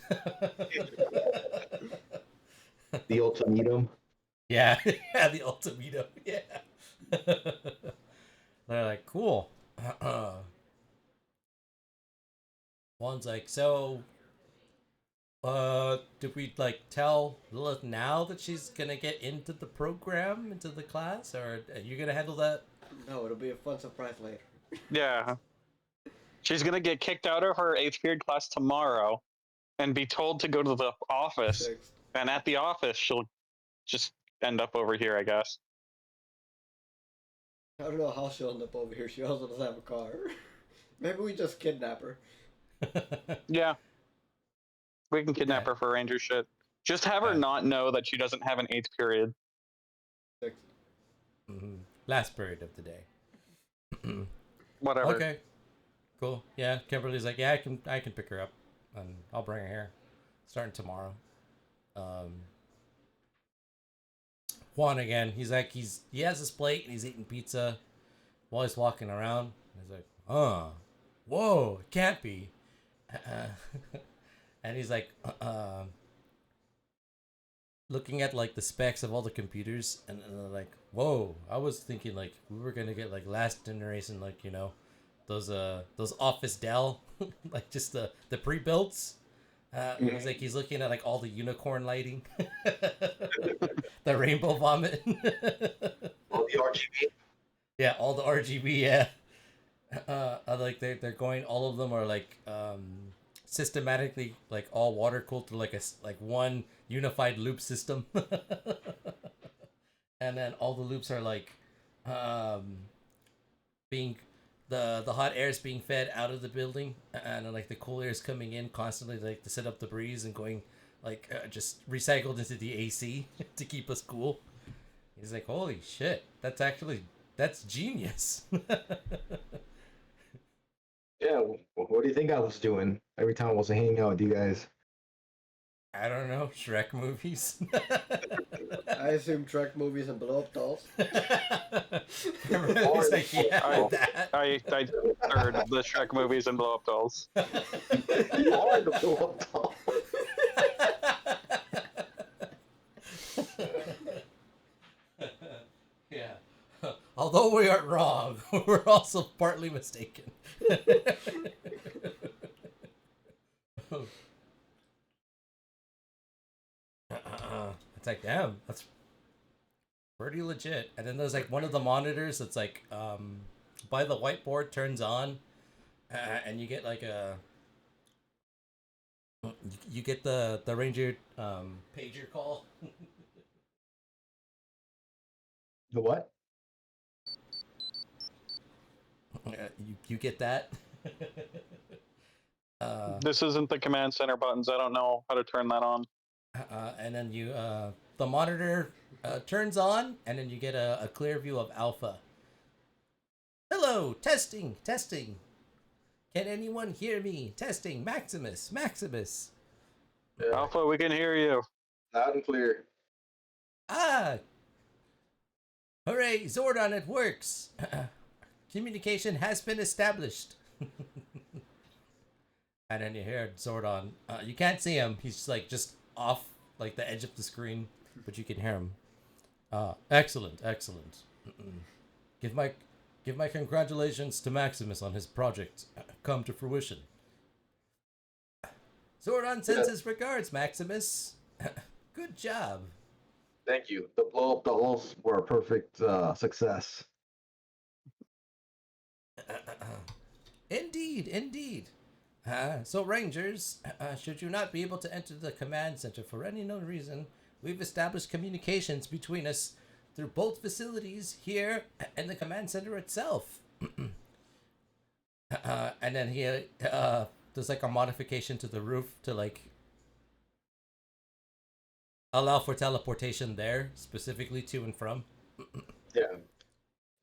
The ultimatum.
Yeah, yeah, the ultimatum. Yeah. They're like, cool. One's like, so did we like tell Lilith now that she's gonna get into the program, into the class, or are you gonna handle that?
No, it'll be a fun surprise later.
Yeah. She's going to get kicked out of her 8th period class tomorrow and be told to go to the office.
Sixth.
And at the office, she'll just end up over here, I guess.
I don't know how she'll end up over here. She also doesn't have a car. Maybe we just kidnap her.
Yeah. We can kidnap
Okay.
her for Ranger shit. Just have her
Okay.
not know that she doesn't have an 8th period.
Sixth.
Last period of the day.
Whatever.
Okay. Cool. Yeah, Kimberly's like, yeah, I can pick her up, and I'll bring her here, starting tomorrow. Juan again. He's like, he has his plate and he's eating pizza while he's walking around. He's like, whoa, it can't be. And he's like, looking at like the specs of all the computers, and they're like, whoa, I was thinking like we were gonna get like last generation, like those Office Dell, like just the pre-builts. He's like, he's looking at like all the unicorn lighting, the rainbow vomit.
All the RGB.
Yeah, all the RGB. Yeah, like they're going. All of them are like systematically like all water cooled through like one unified loop system. And then all the loops are like being the hot air is being fed out of the building, and then, like the cool air is coming in constantly, like to set up the breeze and going like just recycled into the AC to keep us cool. He's like, holy shit, that's genius.
Yeah, what do you think I was doing every time I was hanging out with you guys?
I don't know, Shrek movies.
I assume Trek movies and blow up dolls.
He's like, yeah, that.
I heard the Shrek movies and blow up dolls.
You are the blow-up doll.
Yeah. Although we aren't wrong, we're also partly mistaken. It's like, damn, that's pretty legit. And then there's like one of the monitors that's like by the whiteboard turns on, and you get like you get the ranger pager call.
The what?
You get that.
This isn't the command center buttons. I don't know how to turn that on.
And then you the monitor turns on, and then you get a clear view of Alpha. Hello, testing. Can anyone hear me? Testing, Maximus.
Yeah.
Alpha, we can hear you.
Loud and clear.
Ah, hooray, Zordon, it works. Communication has been established. And then you hear Zordon. You can't see him. He's just off like the edge of the screen, but you can hear him. Excellent. Give my congratulations to Maximus on his project come to fruition. Zordon sends his regards, Maximus. Good job.
Thank you. The blow up dolls were a perfect success.
Indeed. So Rangers, should you not be able to enter the command center for any known reason, we've established communications between us through both facilities here and the command center itself. And then there's like a modification to the roof to allow for teleportation there, specifically to and from.
Yeah.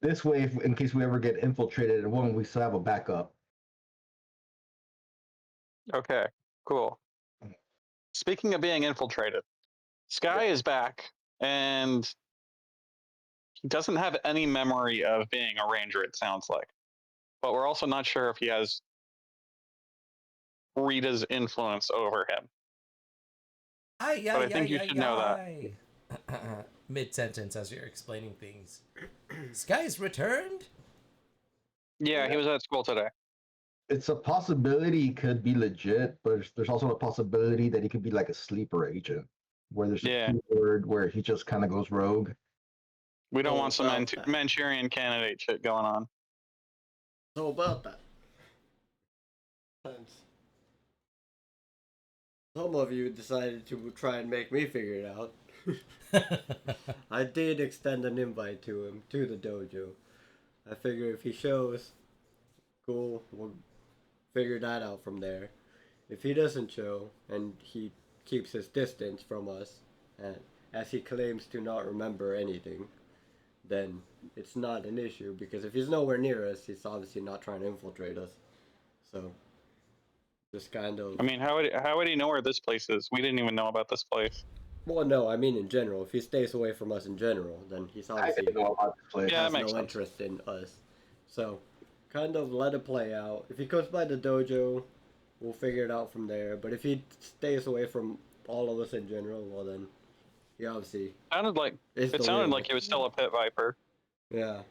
This way, in case we ever get infiltrated, we still have a backup.
Okay, cool. Speaking of being infiltrated, Sky is back, and he doesn't have any memory of being a ranger, it sounds like. But we're also not sure if he has Rita's influence over him. But I think you should know
that. Mid-sentence as you're explaining things. Sky's returned?
Yeah, he was at school today.
It's a possibility he could be legit, but there's also a possibility that he could be like a sleeper agent, where there's a keyword where he just kind of goes rogue.
We don't want some Manchurian candidate shit going on.
So about that. Some of you decided to try and make me figure it out. I did extend an invite to him, to the dojo. I figure if he shows, cool, we'll figure that out from there. If he doesn't show, and he keeps his distance from us, and as he claims to not remember anything, then it's not an issue, because if he's nowhere near us, he's obviously not trying to infiltrate us. So, just kind of...
I mean, how would he know where this place is? We didn't even know about this place.
Well, no, I mean in general. If he stays away from us in general, then he's obviously has no interest in us. So, kind of let it play out. If he comes by the dojo, we'll figure it out from there. But if he stays away from all of us in general, well then, he obviously...
It sounded like he was still a pit viper.
Yeah.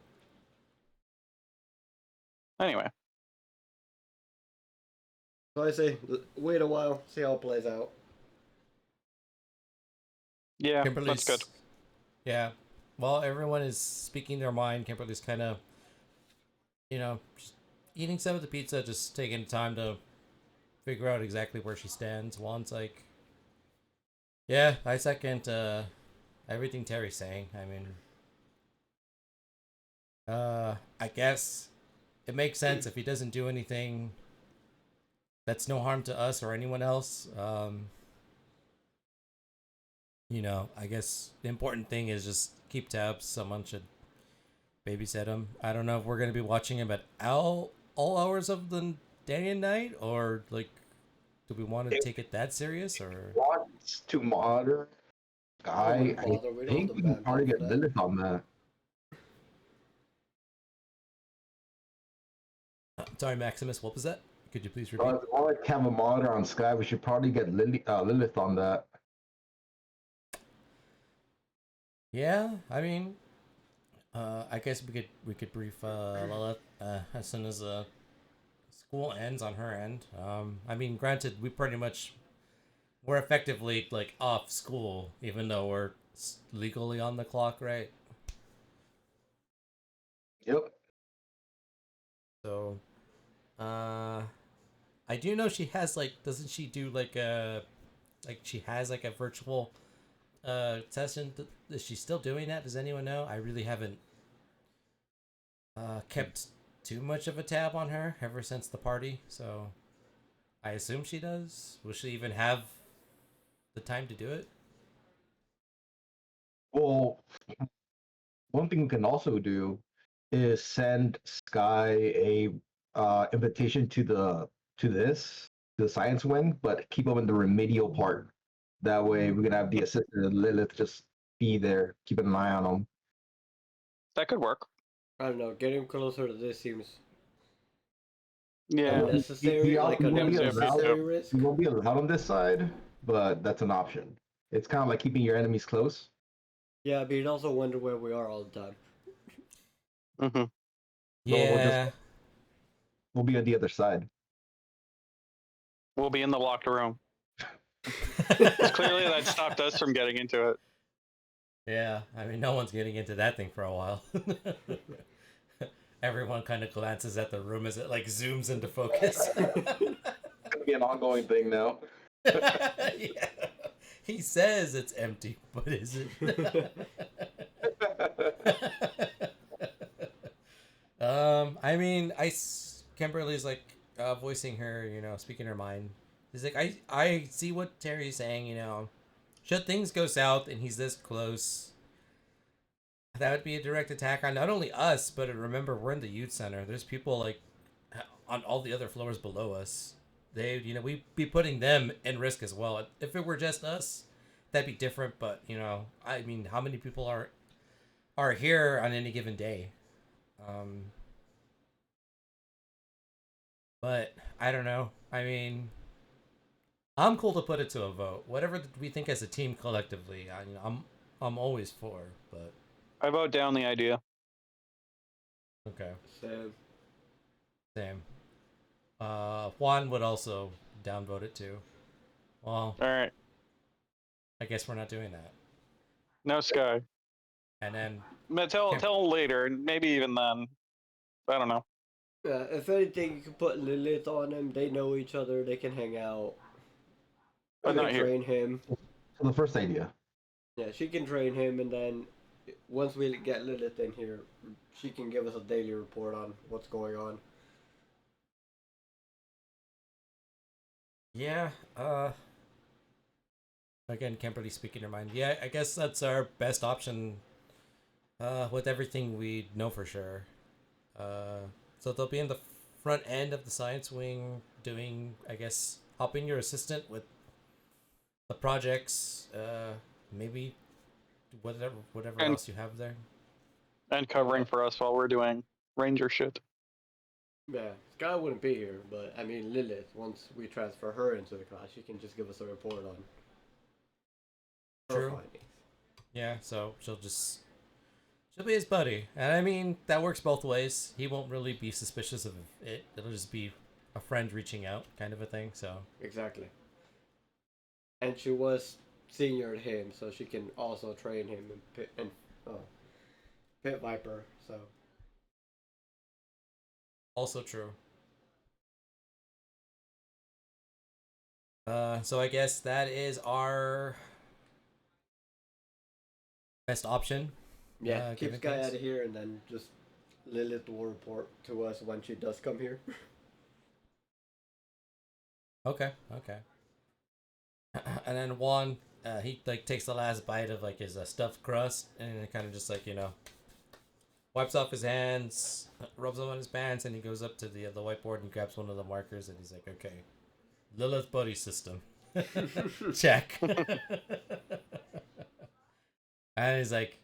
Anyway.
So I say, wait a while, see how it plays out.
Yeah, that's good.
Yeah. While everyone is speaking their mind, Kimberly's kind of, just eating some of the pizza, just taking time to figure out exactly where she stands. Juan's like, yeah, I second everything Terry's saying. I mean, I guess it makes sense if he doesn't do anything that's no harm to us or anyone else. I guess the important thing is just keep tabs. Someone should babysit him. I don't know if we're going to be watching him at all hours of the day and night, or do we want to take it that serious? Or
Wants to monitor Guy, I think we can probably get Lilith on that.
Sorry, Maximus, what was that? Could you please repeat?
If we want to have a monitor on Sky, we should probably get Lilith on that.
Yeah, I mean, I guess we could brief Lilith as soon as school ends on her end. I mean, granted, we're effectively like off school, even though we're legally on the clock, right?
Yep.
So, I do know she has like, doesn't she do like she has like a virtual session? Is she still doing that? Does anyone know? I really haven't kept too much of a tab on her ever since the party, so I assume she does. Will she even have the time to do it?
Well, one thing we can also do is send Sky a invitation to the science wing, but keep them in the remedial part. That way, we can have the assistant and Lilith just be there, keeping an eye on them.
That could work.
I don't know. Getting closer to this seems
Yeah.
unnecessary, like
we won't be
unnecessary
allowed.
risk.
We won't be allowed on this side, but that's an option. It's kind of like keeping your enemies close.
Yeah, but you'd also wonder where we are all the time.
Mm-hmm.
Yeah.
We'll be on the other side.
We'll be in the locked room. Clearly, that stopped us from getting into it.
Yeah, I mean, no one's getting into that thing for a while. Everyone kind of glances at the room as it like zooms into focus.
It's gonna be an ongoing thing now.
Yeah. He says it's empty, but is it? I mean, Kimberly's like voicing her, speaking her mind. He's like, I see what Terry's saying, should things go south and he's this close, that would be a direct attack on not only us, but remember, we're in the youth center. There's people like on all the other floors below us. We'd be putting them in risk as well. If it were just us, that'd be different. But I mean, how many people are here on any given day? But I don't know. I mean, I'm cool to put it to a vote. Whatever we think as a team collectively, I'm always for. But
I vote down the idea.
okay,
Same.
Juan would also downvote it too. Well,
All right.
I guess we're not doing that.
No Sky.
And then
Tell later, maybe even then. I don't know.
Yeah, if anything, you can put Lilith on him. They know each other. They can hang out.
But not here.
Train him.
So the first idea.
Yeah, she can train him, and then once we get Lilith in here, she can give us a daily report on what's going on.
yeah, again, Kimberly speaking her mind. Yeah, I guess that's our best option. With everything we know for sure. So they'll be in the front end of the science wing doing, I guess, helping your assistant with the projects. Maybe whatever else you have there.
And covering for us while we're doing ranger shit.
Yeah, Sky wouldn't be here, but I mean Lilith. Once we transfer her into the class, she can just give us a report on her
True.
findings.
Yeah, so she'll be his buddy. And I mean, that works both ways. He won't really be suspicious of it. It'll just be a friend reaching out kind of a thing, so.
Exactly. And she was senior to him, so she can also train him in Pit Viper, so.
Also true. So I guess that is our best option.
Yeah, keep
given
Sky
things.
out of here, and then just Lilith will report to us when she does come here.
Okay. And then Juan, he like takes the last bite of like his stuffed crust, and it kind of just like wipes off his hands, rubs them on his pants, and he goes up to the whiteboard and grabs one of the markers, and he's like, "Okay, Lilith buddy system, check." And he's like,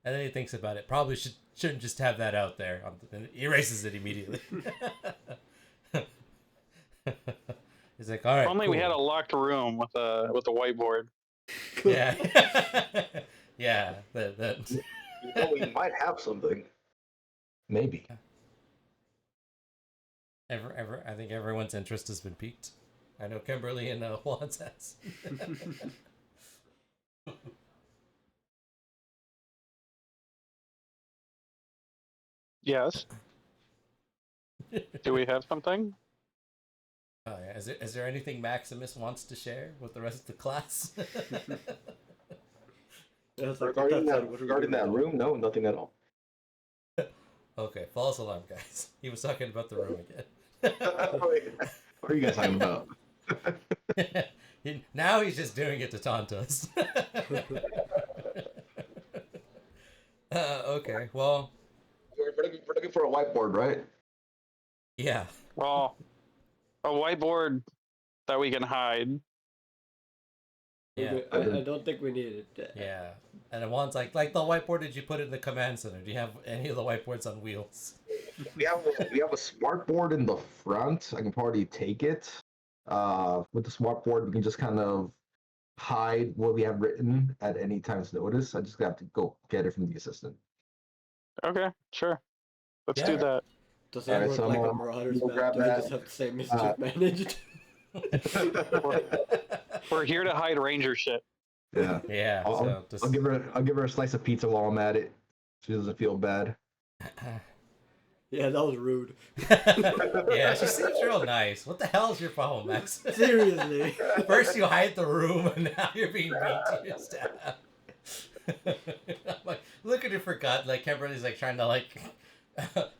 and then he thinks about it. Probably shouldn't just have that out there, and erases it immediately. He's like, "All right."
If only we
cool."
had a locked room with a whiteboard.
Yeah. Yeah.
You know, we might have something. Maybe.
I think everyone's interest has been piqued. I know Kimberly and Juan's has.
Yes. Do we have something?
Oh, yeah. Is there anything Maximus wants to share with the rest of the class?
Regarding that room, no, nothing at all.
Okay, false alarm, guys. He was talking about the room again.
What are you guys talking about?
Now he's just doing it to taunt us. Okay, well,
We're looking for a whiteboard, right?
yeah.
Well, a whiteboard that we can hide.
Yeah.
I don't think we need it.
Yeah. And then one's like the whiteboard did you put in the command center? Do you have any of the whiteboards on wheels?
We have a smart board in the front. I can probably take it. With the smart board, we can just kind of hide what we have written at any time's notice. I just have to go get it from the assistant.
Okay, sure. Let's do
Yeah.
that.
Does that
Alright,
work
so
like
I'm
a Marauders
we'll
map?
grab
Do we
that.
just have to say mischief managed?
We're here to hide ranger shit.
Yeah.
Yeah.
I'll give her a slice of pizza while I'm at it. She doesn't feel bad.
Yeah, that was rude.
Yeah, she seems real nice. What the hell is your problem, Max?
Seriously.
First you hide the room, and now you're being mean to your staff. I'm like, look at her for God. Like, Kimberly's like trying to like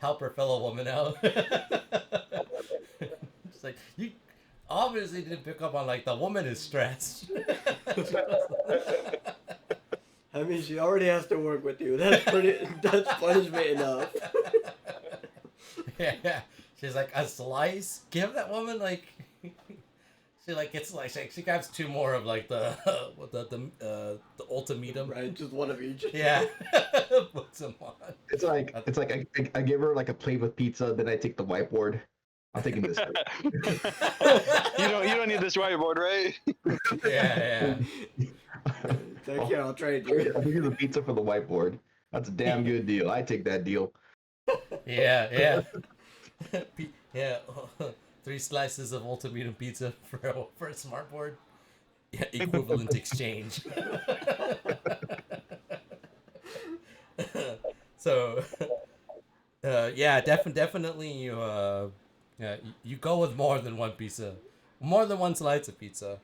help her fellow woman out. It's like, you obviously didn't pick up on like the woman is stressed.
I mean, she already has to work with you. That's punishment enough.
Yeah, she's like, a slice? Give that woman like she like gets like she grabs two more of like the ultimatum.
Right, just one of each.
Yeah. Puts them on.
It's like I give her like a plate with pizza, then I take the whiteboard. I'm taking this.
You don't need this whiteboard, right?
Yeah.
Thank you, I'll trade you.
I'll give you the pizza for the whiteboard. That's a damn good deal. I take that deal.
Yeah. Yeah. 3 slices of ultimatum pizza for a smart board. Yeah, equivalent exchange. So, yeah, definitely you go with more than one pizza, more than one slice of pizza.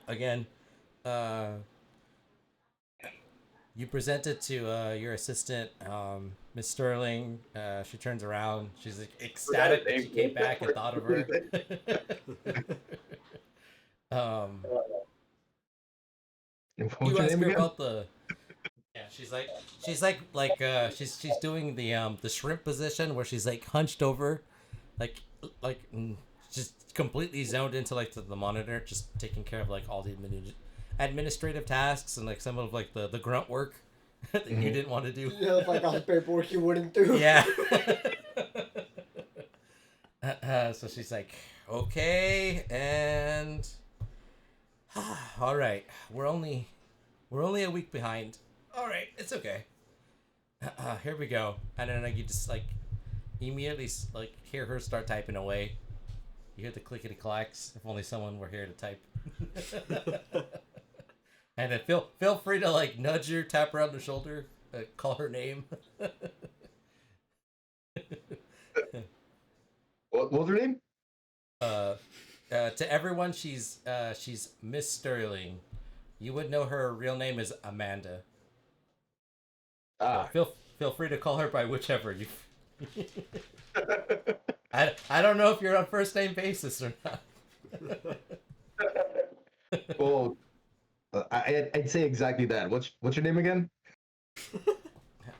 Again, you present it to your assistant, Miss Sterling. She turns around. She's like, ecstatic that she came back and thought of her. You ask her about the. Yeah, she's doing the shrimp position where she's like hunched over, like just completely zoned into like the monitor, just taking care of like all the administrative tasks and like some of like the grunt work that you didn't want to do.
Yeah, like all the paperwork you wouldn't do.
Yeah. So she's like, okay, and all right, we're only a week behind. All right, it's okay. Here we go. And then like you just like immediately like hear her start typing away. You hear the clickety clacks. If only someone were here to type. And then feel free to like nudge her, tap her on the shoulder, call her name.
What was her name?
To everyone, she's Miss Sterling. You would know her real name is Amanda. Feel free to call her by whichever you. I don't know if you're on first name basis or not.
Well, I'd say exactly that. What's your name again?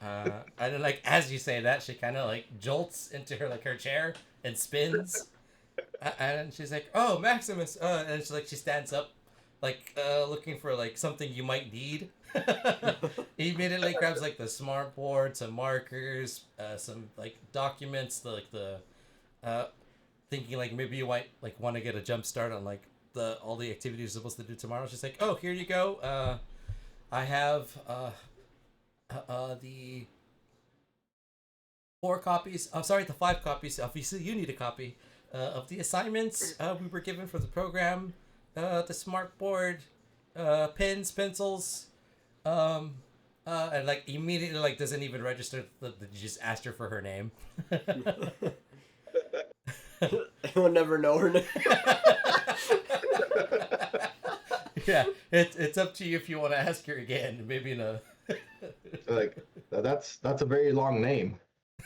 And then like as you say that, she kind of like jolts into her chair and spins. And she's like, "Oh, Maximus!" And she stands up, like looking for like something you might need. He immediately grabs like the smart board, some markers, some like documents, thinking like maybe you might like want to get a jump start on like all the activities you're supposed to do tomorrow. She's like, "Oh, here you go. I have the 4 copies. I'm sorry, the 5 copies. Obviously, you need a copy of the assignments we were given for the program. The smart board, pens, pencils, and like immediately like doesn't even register that you just asked her for her name.
You'll never know her name.
Yeah, it's up to you if you want to ask her again. Maybe in a
Like that's a very long name.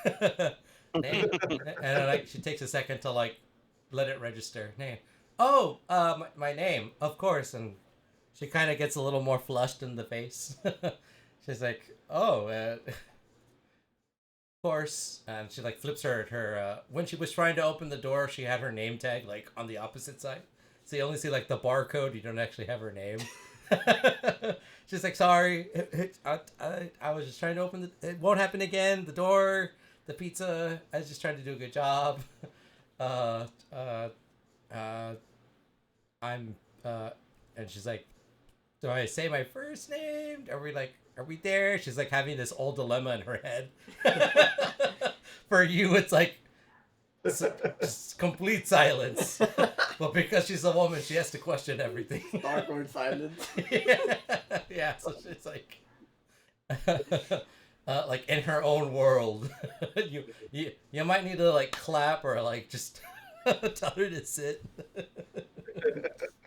name, and then, like she takes a second to like let it register name. Oh, my name, of course, and she kind of gets a little more flushed in the face. She's like, oh, of course, and she like flips her when she was trying to open the door, she had her name tag like on the opposite side, so you only see like the barcode. You don't actually have her name. She's like, sorry, I was just trying to open it won't happen again. The door, the pizza. I was just trying to do a good job. I'm and she's like, do I say my first name? Are we there? She's like having this old dilemma in her head. For you, it's like just complete silence. But because she's a woman, she has to question everything.
Awkward silence.
Yeah, so she's like in her own world. You might need to like clap or like just tell her to sit.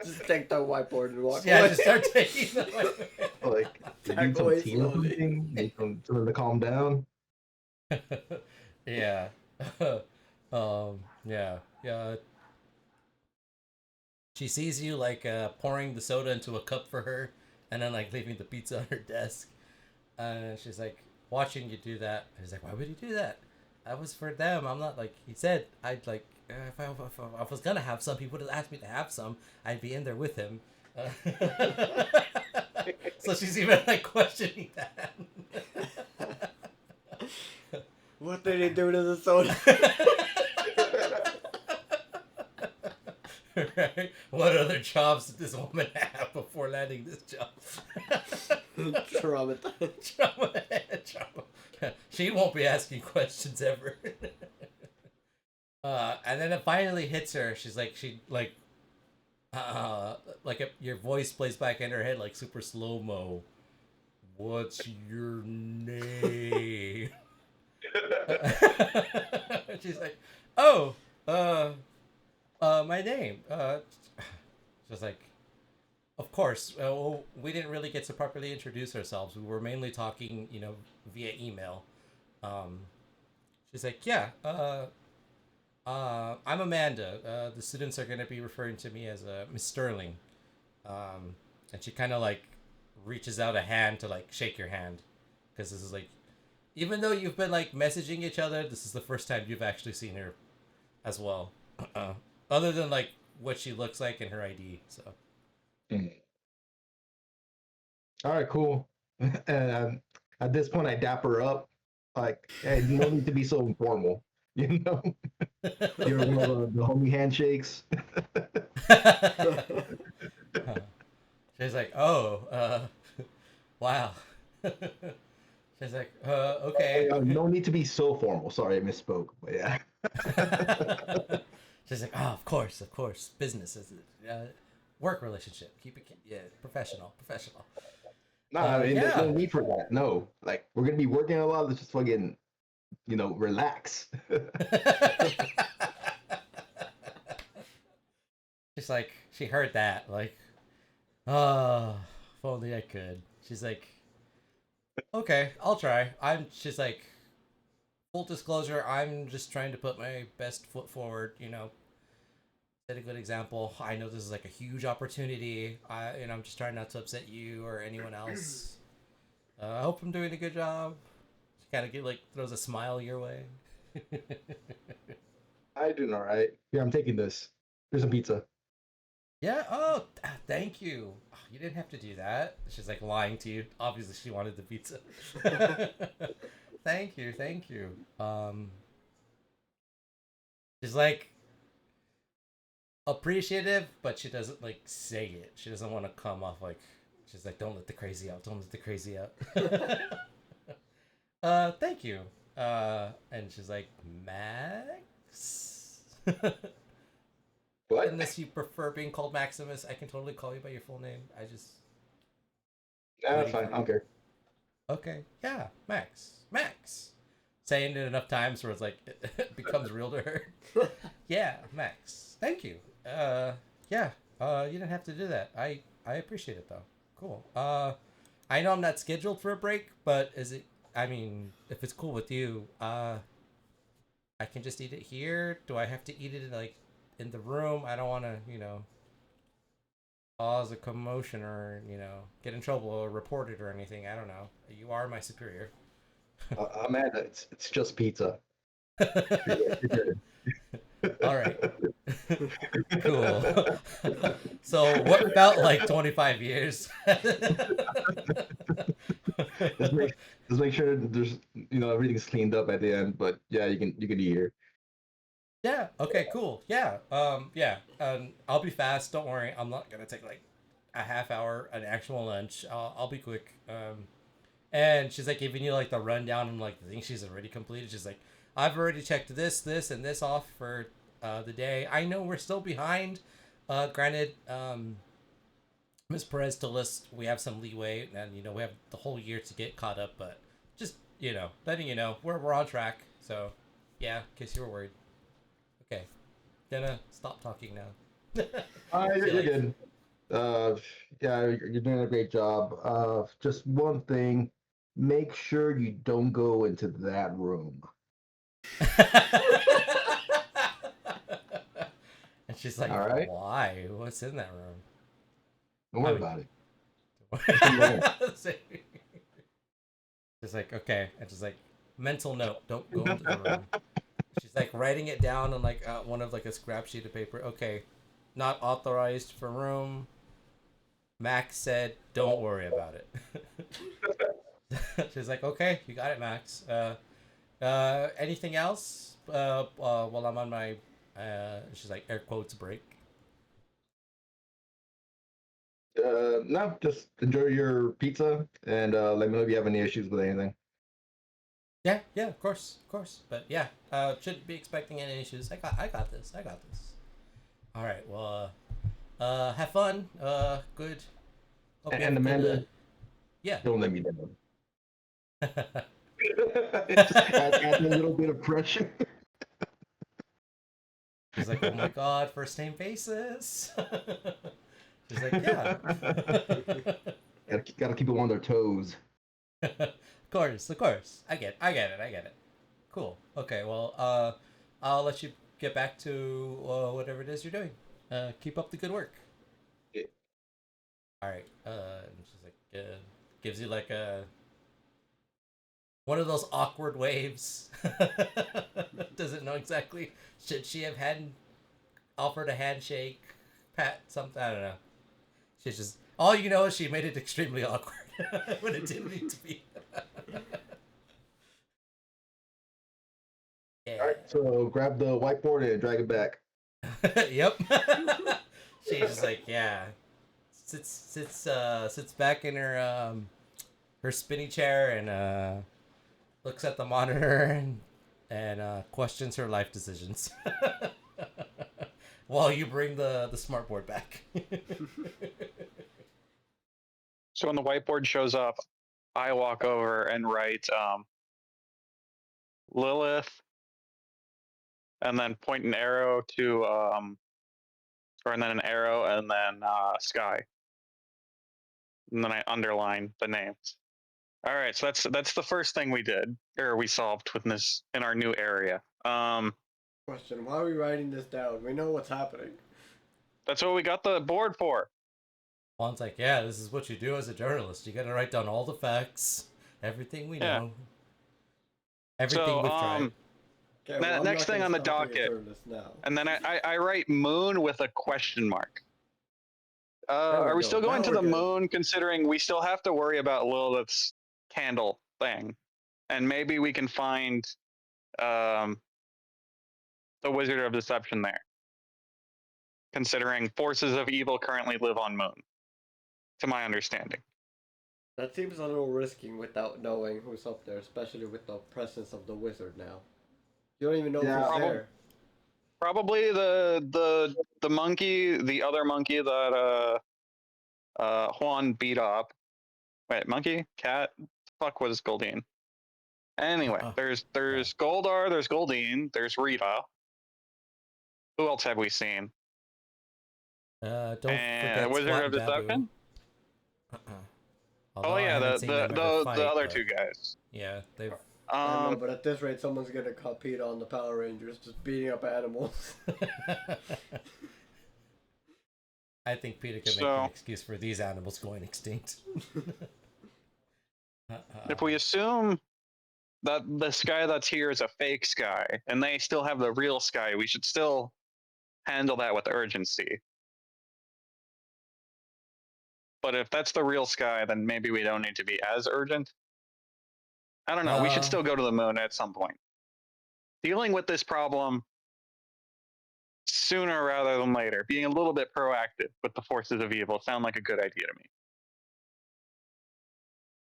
Just take the whiteboard and walk
Yeah,
away.
just start taking the whiteboard.
Like you need some
away
tea or
slowly.
something. Need some to calm down.
Yeah. Yeah. She sees you like pouring the soda into a cup for her and then like leaving the pizza on her desk. And she's like watching you do that. And she's like, why would you do that? That was for them. I'm not like, he said I'd like, if I was gonna have some, he would have asked me to have some. I'd be in there with him. So she's even like questioning that.
What did he do to the soda?
Right? What other jobs did this woman have before landing this job?
Traumatized.
Trauma. She won't be asking questions ever. And then it finally hits her. She's like, your voice plays back in her head like super slow mo. What's your name? She's like, oh, my name. She's like, of course. We didn't really get to properly introduce ourselves. We were mainly talking, via email. She's like, yeah. I'm Amanda. The students are gonna be referring to me as Miss Sterling. And she kind of like reaches out a hand to like shake your hand, because this is like, even though you've been like messaging each other, this is the first time you've actually seen her as well. Other than like what she looks like in her ID. So.
All right, cool. And at this point, I dap her up. Like, hey, you don't need to be so informal. You know, you're one of the homie handshakes.
She's like, oh, wow. She's like, okay.
No need to be so formal. Sorry, I misspoke. But yeah.
She's like, oh, of course, business is work relationship. Keep it, professional.
No, I mean, there's
yeah.
no need for that. No, like we're gonna be working a lot. Let's just fucking, relax.
She's like, she heard that, like, oh, if only I could. She's like, okay, I'll try. She's like, full disclosure, I'm just trying to put my best foot forward, set a good example. I know this is like a huge opportunity. I'm just trying not to upset you or anyone else. I hope I'm doing a good job. She kind of throws a smile your way.
I doing all right. Here, I'm taking this. Here's some pizza.
Yeah. Oh, thank you. Oh, you didn't have to do that. She's like lying to you. Obviously, she wanted the pizza. Thank you. She's like appreciative, but she doesn't like say it. She doesn't want to come off like, she's like, don't let the crazy out. Thank you. And she's like, Max?
What?
Unless you prefer being called Maximus, I can totally call you by your full name. I just
Yeah, that's
waiting
fine.
for
I don't
you.
care.
Okay, yeah, Max. Saying it enough times where it's like it becomes real to her. Yeah, Max. Thank you. Yeah. You didn't have to do that. I appreciate it though. Cool. I know I'm not scheduled for a break, but is it? I mean, if it's cool with you, I can just eat it here. Do I have to eat it like in the room? I don't want to, cause a commotion or get in trouble or report it or anything. I don't know. You are my superior.
Amanda, it's just pizza. You're good.
All right. Cool. So what felt like 25 years?
Just make just make sure that there's everything's cleaned up at the end. But yeah, you can eat here.
Yeah. Okay. Cool. Yeah. Yeah. I'll be fast. Don't worry. I'm not gonna take like a half hour an actual lunch. I'll be quick. And she's like giving you like the rundown and like the things she's already completed. She's like, I've already checked this, and this off for the day. I know we're still behind. Granted, Ms. Perez told us we have some leeway, and we have the whole year to get caught up. But just letting you know we're on track. So yeah, in case you were worried. Okay, gonna stop talking now.
You're good. Yeah, you're doing a great job. Just one thing, make sure you don't go into that room.
And she's like,
All right?
why? What's in that room?
Don't worry
I mean-
about it. Just leave it alone.
She's like, okay. And she's like, mental note, don't go into the room. She's like writing it down on like one of like a scrap sheet of paper. Okay, not authorized for room. Max said, don't worry about it. She's like, okay, you got it, Max. Anything else? While I'm on my, she's like, air quotes break.
No, just enjoy your pizza and let me know if you have any issues with anything.
Yeah, of course. But yeah, shouldn't be expecting any issues. I got this. All right. Well, have fun. Good. Hope you have
And
a good,
Amanda,
yeah.
don't let me down. Just add a little bit of pressure.
She's like, oh my god, first name basis. She's like, yeah.
Gotta keep them on their toes.
Of course. I get it. Cool. Okay, well, I'll let you get back to whatever it is you're doing. Keep up the good work.
Yeah.
All right. And she's like, gives you like one of those awkward waves. Doesn't know exactly. Should she have offered a handshake, pat, something? I don't know. She's just all you know is she made it extremely awkward when it didn't need to be. Yeah.
All right, so grab the whiteboard and drag it back.
Yep. She's just like, yeah. Sits back in her spinny chair and looks at the monitor and questions her life decisions. While you bring the smartboard back.
So when the whiteboard shows up, I walk over and write Lilith, and then point an arrow to, and then an arrow, and then Sky. And then I underline the names. All right, so that's the first thing we did, or we solved in our new area.
Question: why are we writing this down? We know what's happening.
That's what we got the board for.
Juan's like, yeah, this is what you do as a journalist. You gotta write down all the facts, everything we know, everything we've tried.
Okay, well, I'm
next
not
thing
gonna
on the
stop being a
docket,
journalist now.
and then I write moon with a question mark. Are we
go.
still going
Now
to
we're
the
good.
moon, considering we still have to worry about Lilith's candle thing? And maybe we can find the Wizard of Deception there, considering forces of evil currently live on moon, to my understanding.
That seems a little risky without knowing who's up there, especially with the presence of the wizard now. You don't even know if
Yeah.
he's there.
Probably the monkey, the other monkey that Juan beat up. Wait, monkey, cat, fuck was Goldine? Anyway, there's Goldar, there's Goldine, there's Rita. Who else have we seen?
Don't
And
forget
Wizard
Squat
of
and Babu.
Deception.
Although
Oh
I
yeah,
haven't seen them ever fight,
the other
but
two guys.
yeah, they've.
I don't know, but at this rate, someone's gonna compete on the Power Rangers, just beating up animals.
I think Peter can make an excuse for these animals going extinct.
If we assume that the sky that's here is a fake sky, and they still have the real sky, we should still handle that with urgency. But if that's the real sky, then maybe we don't need to be as urgent. I don't know. We should still go to the moon at some point. Dealing with this problem sooner rather than later, being a little bit proactive with the forces of evil sound like a good idea to me.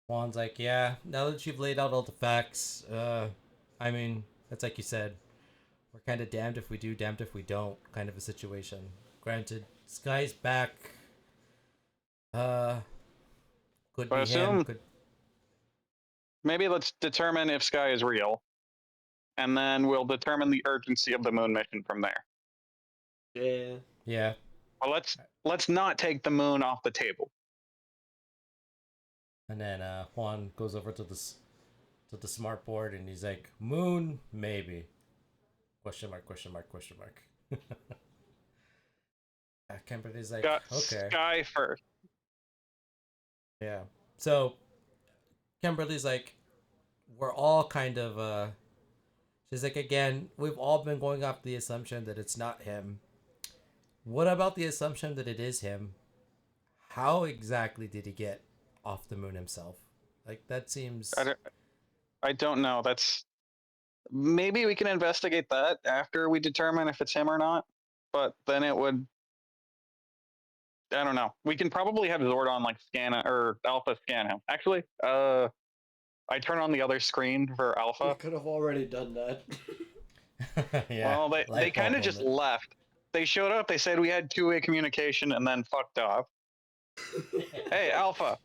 Juan's like, yeah, now that you've laid out all the facts, I mean, it's like you said, we're kind of damned if we do, damned if we don't kind of a situation. Granted, Sky's back. Could be him.
Maybe let's determine if Sky is real, and then we'll determine the urgency of the moon mission from there.
Yeah.
Yeah.
Well, let's not take the moon off the table.
And then Juan goes over to the smart board and he's like, moon, maybe. Question mark, question mark, question mark. Kimberly's like, okay.
Sky first.
Yeah. So Kimberly's like, we're all kind of she's like, again, we've all been going off the assumption that it's not him. What about the assumption that it is him? How exactly did he get off the moon himself? Like, that seems...
I don't know. That's... Maybe we can investigate that after we determine if it's him or not. But then it would... I don't know. We can probably have Zordon, like, scan or Alpha scan him. Actually, I turn on the other screen for Alpha.
We could have already done that.
Yeah.
Well, they kind of just left. They showed up, they said we had two-way communication, and then fucked off. Hey, Alpha.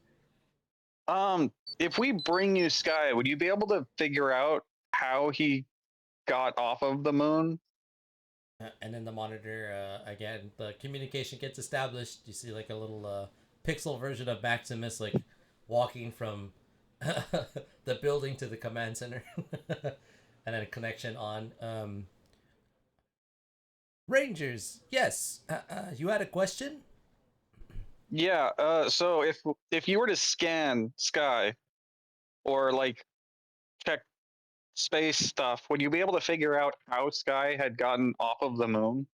If we bring you Sky, would you be able to figure out how he got off of the moon?
And then the monitor, again, the communication gets established. You see like a little pixel version of Maximus, like walking from the building to the command center. And then a connection on. Rangers, yes. You had a question?
Yeah, so if you were to scan Sky, or like check space stuff, would you be able to figure out how Sky had gotten off of the moon?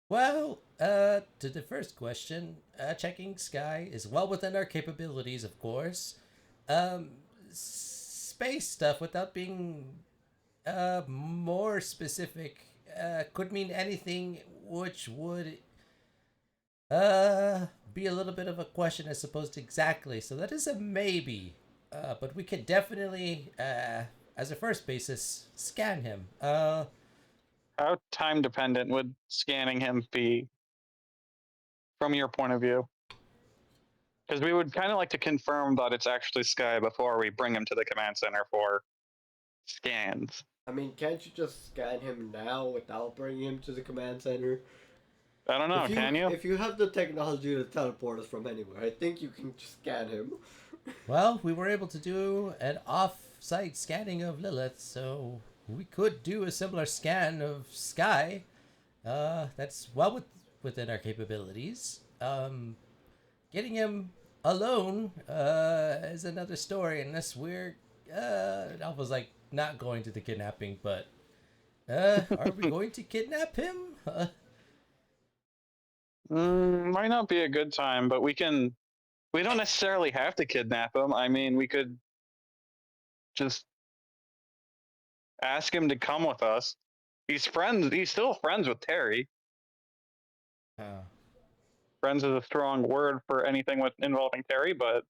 Well, to the first question, checking Sky is well within our capabilities, of course. Space stuff, without being more specific, could mean anything, which would be a little bit of a question as opposed to exactly. So that is a maybe. But we could definitely, as a first basis, scan him.
How time dependent would scanning him be from your point of view? Because we would kind of like to confirm that it's actually Sky before we bring him to the command center for scans.
I mean, can't you just scan him now without bringing him to the command center?
I don't know, can you?
If you have the technology to teleport us from anywhere, I think you can just scan him.
Well, we were able to do an off-site scanning of Lilith, so we could do a similar scan of Sky. That's well within our capabilities. Getting him alone is another story, unless we're Alpha's like not going to the kidnapping, but are we going to kidnap him?
Might not be a good time, but we don't necessarily have to kidnap him. I mean, we could just ask him to come with us. He's still friends with Terry. Friends is a strong word for anything involving Terry, but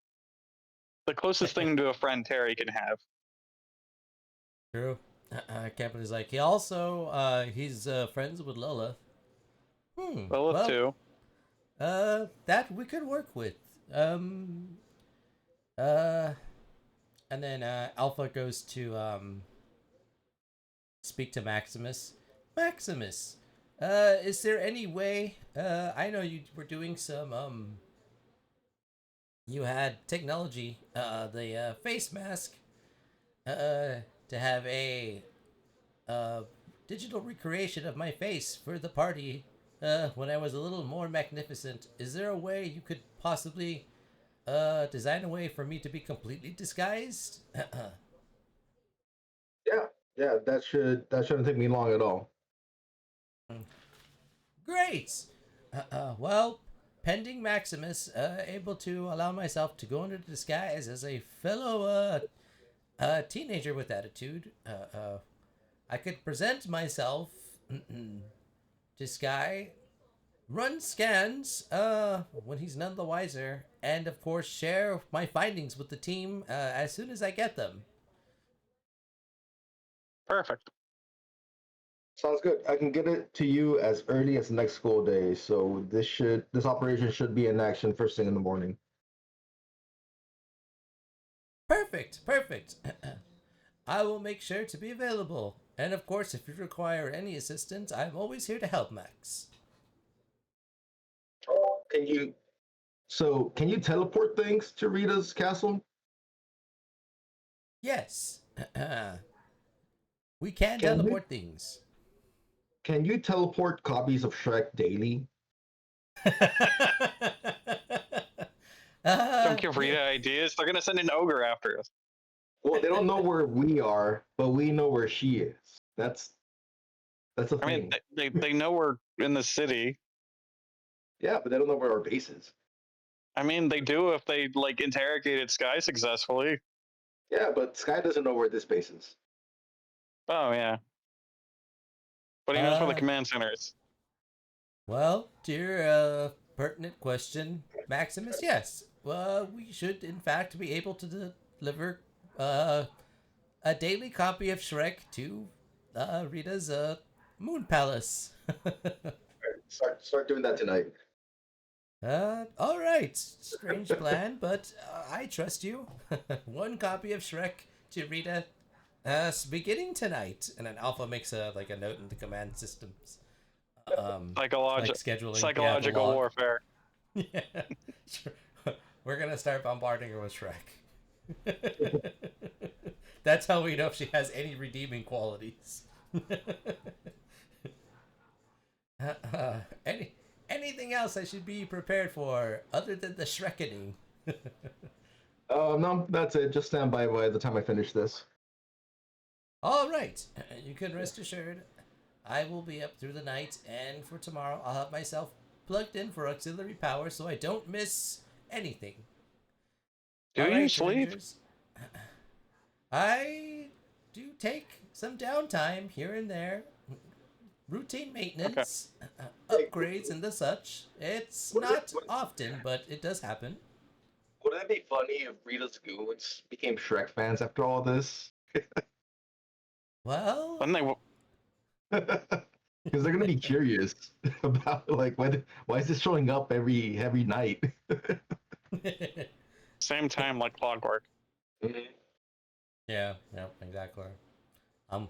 The closest thing to a friend Terry can have.
True. Captain is like, he also, he's friends with Lola.
Lilith
Well,
too.
that we could work with. Uh, and then Alpha goes to speak to Maximus. Maximus, is there any way? I know you were doing some you had technology, the face mask, to have a digital recreation of my face for the party when I was a little more magnificent. Is there a way you could possibly design a way for me to be completely disguised?
Yeah, that shouldn't take me long at all.
Great! Well, pending Maximus, able to allow myself to go into disguise as a fellow teenager with attitude, I could present myself to Sky, run scans when he's none the wiser, and of course share my findings with the team as soon as I get them.
Perfect.
Sounds good. I can get it to you as early as next school day, so this operation should be in action first thing in the morning.
Perfect. I will make sure to be available. And of course, if you require any assistance, I'm always here to help, Max.
Can you teleport things to Rita's castle?
Yes. We can
Can
teleport things.
Can you teleport copies of Shrek daily?
Don't give Rita ideas. They're gonna send an ogre after us.
Well, they don't know where we are, but we know where she is. That's a
I
thing.
mean, they know we're in the city.
Yeah, but they don't know where our base is.
I mean, they do if they like interrogated Sky successfully.
Yeah, but Sky doesn't know where this base is.
Oh yeah. But he knows where the command center is.
Well, to your pertinent question, Maximus, yes. We should, in fact, be able to deliver a daily copy of Shrek to Rita's Moon Palace.
Start doing that tonight.
All right. Strange plan, but I trust you. One copy of Shrek to Rita, beginning tonight. And then Alpha makes a note in the command systems. Scheduling.
Psychological warfare.
Yeah. We're gonna start bombarding her with Shrek. That's how we know if she has any redeeming qualities. Anything else I should be prepared for other than the Shrekening?
No, that's it. Just stand by the time I finish this.
All right, you can rest assured. I will be up through the night, and for tomorrow, I'll have myself plugged in for auxiliary power so I don't miss anything.
Do you sleep?
Rangers, I do take some downtime here and there. Routine maintenance, upgrades, and the such. It's not often, but it does happen.
Wouldn't it be funny if Rita's goons became Shrek fans after all this?
Well,
When they
Because they're gonna be curious about why is this showing up every night?
same time like clockwork.
yeah, exactly. I'm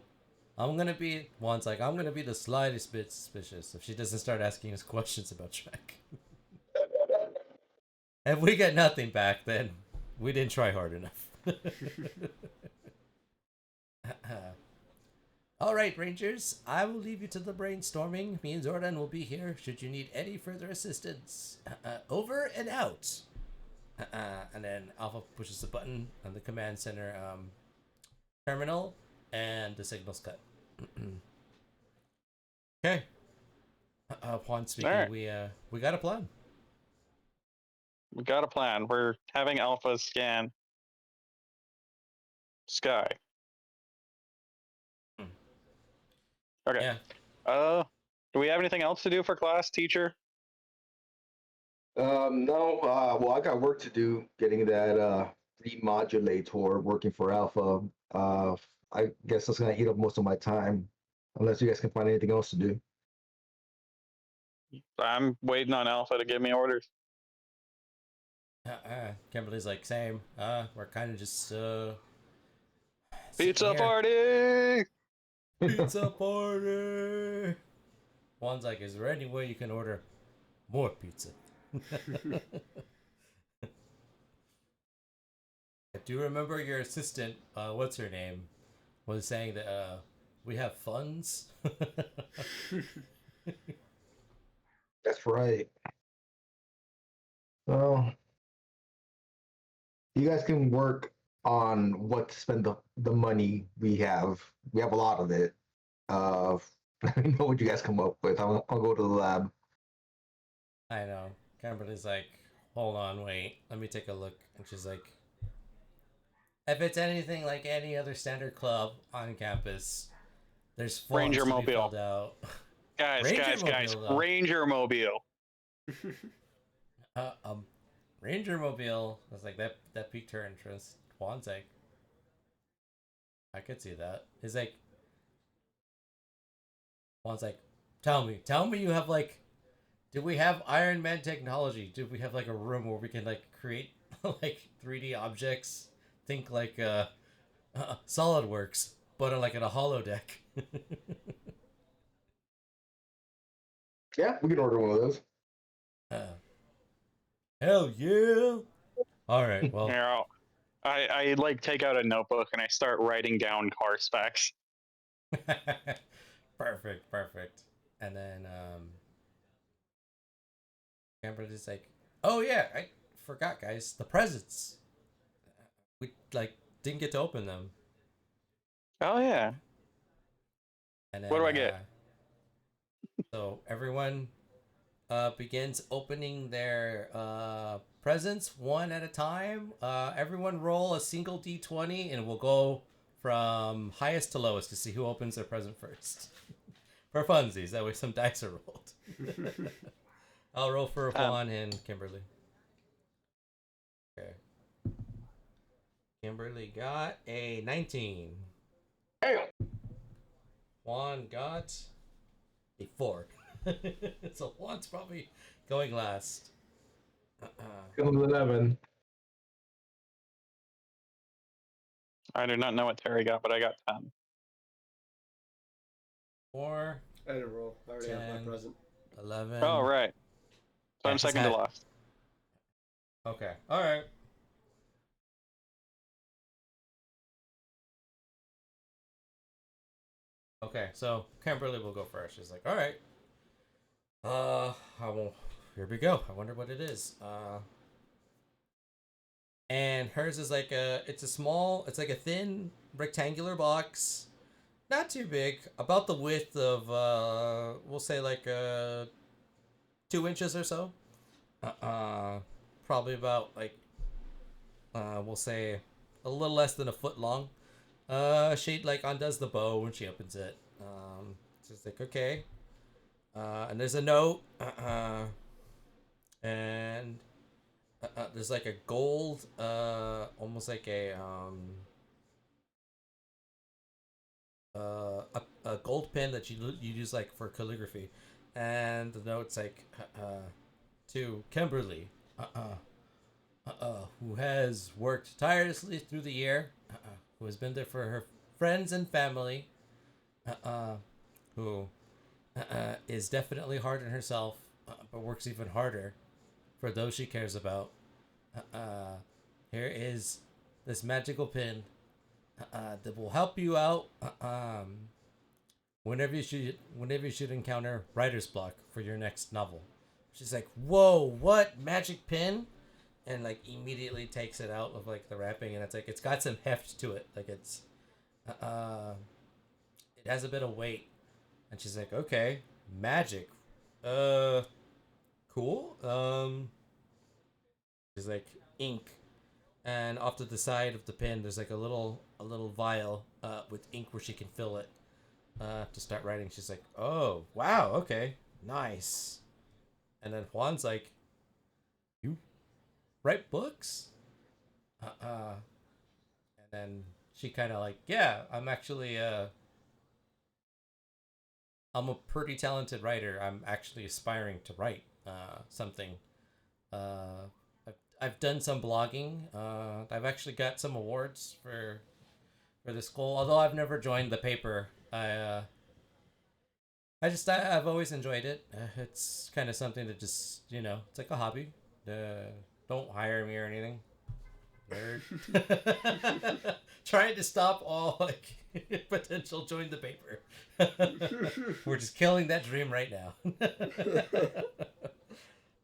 gonna be I'm gonna be the slightest bit suspicious if she doesn't start asking us questions about Shrek. If we get nothing back, then we didn't try hard enough. All right, Rangers, I will leave you to the brainstorming. Me and Zordan will be here should you need any further assistance. Over and out. And then Alpha pushes the button on the command center terminal, and the signal's cut. Okay. Upon speaking,
All right.
we got a plan.
We got a plan. We're having Alpha scan Sky. Okay.
Yeah.
Do we have anything else to do for class, teacher?
No. Well, I got work to do getting that remodulator working for Alpha. I guess that's gonna eat up most of my time, unless you guys can find anything else to do.
I'm waiting on Alpha to give me orders.
Kimberly's like, same. We're kind of just
Pizza
sitting here.
party!
Pizza party. Juan's like, is there any way you can order more pizza? Do you remember your assistant, what's her name, was saying that we have funds?
That's right. Well, you guys can work on what to spend the money we have. We have a lot of it. Let me know what you guys come up with. I'll go to the lab.
I know. Kimberly's like, hold on, wait, let me take a look. And she's like, if it's anything like any other standard club on campus, there's forms
Ranger
to be
Mobile.
filled out.
Guys,
Ranger Mobile, though.
Ranger Mobile.
Ranger Mobile. I was like, that piqued her interest. Juan's like, I could see that. He's like, Juan's like, tell me you have like, do we have Iron Man technology? Do we have like a room where we can like create like 3D objects? Think like SolidWorks, but like in a holodeck.
Yeah, we can order one of those.
Hell yeah! All right, well,
Here, I like take out a notebook and I start writing down car specs.
perfect. And then Amber's like, oh yeah, I forgot, guys, the presents. We like didn't get to open them.
Oh yeah.
And then,
What do I get?
So everyone begins opening their presents one at a time. Everyone roll a single d20 and we'll go from highest to lowest to see who opens their present first. For funsies, that way some dice are rolled. I'll roll for Juan and Kimberly. Okay. Kimberly got a 19.
Damn.
Juan got a 4. So Juan's probably going last.
Comes 11.
I do not know what Terry got, but I got 10.
4.
I didn't roll. I already have
10.
my present.
11.
Oh right. So
Yeah,
I'm second to last.
Okay. All right. Okay, so Kimberly will go first. She's like, all right. Here we go. I wonder what it is. And hers is like it's like a thin rectangular box, not too big, about the width of we'll say like 2 inches or so. Probably about like we'll say a little less than a foot long. She like undoes the bow when she opens it. She's like, okay. And there's a note. And there's like a gold, almost like a gold pen that you use like for calligraphy, and the note's like to Kimberly, who has worked tirelessly through the year, who has been there for her friends and family, who is definitely hard on herself, but works even harder for those she cares about. Here is this magical pin that will help you out whenever you should encounter writer's block for your next novel. She's like, whoa, what magic pin? And like immediately takes it out of like the wrapping, and it's like it's got some heft to it, like it's it has a bit of weight. And she's like, okay, magic, cool. There's like ink, and off to the side of the pen there's like a little vial with ink where she can fill it to start writing. She's like, oh wow, okay, nice. And then Juan's like, you write books? And then she kind of like, yeah, I'm actually I'm a pretty talented writer. I'm actually aspiring to write something. I've done some blogging. I've actually got some awards for this goal. Although I've never joined the paper, I've always enjoyed it. It's kind of something that just it's like a hobby. Don't hire me or anything. Nerd. Trying to stop all like potential join the paper. We're just killing that dream right now.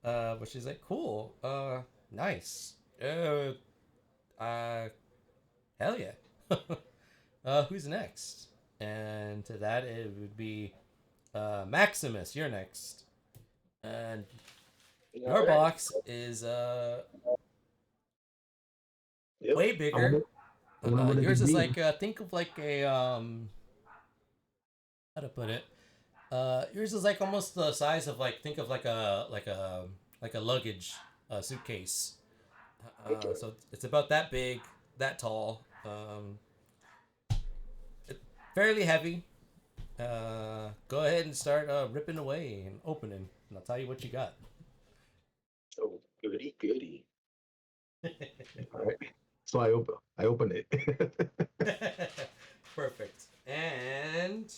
But she's like, cool. Nice. Hell yeah. Who's next? And to that it would be Maximus. You're next. And your box is way bigger. Yours is like think of like a how to put it. Yours is like almost the size of like think of like a luggage suitcase. So it's about that big, that tall. Fairly heavy. Go ahead and start ripping away and opening, and I'll tell you what you got.
Oh, goody. All right. So I open it.
Perfect. And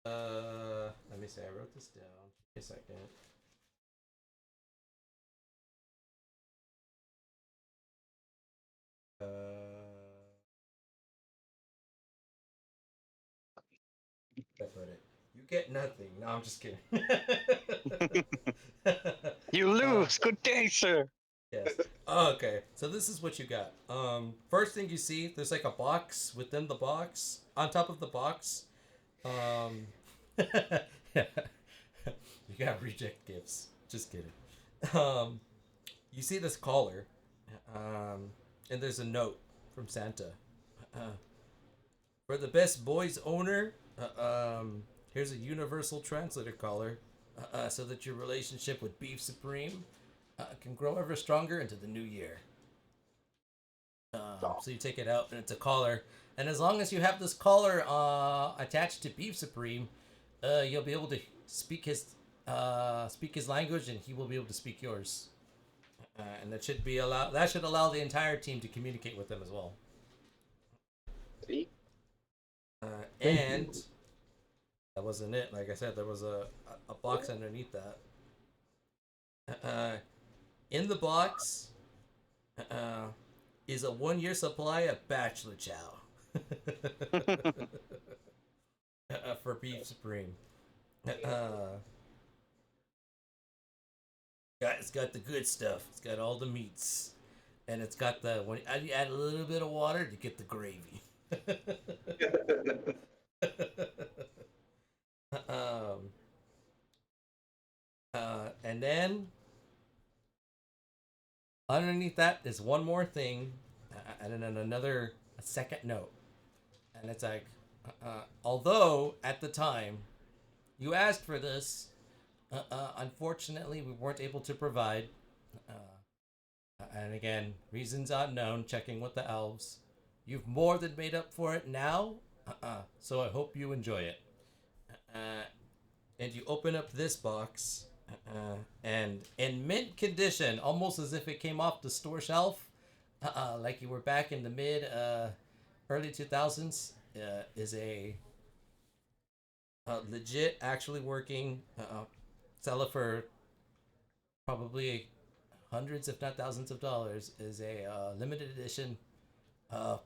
let me see. I wrote this down. Give me a second. I put it. You get nothing. No, I'm just kidding.
You lose. Good day, sir.
Yes. Oh, okay. So this is what you got. First thing you see, there's like a box within the box. On top of the box, yeah. You got reject gifts. Just kidding. You see this collar, and there's a note from Santa. For the best boys owner, here's a universal translator collar, so that your relationship with Beef Supreme can grow ever stronger into the new year. So you take it out, and it's a collar. And as long as you have this collar attached to Beef Supreme, you'll be able to speak his language, and he will be able to speak yours. And that should allow the entire team to communicate with them as well.
See?
And that wasn't it. Like I said, there was a box underneath that. In the box is a 1-year supply of Bachelor Chow for Beef Supreme. It's got the good stuff. It's got all the meats, and it's got when you add a little bit of water to get the gravy. And then underneath that is one more thing, and then a second note, and it's like, although at the time you asked for this, unfortunately we weren't able to provide, and again, reasons unknown. Checking with the elves, you've more than made up for it now, so I hope you enjoy it. And you open up this box, and in mint condition, almost as if it came off the store shelf, like you were back in the early 2000s, is a legit, actually working, sell it for probably hundreds, if not thousands of dollars, is a limited edition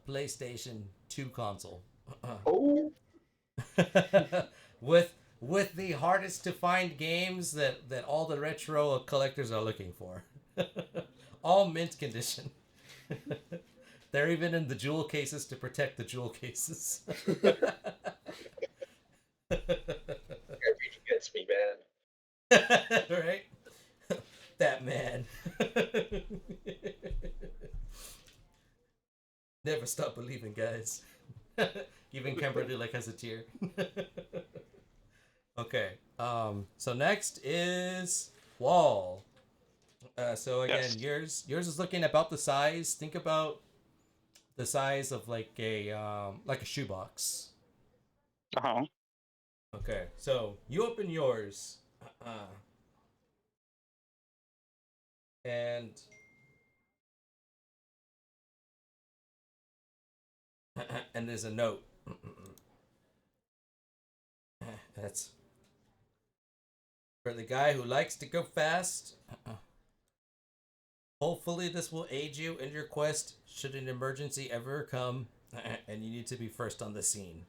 PlayStation 2 console.
Oh.
with the hardest to find games that all the retro collectors are looking for. All mint condition. They're even in the jewel cases to protect the jewel cases.
Everything gets me, man.
Right? That man. Never stop believing, guys. Even Kimberly like has a tear. Okay. So next is Wall. So again,
Yes.
yours is looking about the size. Think about the size of like a shoebox.
Uh-huh.
Okay, so you open yours, and and there's a note. That's for the guy who likes to go fast. Hopefully, this will aid you in your quest should an emergency ever come, and you need to be first on the scene.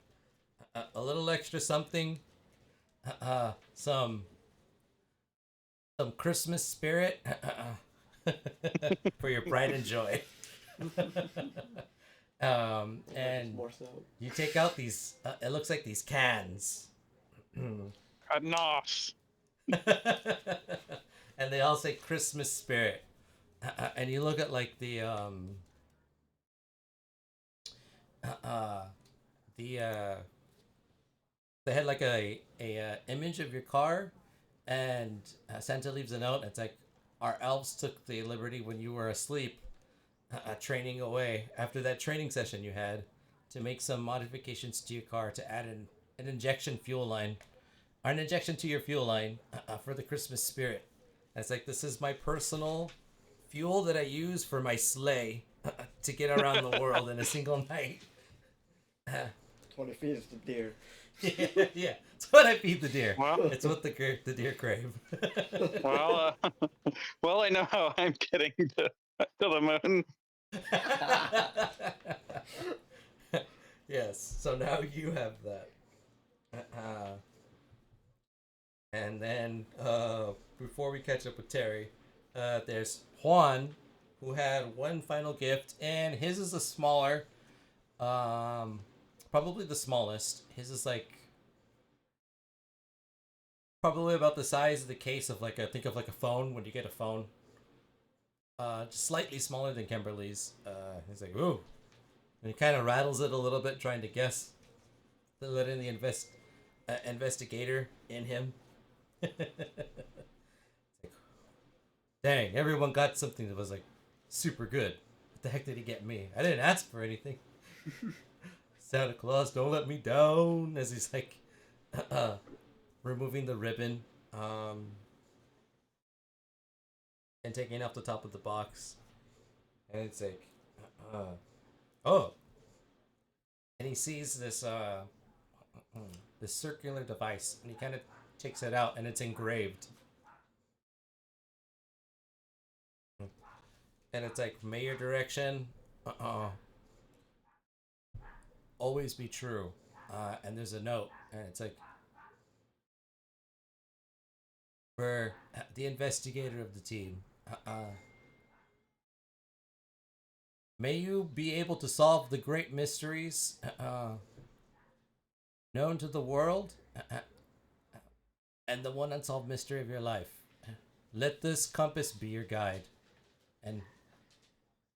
A little extra something, some Christmas spirit for your pride and joy. And
More so.
you take out these. It looks like these cans.
Enough.
And they all say Christmas spirit. And you look at like the they had like a image of your car, and Santa leaves a note. It's like, our elves took the liberty when you were asleep, training away after that training session you had, to make some modifications to your car to add an injection fuel line, or an injection to your fuel line for the Christmas spirit. And it's like, this is my personal fuel that I use for my sleigh to get around the world in a single night.
20 feet is the deer.
Yeah, it's what I feed the deer.
Well,
It's what the deer crave.
well, well, I know how I'm getting to the moon.
Yes, so now you have that. And then before we catch up with Terry, there's Juan, who had one final gift, and his is a smaller, probably the smallest. His is like probably about the size of the case of think of like a phone when you get a phone. Just slightly smaller than Kimberly's. He's like, ooh. And he kind of rattles it a little bit, trying to guess. Letting the investigator in him. Dang, everyone got something that was like super good. What the heck did he get me? I didn't ask for anything. Santa Claus, don't let me down. As he's like removing the ribbon and taking off the top of the box. And it's like, oh. And he sees this this circular device, and he kind of takes it out, and it's engraved. And it's like, may your direction always be true. And there's a note, and it's like, for the investigator of the team, may you be able to solve the great mysteries known to the world, and the one unsolved mystery of your life. Let this compass be your guide, and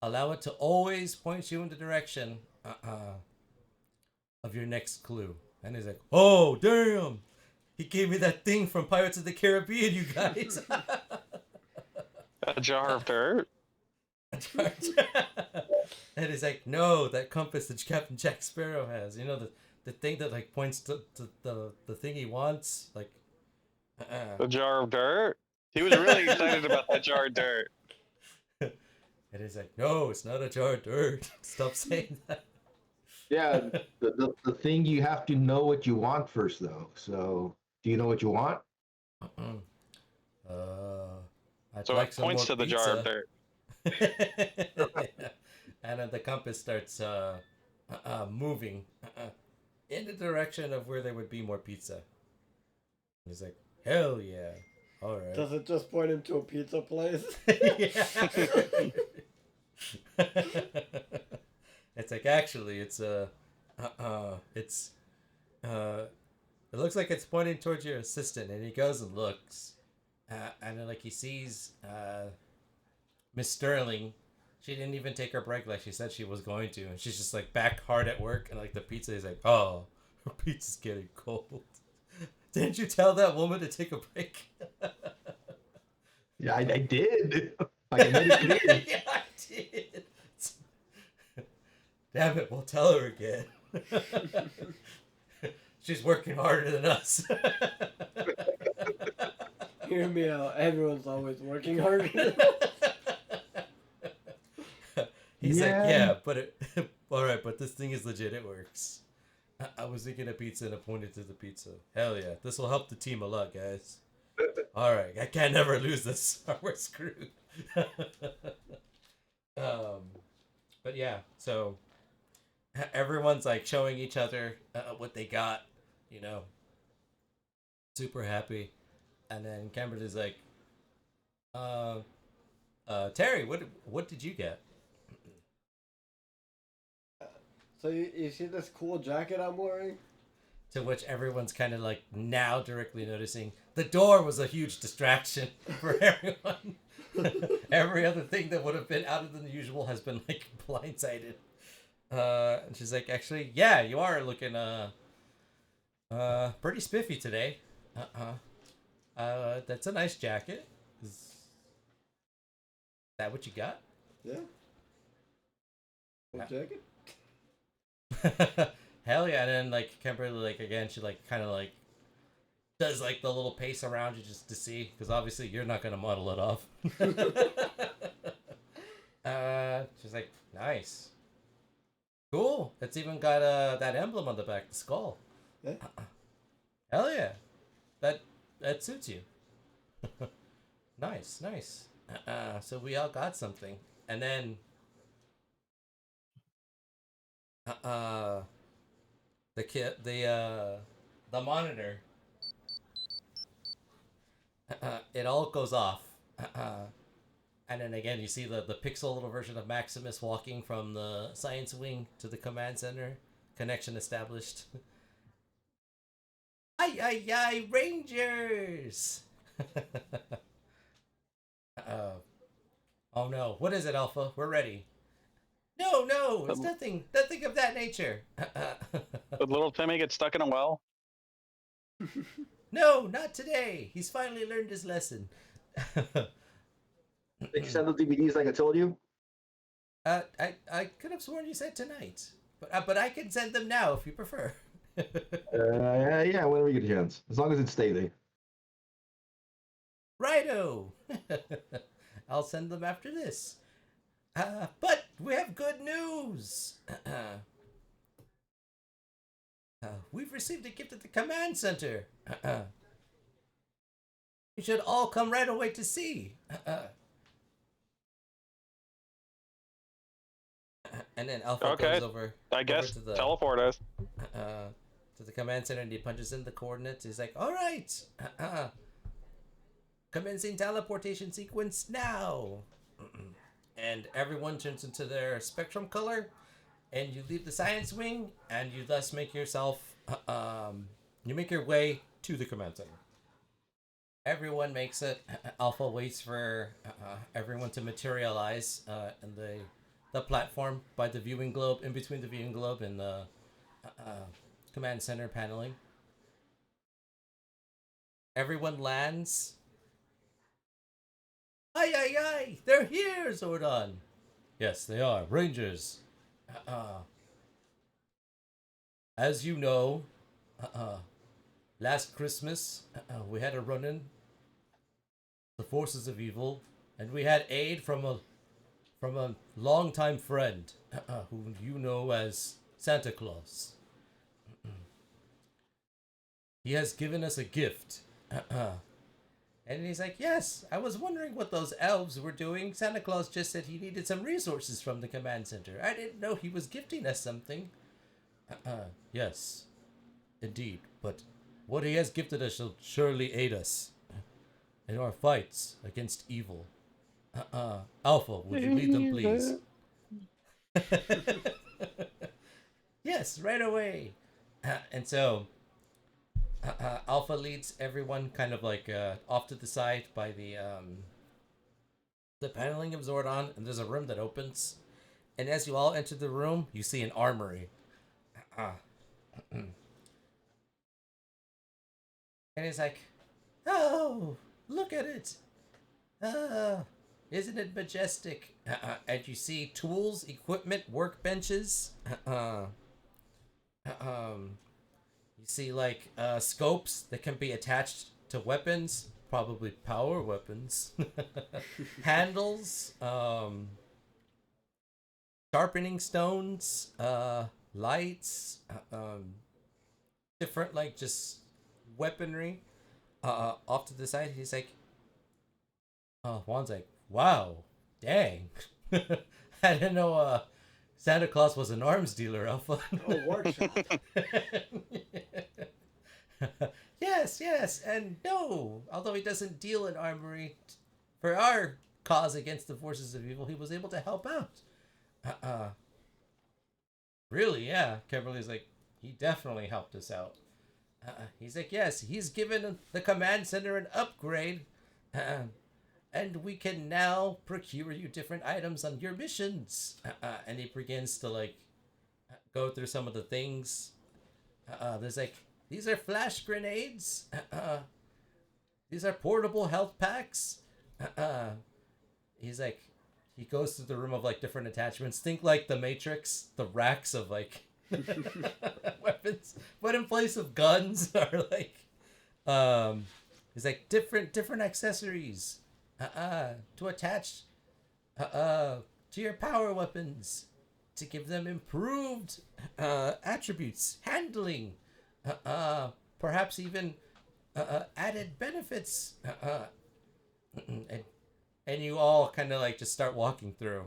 allow it to always point you in the direction of your next clue. And he's like, oh, damn! He gave me that thing from Pirates of the Caribbean, you guys!
A jar of dirt.
And he's like, no, that compass that Captain Jack Sparrow has. You know, the thing that like points to the thing he wants. Like,
A jar of dirt. He was really excited about that jar of dirt.
And he's like, no, it's not a jar of dirt. Stop saying that.
Yeah, the thing, you have to know what you want first, though. So, do you know what you want?
I'd
So
like
it
some
points
more
to the jar of
pizza.
dirt.
And then the compass starts moving in the direction of where there would be more pizza. He's like, hell yeah. All right.
Does it just point him to a pizza place?
It's like, actually, it looks like it's pointing towards your assistant, and he goes and looks, and then like he sees Miss Sterling. She didn't even take her break like she said she was going to, and she's just like back hard at work, and like the pizza is like, oh, her pizza's getting cold. Didn't you tell that woman to take a break?
Yeah, I did. Like I made it clear.
Yeah, I did. Damn it, we'll tell her again. She's working harder than us.
Hear me out. Everyone's always working harder.
He's like,
Yeah.
yeah, but it, all right, but this thing is legit. It works. I was thinking a pizza and I pointed to the pizza. Hell yeah, this will help the team a lot, guys. All right, I can't never lose this. We're screwed. But yeah, so everyone's like showing each other what they got, you know, super happy, and then Kimberly's like, Terry, what did you get?
So you see this cool jacket I'm wearing?
To which everyone's kind of like now directly noticing the door was a huge distraction for everyone. Every other thing that would have been out of the usual has been like blindsided. And she's like, actually, yeah, you are looking pretty spiffy today. That's a nice jacket. Is that what you got?
Yeah. Cool jacket?
Hell yeah. And then like Kimberly, like again, she like kind of like does like the little pace around you just to see, because obviously you're not gonna model it off. She's like, nice, cool. It's even got that emblem on the back, the skull.
Yeah.
Hell yeah, that suits you. Nice. So we all got something, and then the monitor, it all goes off, and then again you see the pixel little version of Maximus walking from the science wing to the command center. Connection established. Ay, Rangers! Oh no, what is it, Alpha? We're ready. No, it's nothing of that nature.
Did little Timmy get stuck in a well?
No, not today. He's finally learned his lesson.
Did you send the DVDs like I told you?
I could have sworn you said tonight, but I can send them now if you prefer.
Yeah, whenever you get a chance. As long as it's daily.
Righto. I'll send them after this. But we have good news. We've received a gift at the command center. You should all come right away to see. And then Alpha goes over.
I guess
over to the,
teleport us.
to the command center, and he punches in the coordinates. He's like, "All right, commencing teleportation sequence now." And everyone turns into their spectrum color, and you leave the science wing, and you thus make yourself, you make your way to the command center. Everyone makes it. Alpha waits for everyone to materialize in the platform by the viewing globe, in between the viewing globe and the command center paneling. Everyone lands. Ay, they're here, Zordon. Yes, they are. Rangers. As you know, last Christmas, we had a run-in. The forces of evil, and we had aid from a longtime friend, who you know as Santa Claus. He has given us a gift. And he's like, yes, I was wondering what those elves were doing. Santa Claus just said he needed some resources from the command center. I didn't know he was gifting us something. Yes, indeed. But what he has gifted us shall surely aid us in our fights against evil. Alpha, would you lead them, please? Yes, right away. And so Alpha leads everyone kind of like off to the side by the paneling of Zordon, and there's a room that opens. And as you all enter the room, you see an armory. And he's like, oh, look at it. Isn't it majestic? And you see tools, equipment, workbenches. You see like scopes that can be attached to weapons, probably power weapons. Handles, sharpening stones, lights, different like just weaponry. Off to the side, he's like, Juan's like, wow, dang. I didn't know Santa Claus was an arms dealer, Alpha.
Oh, workshop.
Yes, and no. Although he doesn't deal in armory, for our cause against the forces of evil, he was able to help out. Really, yeah. Kimberly's like, he definitely helped us out. He's like, yes, he's given the command center an upgrade. And we can now procure you different items on your missions. And he begins to like go through some of the things. There's like, these are flash grenades. These are portable health packs. He's like, he goes through the room of like different attachments. Think like the Matrix, the racks of like weapons, but in place of guns are like, he's like different accessories. To attach to your power weapons, to give them improved attributes, handling, perhaps even added benefits. And you all kind of like just start walking through,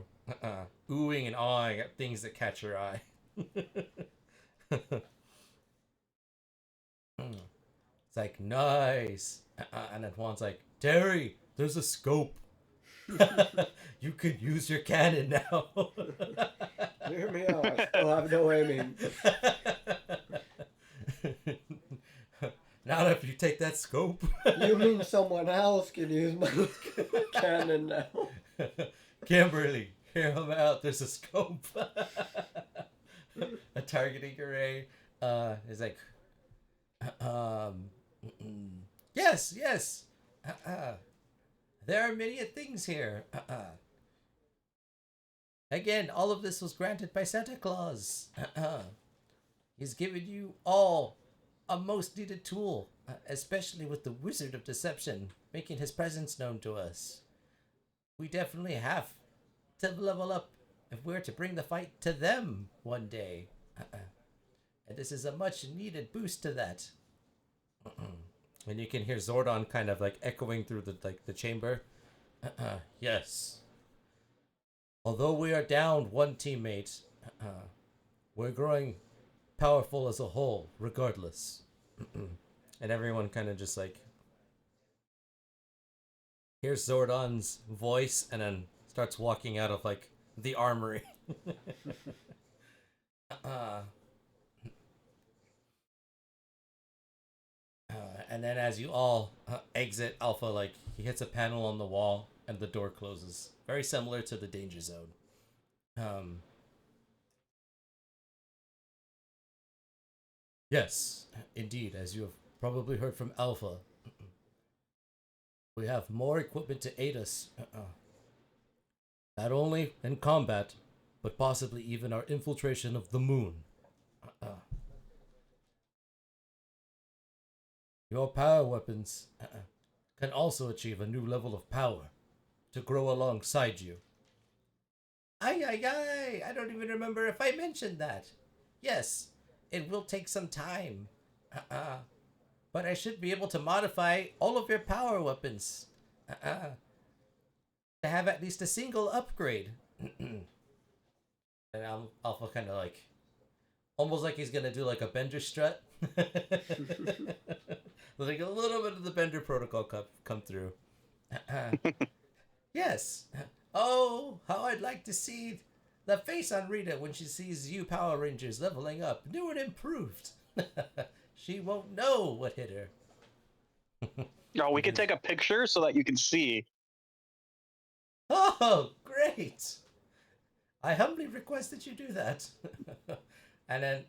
oohing and awing at things that catch your eye. It's like, nice. And then Juan's like, Terry, there's a scope. You could use your cannon now.
Hear me out. I still have no aiming.
Not if you take that scope.
You mean someone else can use my cannon now?
Kimberly, hear him out. There's a scope. A targeting array. Is like, yes. There are many things here. Again, all of this was granted by Santa Claus. He's given you all a most needed tool, especially with the Wizard of Deception making his presence known to us. We definitely have to level up if we're to bring the fight to them one day. And this is a much needed boost to that. And you can hear Zordon kind of like echoing through the chamber. Yes. Although we are down one teammate, we're growing powerful as a whole, regardless. And everyone kind of just like hears Zordon's voice and then starts walking out of like the armory. And then as you all exit Alpha, like he hits a panel on the wall and the door closes. Very similar to the danger zone. Yes, indeed, as you have probably heard from Alpha, we have more equipment to aid us. Not only in combat, but possibly even our infiltration of the moon. Your power weapons can also achieve a new level of power to grow alongside you. Ay, I don't even remember if I mentioned that. Yes, it will take some time. But I should be able to modify all of your power weapons to have at least a single upgrade. And Alpha kind of like, almost like he's gonna do like a bender strut. Letting a little bit of the bender protocol come through. Yes. Oh, how I'd like to see the face on Rita when she sees you Power Rangers leveling up, new and improved. She won't know what hit her.
No, we can take a picture so that you can see.
Oh, great! I humbly request that you do that. And then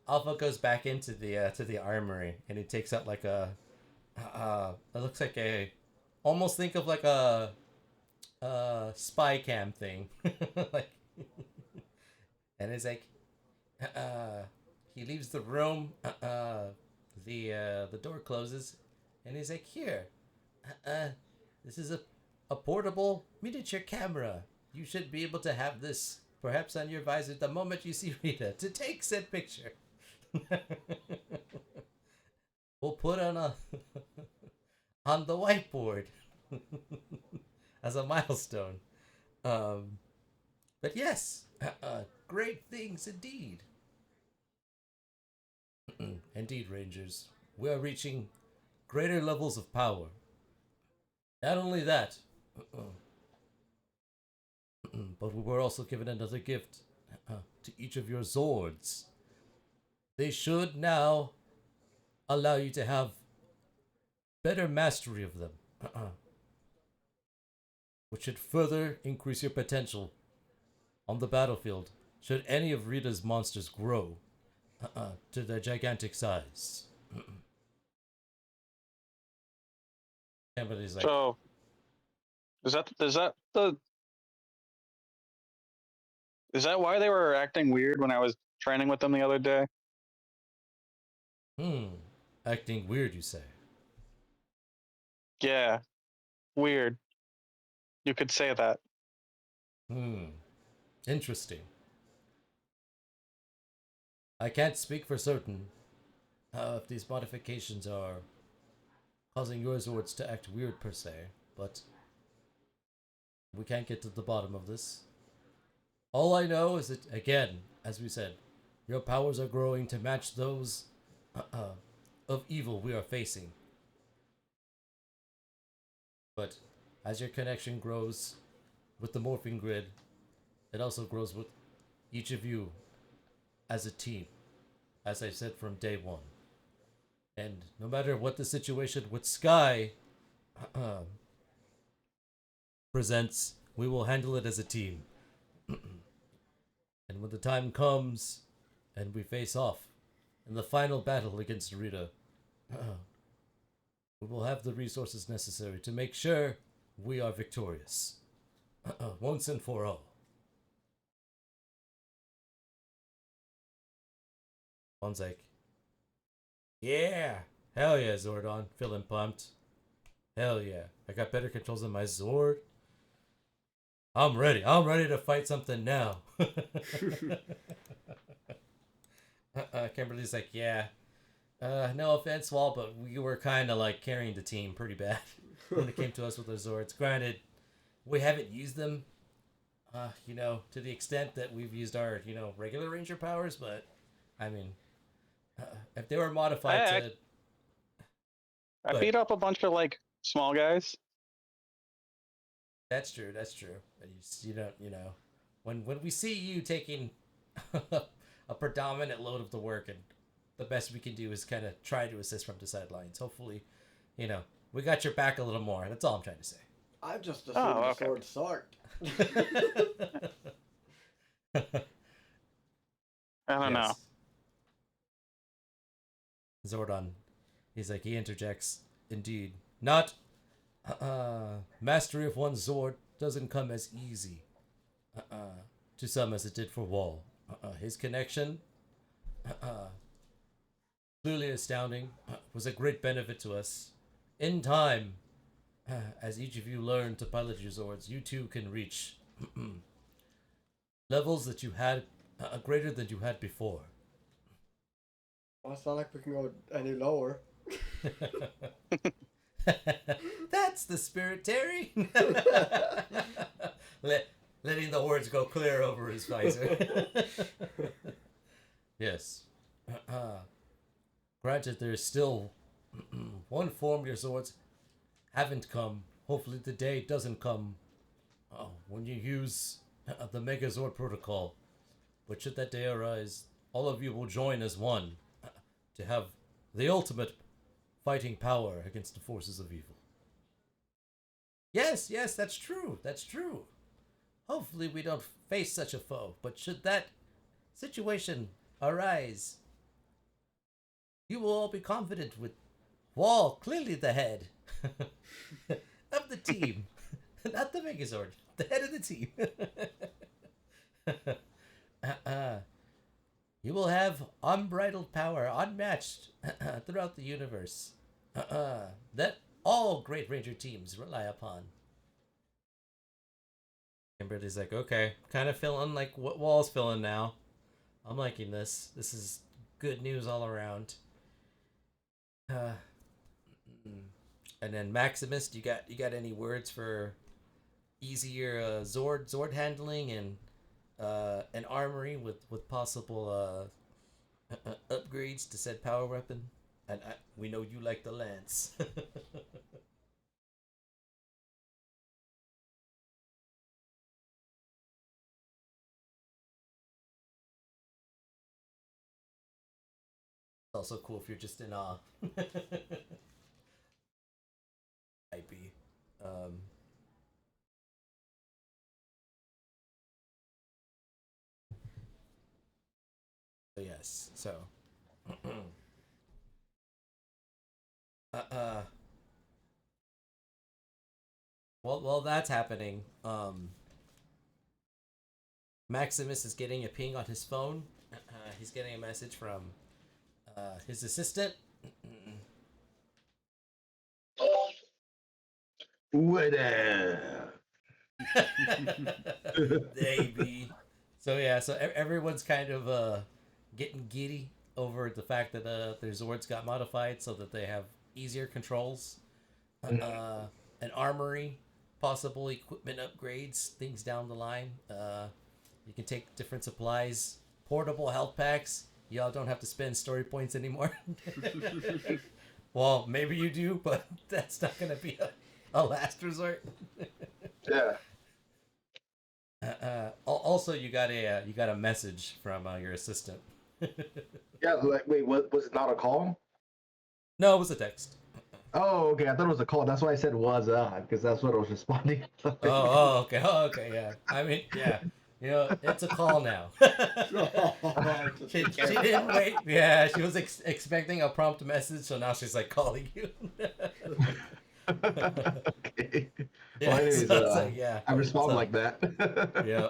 Alpha goes back into the to the armory, and he takes out like a it looks like a, almost think of like a spy cam thing. Like, and it's like, he leaves the room. The door closes, and he's like, "Here, this is a portable miniature camera. You should be able to have this, perhaps on your visor, the moment you see Rita to take said picture. We'll put on a on the whiteboard as a milestone." But yes, great things indeed. Indeed, Rangers, we are reaching greater levels of power. Not only that, but we were also given another gift to each of your Zords. They should now allow you to have better mastery of them, which should further increase your potential on the battlefield should any of Rita's monsters grow to their gigantic size. Everybody's like,
So, is that why they were acting weird when I was training with them the other day?
acting weird, you say?
Yeah, weird. You could say that.
Interesting. I can't speak for certain if these modifications are causing your Zords to act weird per se, but we can't get to the bottom of this. All I know is that, again, as we said, your powers are growing to match those of evil we are facing. But as your connection grows with the morphing grid, it also grows with each of you as a team, as I said from day one. And no matter what the situation with Sky presents, we will handle it as a team. And when the time comes and we face off in the final battle against Rita, we will have the resources necessary to make sure we are victorious. Once and for all. One's like, yeah, hell yeah, Zordon, feeling pumped. Hell yeah, I got better controls than my Zord. I'm ready to fight something now. Kimberly's like, yeah, no offense, Wall, but we were kind of like carrying the team pretty bad when it came to us with our Zords. Granted, we haven't used them, to the extent that we've used our, regular Ranger powers, but, I mean, if they were modified
I beat up a bunch of like small guys.
That's true. But you don't, when we see you taking a predominant load of the work, and the best we can do is kind of try to assist from the sidelines. Hopefully, we got your back a little more. That's all I'm trying to say.
I just assumed the sword Sart.
I don't know.
Zordon, he interjects, indeed. Not, mastery of one's Zord doesn't come as easy, to some as it did for Wall. His connection, clearly astounding, was a great benefit to us. In time, as each of you learn to pilot your Zords, you too can reach levels that you had, greater than you had before.
Well, it's not like we can go any lower.
That's the spirit, Terry. Letting the words go clear over his visor. Yes. Granted, there's still one form your Zords haven't come. Hopefully the day doesn't come when you use the Megazord protocol. But should that day arise, all of you will join as one to have the ultimate fighting power against the forces of evil. Yes, that's true. Hopefully we don't face such a foe, but should that situation arise, you will all be confident with Wall clearly the head of the team. Not the Megazord, the head of the team. You will have unbridled power, unmatched throughout the universe. That all Great Ranger teams rely upon. Kimberly's like, okay, kind of feeling like what Wall's feeling now. I'm liking this. This is good news all around. And then Maximus, you got any words for easier Zord handling and an armory with possible upgrades to said power weapon? And we know you like the lance. Also cool if you're just in awe. IP. Yes, so while that's happening, Maximus is getting a ping on his phone. He's getting a message from his assistant.
What up?
Baby. So yeah, so everyone's kind of getting giddy over the fact that their Zords got modified so that they have easier controls, an armory, possible equipment upgrades, things down the line. You can take different supplies, portable health packs. Y'all don't have to spend story points anymore. Well, maybe you do, but that's not gonna be a last resort.
Yeah.
Also, you got a message from your assistant.
Yeah, like, wait, was it not a call?
No, it was a text.
Oh, okay. I thought it was a call. That's why I said was because that's what I was responding.
Okay. Oh, okay. Yeah. I mean, yeah. You know, it's a call now. she didn't wait. Yeah, she was expecting a prompt message, so now she's like calling you.
Okay.
Yeah,
Well, anyways,
so it's like, yeah.
I respond
So,
like that.
yeah.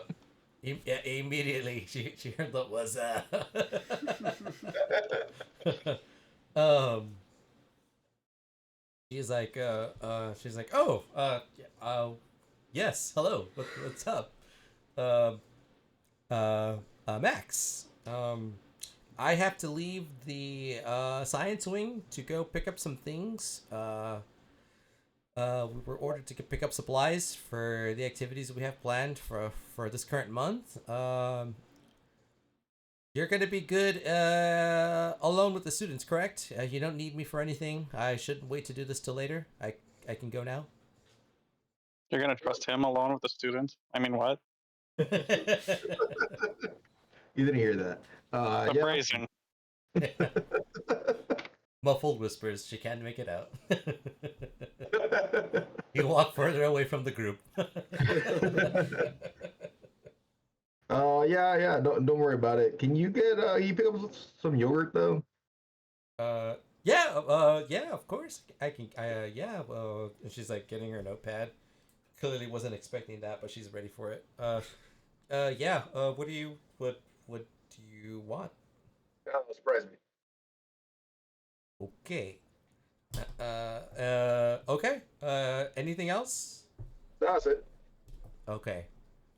Immediately she heard that was she's like oh yes, hello, what's up, Max, I have to leave the science wing to go pick up some things. We were ordered to pick up supplies for the activities we have planned for this current month. You're gonna be good alone with the students, correct? You don't need me for anything. I shouldn't wait to do this till later. I can go now.
You're gonna trust him alone with the students? I mean, what?
You didn't hear that.
The
Yeah.
phrasing.
Muffled whispers. She can't make it out. You walk further away from the group.
Yeah. Don't worry about it. Can you get you pick up some yogurt though?
Yeah, of course. I can. Yeah. And she's like getting her notepad. Clearly wasn't expecting that, but she's ready for it. Yeah. What do you want?
Don't surprise me.
Okay. Okay. Anything else?
That's it.
Okay.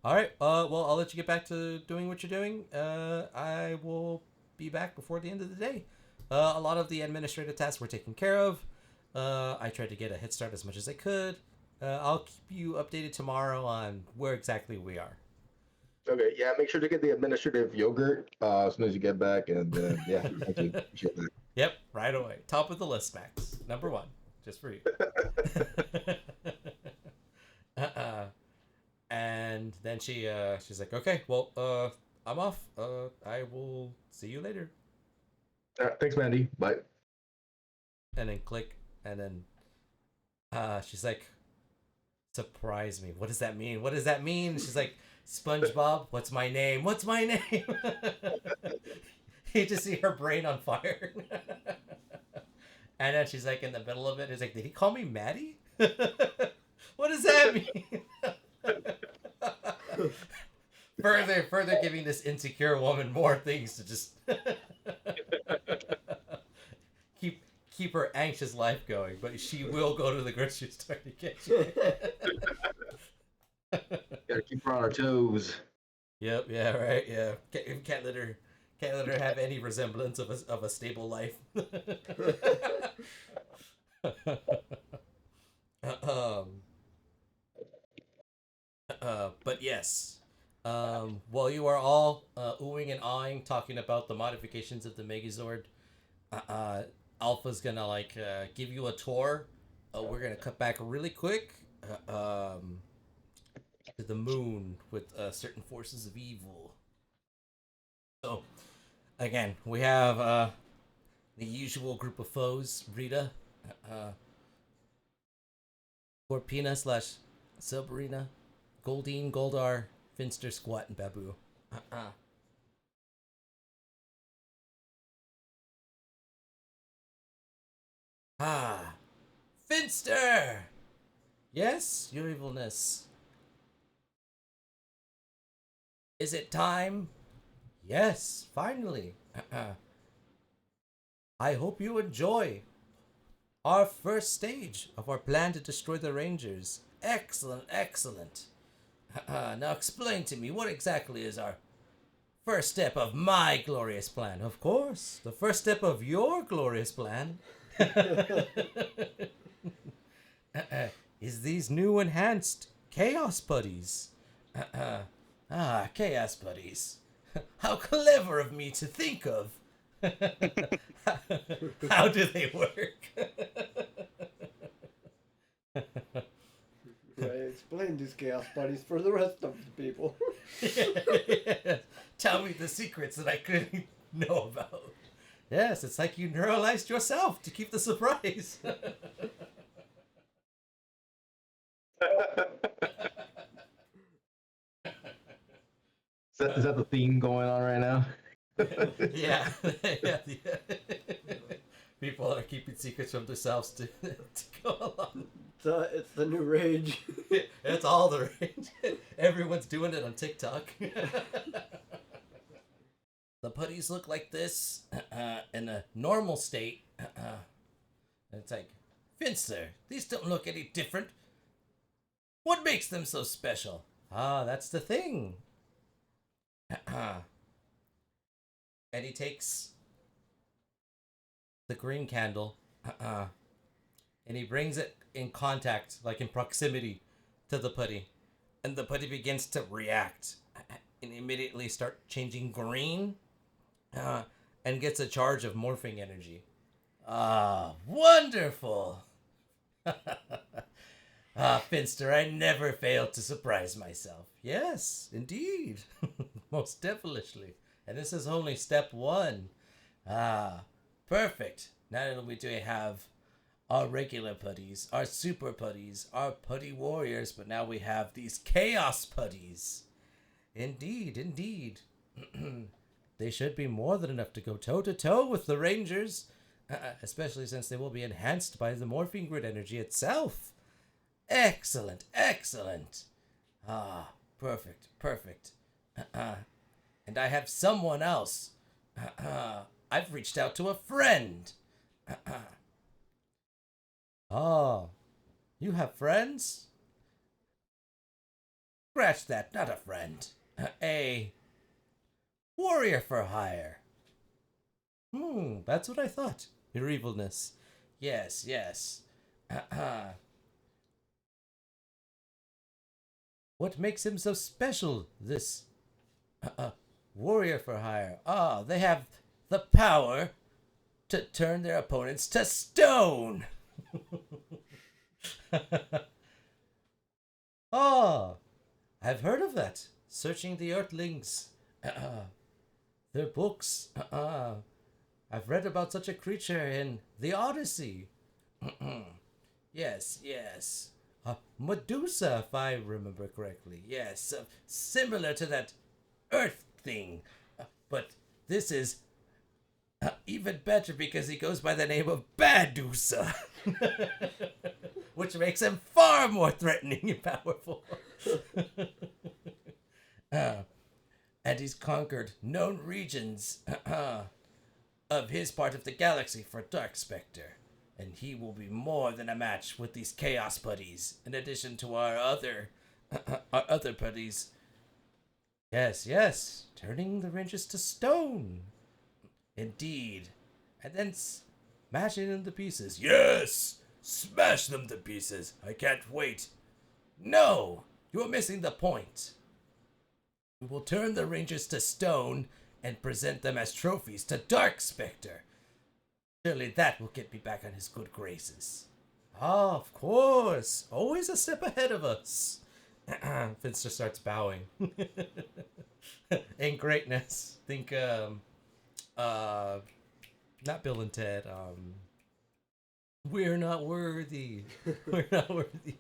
All right. Well, I'll let you get back to doing what you're doing. I will be back before the end of the day. A lot of the administrative tasks were taken care of. I tried to get a head start as much as I could. I'll keep you updated tomorrow on where exactly we are.
Okay. Yeah. Make sure to get the administrative yogurt as soon as you get back, and yeah, thank you. Appreciate that.
Yep, right away. Top of the list, Max. Number 1, just for you. And then she's like, okay, well, I'm off. I will see you later.
Thanks, Mandy. Bye.
And then click, and then she's like, surprise me. What does that mean? What does that mean? She's like, SpongeBob, what's my name? What's my name? You just see her brain on fire. And then she's like in the middle of it. It's like, did he call me Maddie? What does that mean? further giving this insecure woman more things to just keep her anxious life going, but she will go to the grocery store to get you.
Gotta keep her on her toes.
Yep. Yeah. Right. Yeah. Can't let her have any resemblance of a stable life. But yes. While you are all oohing and awing, talking about the modifications of the Megazord, Alpha's gonna give you a tour. We're gonna cut back really quick to the moon with certain forces of evil. So, again, we have the usual group of foes: Rita, Corpina / Silberina, Goldine, Goldar, Finster, Squat, and Babu. Finster! Yes, your evilness. Is it time? Yes, finally. I hope you enjoy our first stage of our plan to destroy the Rangers. Excellent, excellent. Now explain to me, what exactly is our first step of my glorious plan? Of course, the first step of your glorious plan is these new enhanced Chaos Buddies. Chaos Buddies. How clever of me to think of. How do they work?
Explain these chaos buddies for the rest of the people.
Tell me the secrets that I couldn't know about. Yes, it's like you neuralized yourself to keep the surprise.
Is that the theme going on right now?
Yeah. People are keeping secrets from themselves to go along.
It's the new rage.
It's all the rage. Everyone's doing it on TikTok. The putties look like this in a normal state. It's like, Finster, these don't look any different. What makes them so special? That's the thing. And he takes the green candle and he brings it in contact, like in proximity to the putty, and the putty begins to react and immediately start changing green and gets a charge of morphing energy. Wonderful. Finster, I never fail to surprise myself. Yes, indeed. Most devilishly. And this is only step one. Perfect. Not only do we have our regular putties, our super putties, our putty warriors, but now we have these chaos putties. Indeed, indeed. They should be more than enough to go toe-to-toe with the Rangers, especially since they will be enhanced by the morphing grid energy itself. Excellent, excellent. Perfect, perfect. And I have someone else. I've reached out to a friend. You have friends? Scratch that, not a friend. A warrior for hire. That's what I thought. Your evilness. Yes, yes. What makes him so special, this warrior for hire? They have the power to turn their opponents to stone. I've heard of that. Searching the Earthlings. Their books. I've read about such a creature in the Odyssey. Yes, yes. Medusa, if I remember correctly. Yes, similar to that Earth thing. But this is even better because he goes by the name of Badusa. which makes him far more threatening and powerful. And he's conquered known regions of his part of the galaxy for Dark Spectre. And he will be more than a match with these Chaos Buddies, in addition to our other buddies. Yes, turning the Rangers to stone. Indeed. And then smashing them to pieces.
Yes! Smash them to pieces. I can't wait.
No! You're missing the point. We will turn the Rangers to stone and present them as trophies to Dark Spectre. Surely that will get me back on his good graces. Ah, of course. Always a step ahead of us. Finster starts bowing. In greatness. Think, not Bill and Ted, we're not worthy. We're not worthy.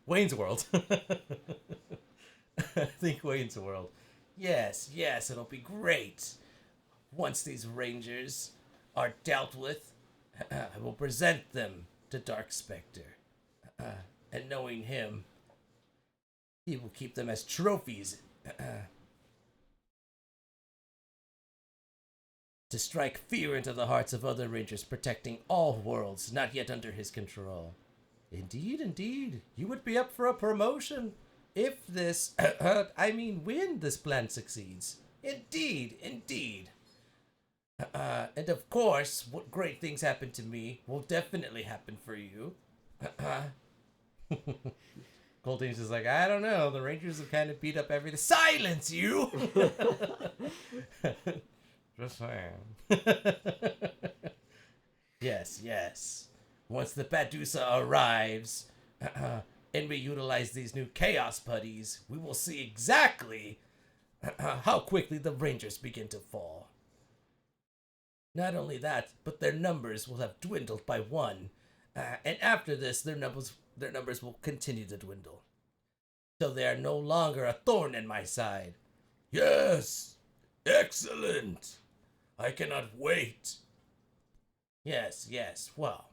Wayne's World. Think Wayne's World. Yes, it'll be great. Once these Rangers are dealt with, I will present them to Dark Spectre. And knowing him, he will keep them as trophies to strike fear into the hearts of other Rangers, protecting all worlds not yet under his control. Indeed, you would be up for a promotion if this, when this plan succeeds. Indeed. And of course, what great things happen to me will definitely happen for you. Golding's is like, I don't know, the Rangers have kind of beat up everything. Silence, you! Just saying. Yes. Once the Padusa arrives, and we utilize these new Chaos Putties, we will see exactly how quickly the Rangers begin to fall. Not only that, but their numbers will have dwindled by 1. And after this, their numbers will continue to dwindle. So they are no longer a thorn in my side.
Yes! Excellent! I cannot wait.
Yes. Well.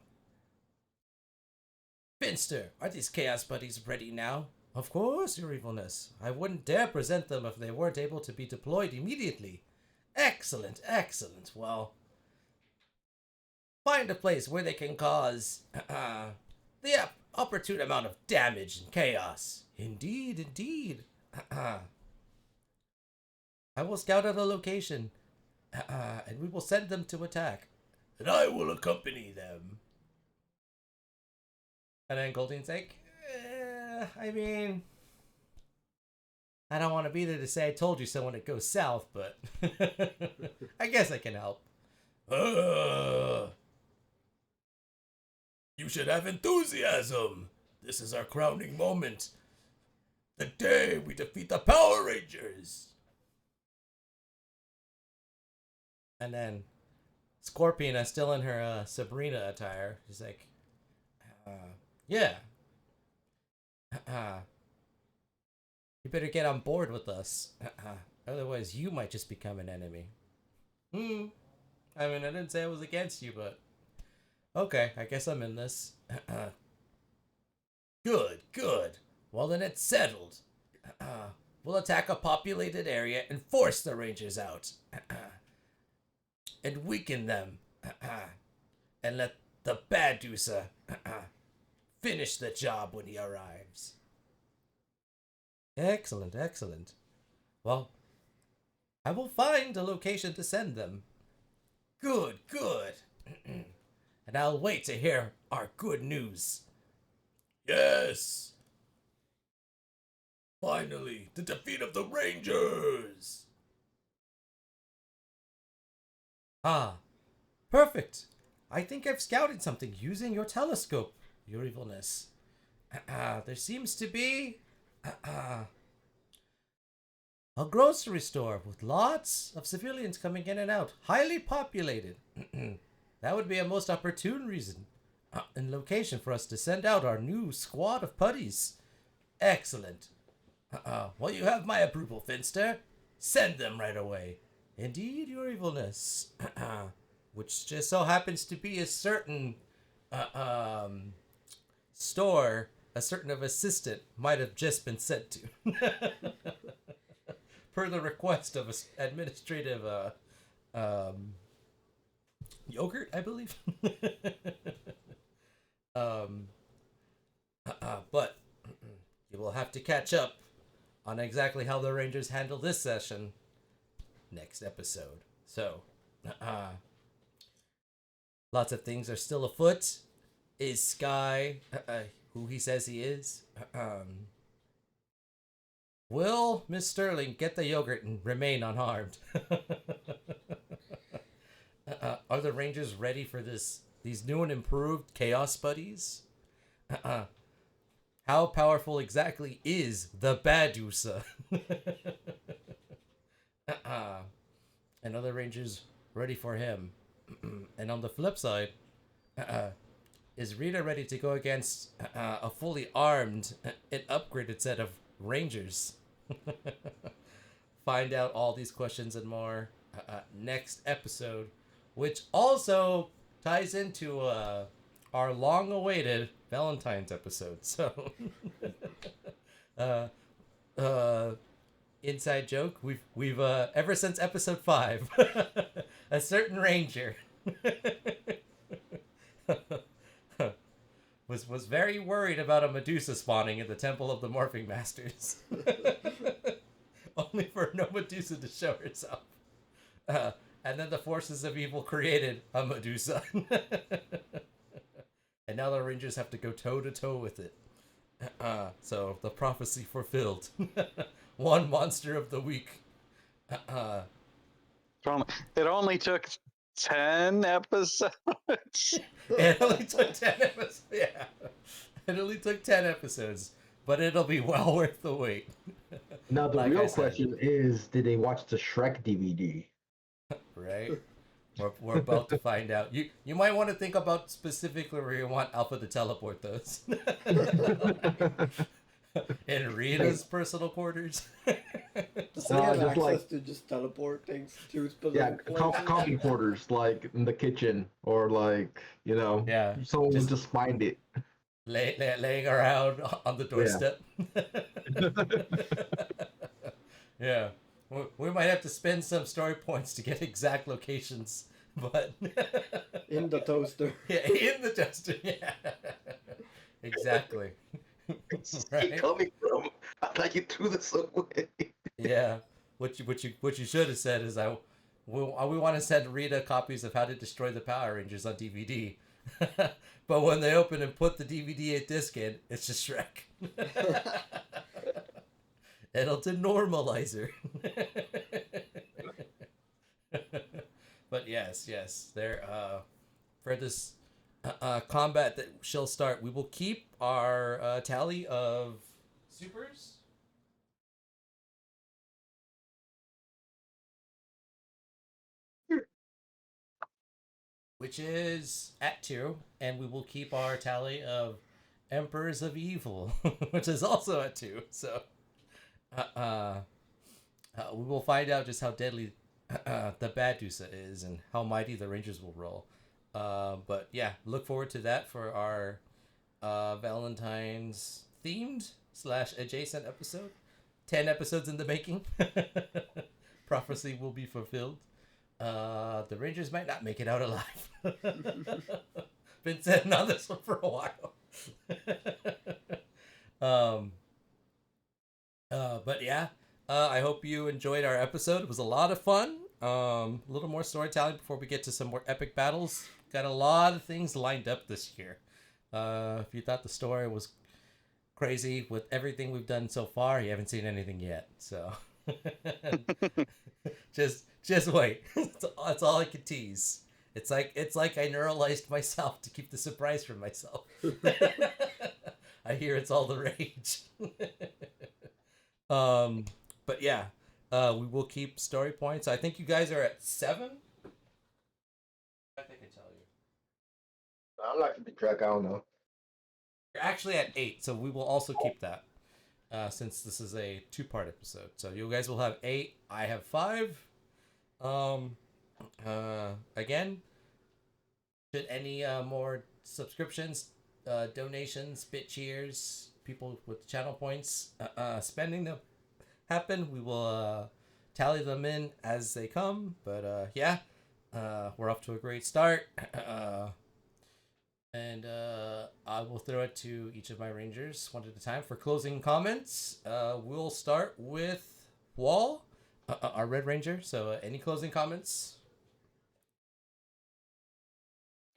Finster, are these Chaos Buddies ready now? Of course, your evilness. I wouldn't dare present them if they weren't able to be deployed immediately. Excellent. Well, find a place where they can cause the opportune amount of damage and chaos. Indeed. I will scout out a location, and we will send them to attack.
And I will accompany them.
And then Golding's like, I don't want to be there to say I told you so when it goes south, but I guess I can help.
You should have enthusiasm. This is our crowning moment. The day we defeat the Power Rangers.
And then Scorpion, still in her Sabrina attire, she's like, yeah. You better get on board with us. Otherwise, you might just become an enemy. I didn't say I was against you, but okay, I guess I'm in this. Good. Well, then it's settled. We'll attack a populated area and force the Rangers out. And weaken them. And let the Badusa finish the job when he arrives. Excellent. Well, I will find a location to send them. Good. And I'll wait to hear our good news.
Yes! Finally, the defeat of the Rangers!
Perfect. I think I've scouted something using your telescope, your evilness. There seems to be a grocery store with lots of civilians coming in and out, highly populated. That would be a most opportune reason and location for us to send out our new squad of putties. Excellent. Well, you have my approval, Finster. Send them right away. Indeed, your evilness. Which just so happens to be a certain store a certain of assistant might have just been sent to. Per the request of administrative yogurt, I believe. But you will have to catch up on exactly how the Rangers handle this session next episode. So, lots of things are still afoot. Is Sky who he says he is? Will Miss Sterling get the yogurt and remain unharmed? Are the Rangers ready for these new and improved Chaos Buddies? How powerful exactly is the Badusa? And are the Rangers ready for him? And on the flip side, is Rita ready to go against a fully armed and upgraded set of Rangers? Find out all these questions and more next episode, which also ties into our long-awaited Valentine's episode. So, inside joke, we've ever since episode 5, a certain Ranger was very worried about a Medusa spawning in the Temple of the Morphing Masters. Only for no Medusa to show herself. And then the forces of evil created a Medusa. And now the Rangers have to go toe-to-toe with it. So the prophecy fulfilled. One monster of the week.
It only took 10 episodes.
It only took 10 episodes. Yeah. It only took 10 episodes. But it'll be well worth the wait.
Now the
Like
real
I said.
question is, did they watch the Shrek DVD?
Right? We're about to find out. You might want to think about specifically where you want Alpha to teleport those. In Rita's personal quarters.
Does
No,
he have
just
access
like-
to just teleport things to specific
Yeah,
places?
coffee quarters, like in the kitchen, or like,
Yeah,
someone will just find it.
laying around on the doorstep. Yeah. We might have to spend some story points to get exact locations, but
In the toaster.
yeah, in the toaster. Yeah, exactly. Right?
Coming from? I thought you threw this away.
Yeah. What you should have said is we want to send Rita copies of How to Destroy the Power Rangers on DVD. But when they open and put the DVD disc in, it's just Shrek. It'll denormalize her. But yes, there. For this combat that she'll start, we will keep our tally of supers. Which is at 2, and we will keep our tally of Emperors of Evil, which is also at 2. So, we will find out just how deadly the Badusa is and how mighty the Rangers will roll. But yeah, look forward to that for our Valentine's themed / adjacent episode. 10 episodes in the making. Prophecy will be fulfilled. The Rangers might not make it out alive. Been sitting on this one for a while. But yeah, I hope you enjoyed our episode. It was a lot of fun. A little more storytelling before we get to some more epic battles. Got a lot of things lined up this year. If you thought the story was crazy with everything we've done so far, you haven't seen anything yet. So just wait. That's all I can tease. It's like I neuralized myself to keep the surprise from myself. I hear it's all the rage. But yeah, we will keep story points. I think you guys are at 7. I think I tell you.
I'm not keeping track. I don't know.
You're actually at 8, so we will also keep that. Since this is a 2-part episode. So you guys will have 8, I have 5. Again, should any more subscriptions donations, bit cheers, people with channel points, spending them happen. We will tally them in as they come. But yeah, we're off to a great start. And I will throw it to each of my rangers one at a time for closing comments. We'll start with Wall, our Red Ranger. So any closing comments?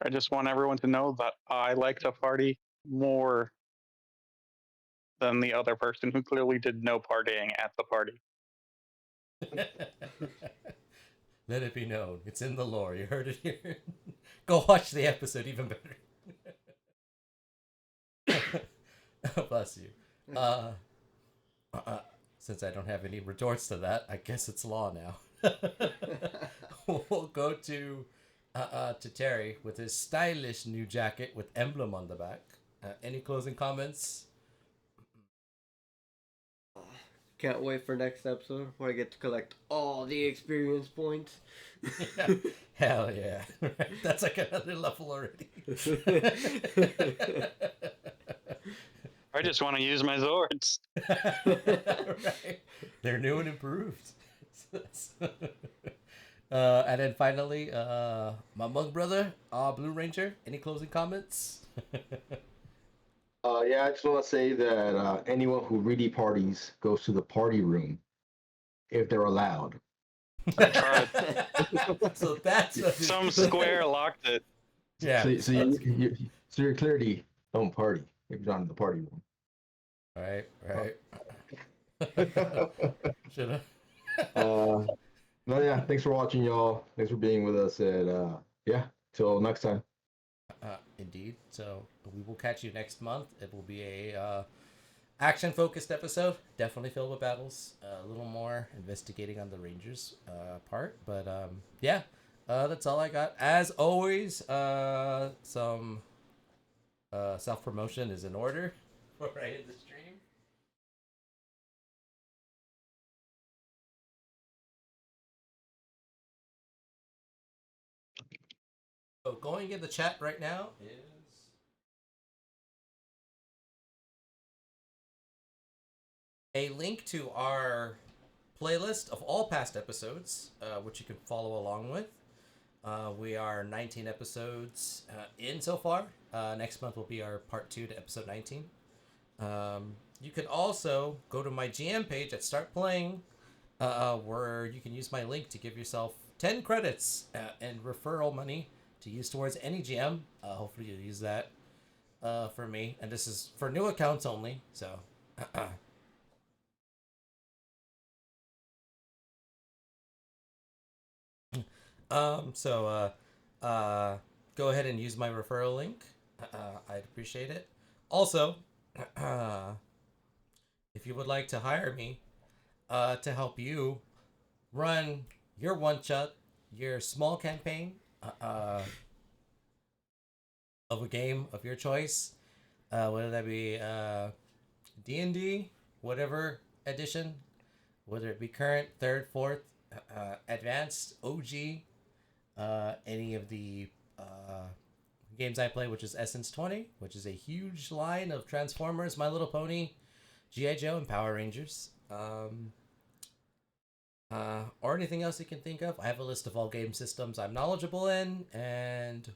I just want everyone to know that I like to party more than the other person who clearly did no partying at the party.
Let it be known. It's in the lore. You heard it here. Go watch the episode even better. Bless you. Since I don't have any retorts to that, I guess it's law now. We'll go to Terry with his stylish new jacket with emblem on the back. Any closing comments?
Can't wait for next episode where I get to collect all the experience points.
Hell yeah. That's like another level already.
I just want to use my Zords.
Right. They're new and improved. And then finally, my mug brother, Blue Ranger. Any closing comments?
Yeah, I just want to say that anyone who really parties goes to the party room if they're allowed.
I tried.
So that's what
Some square locked it.
yeah.
So you're clearly don't party if you're not in the party room.
Right. Should I?
No, yeah. Thanks for watching, y'all. Thanks for being with us, and yeah. Till next time.
Indeed. So we will catch you next month. It will be a action-focused episode, definitely filled with battles. A little more investigating on the Rangers part, but yeah, that's all I got. As always, some self-promotion is in order before I hit the stream. So going in the chat right now is a link to our playlist of all past episodes, which you can follow along with. We are 19 episodes in so far. Next month will be our part 2 to episode 19. You can also go to my GM page at StartPlaying, where you can use my link to give yourself 10 credits and referral money to use towards any GM. Hopefully you'll use that for me. And this is for new accounts only, so... Go ahead and use my referral link. I'd appreciate it. Also, if you would like to hire me to help you run your one-shot, your small campaign of a game of your choice, whether that be D&D, whatever edition, whether it be current, third, fourth, advanced, OG, any of the games I play, which is Essence20, which is a huge line of Transformers, My Little Pony, G.I. Joe, and Power Rangers. Or anything else you can think of. I have a list of all game systems I'm knowledgeable in, and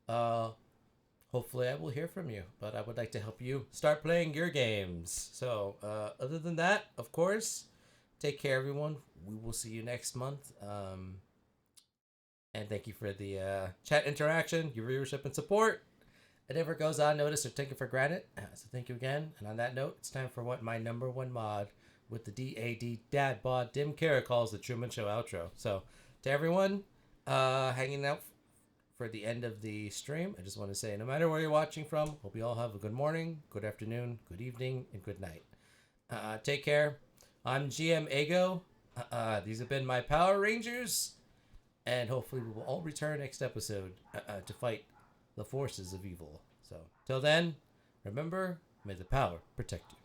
hopefully I will hear from you. But I would like to help you start playing your games. So other than that, of course, take care, everyone. We will see you next month. And thank you for the chat interaction, your viewership, and support. It never goes unnoticed or taken for granted. So thank you again. And on that note, it's time for what my number one mod with the DAD Dad Bod Dim Kara calls the Truman Show outro. So to everyone hanging out for the end of the stream, I just want to say, no matter where you're watching from, hope you all have a good morning, good afternoon, good evening, and good night. Take care. I'm GM Eggo. These have been my Power Rangers. And hopefully we will all return next episode to fight the forces of evil. So, till then, remember, may the power protect you.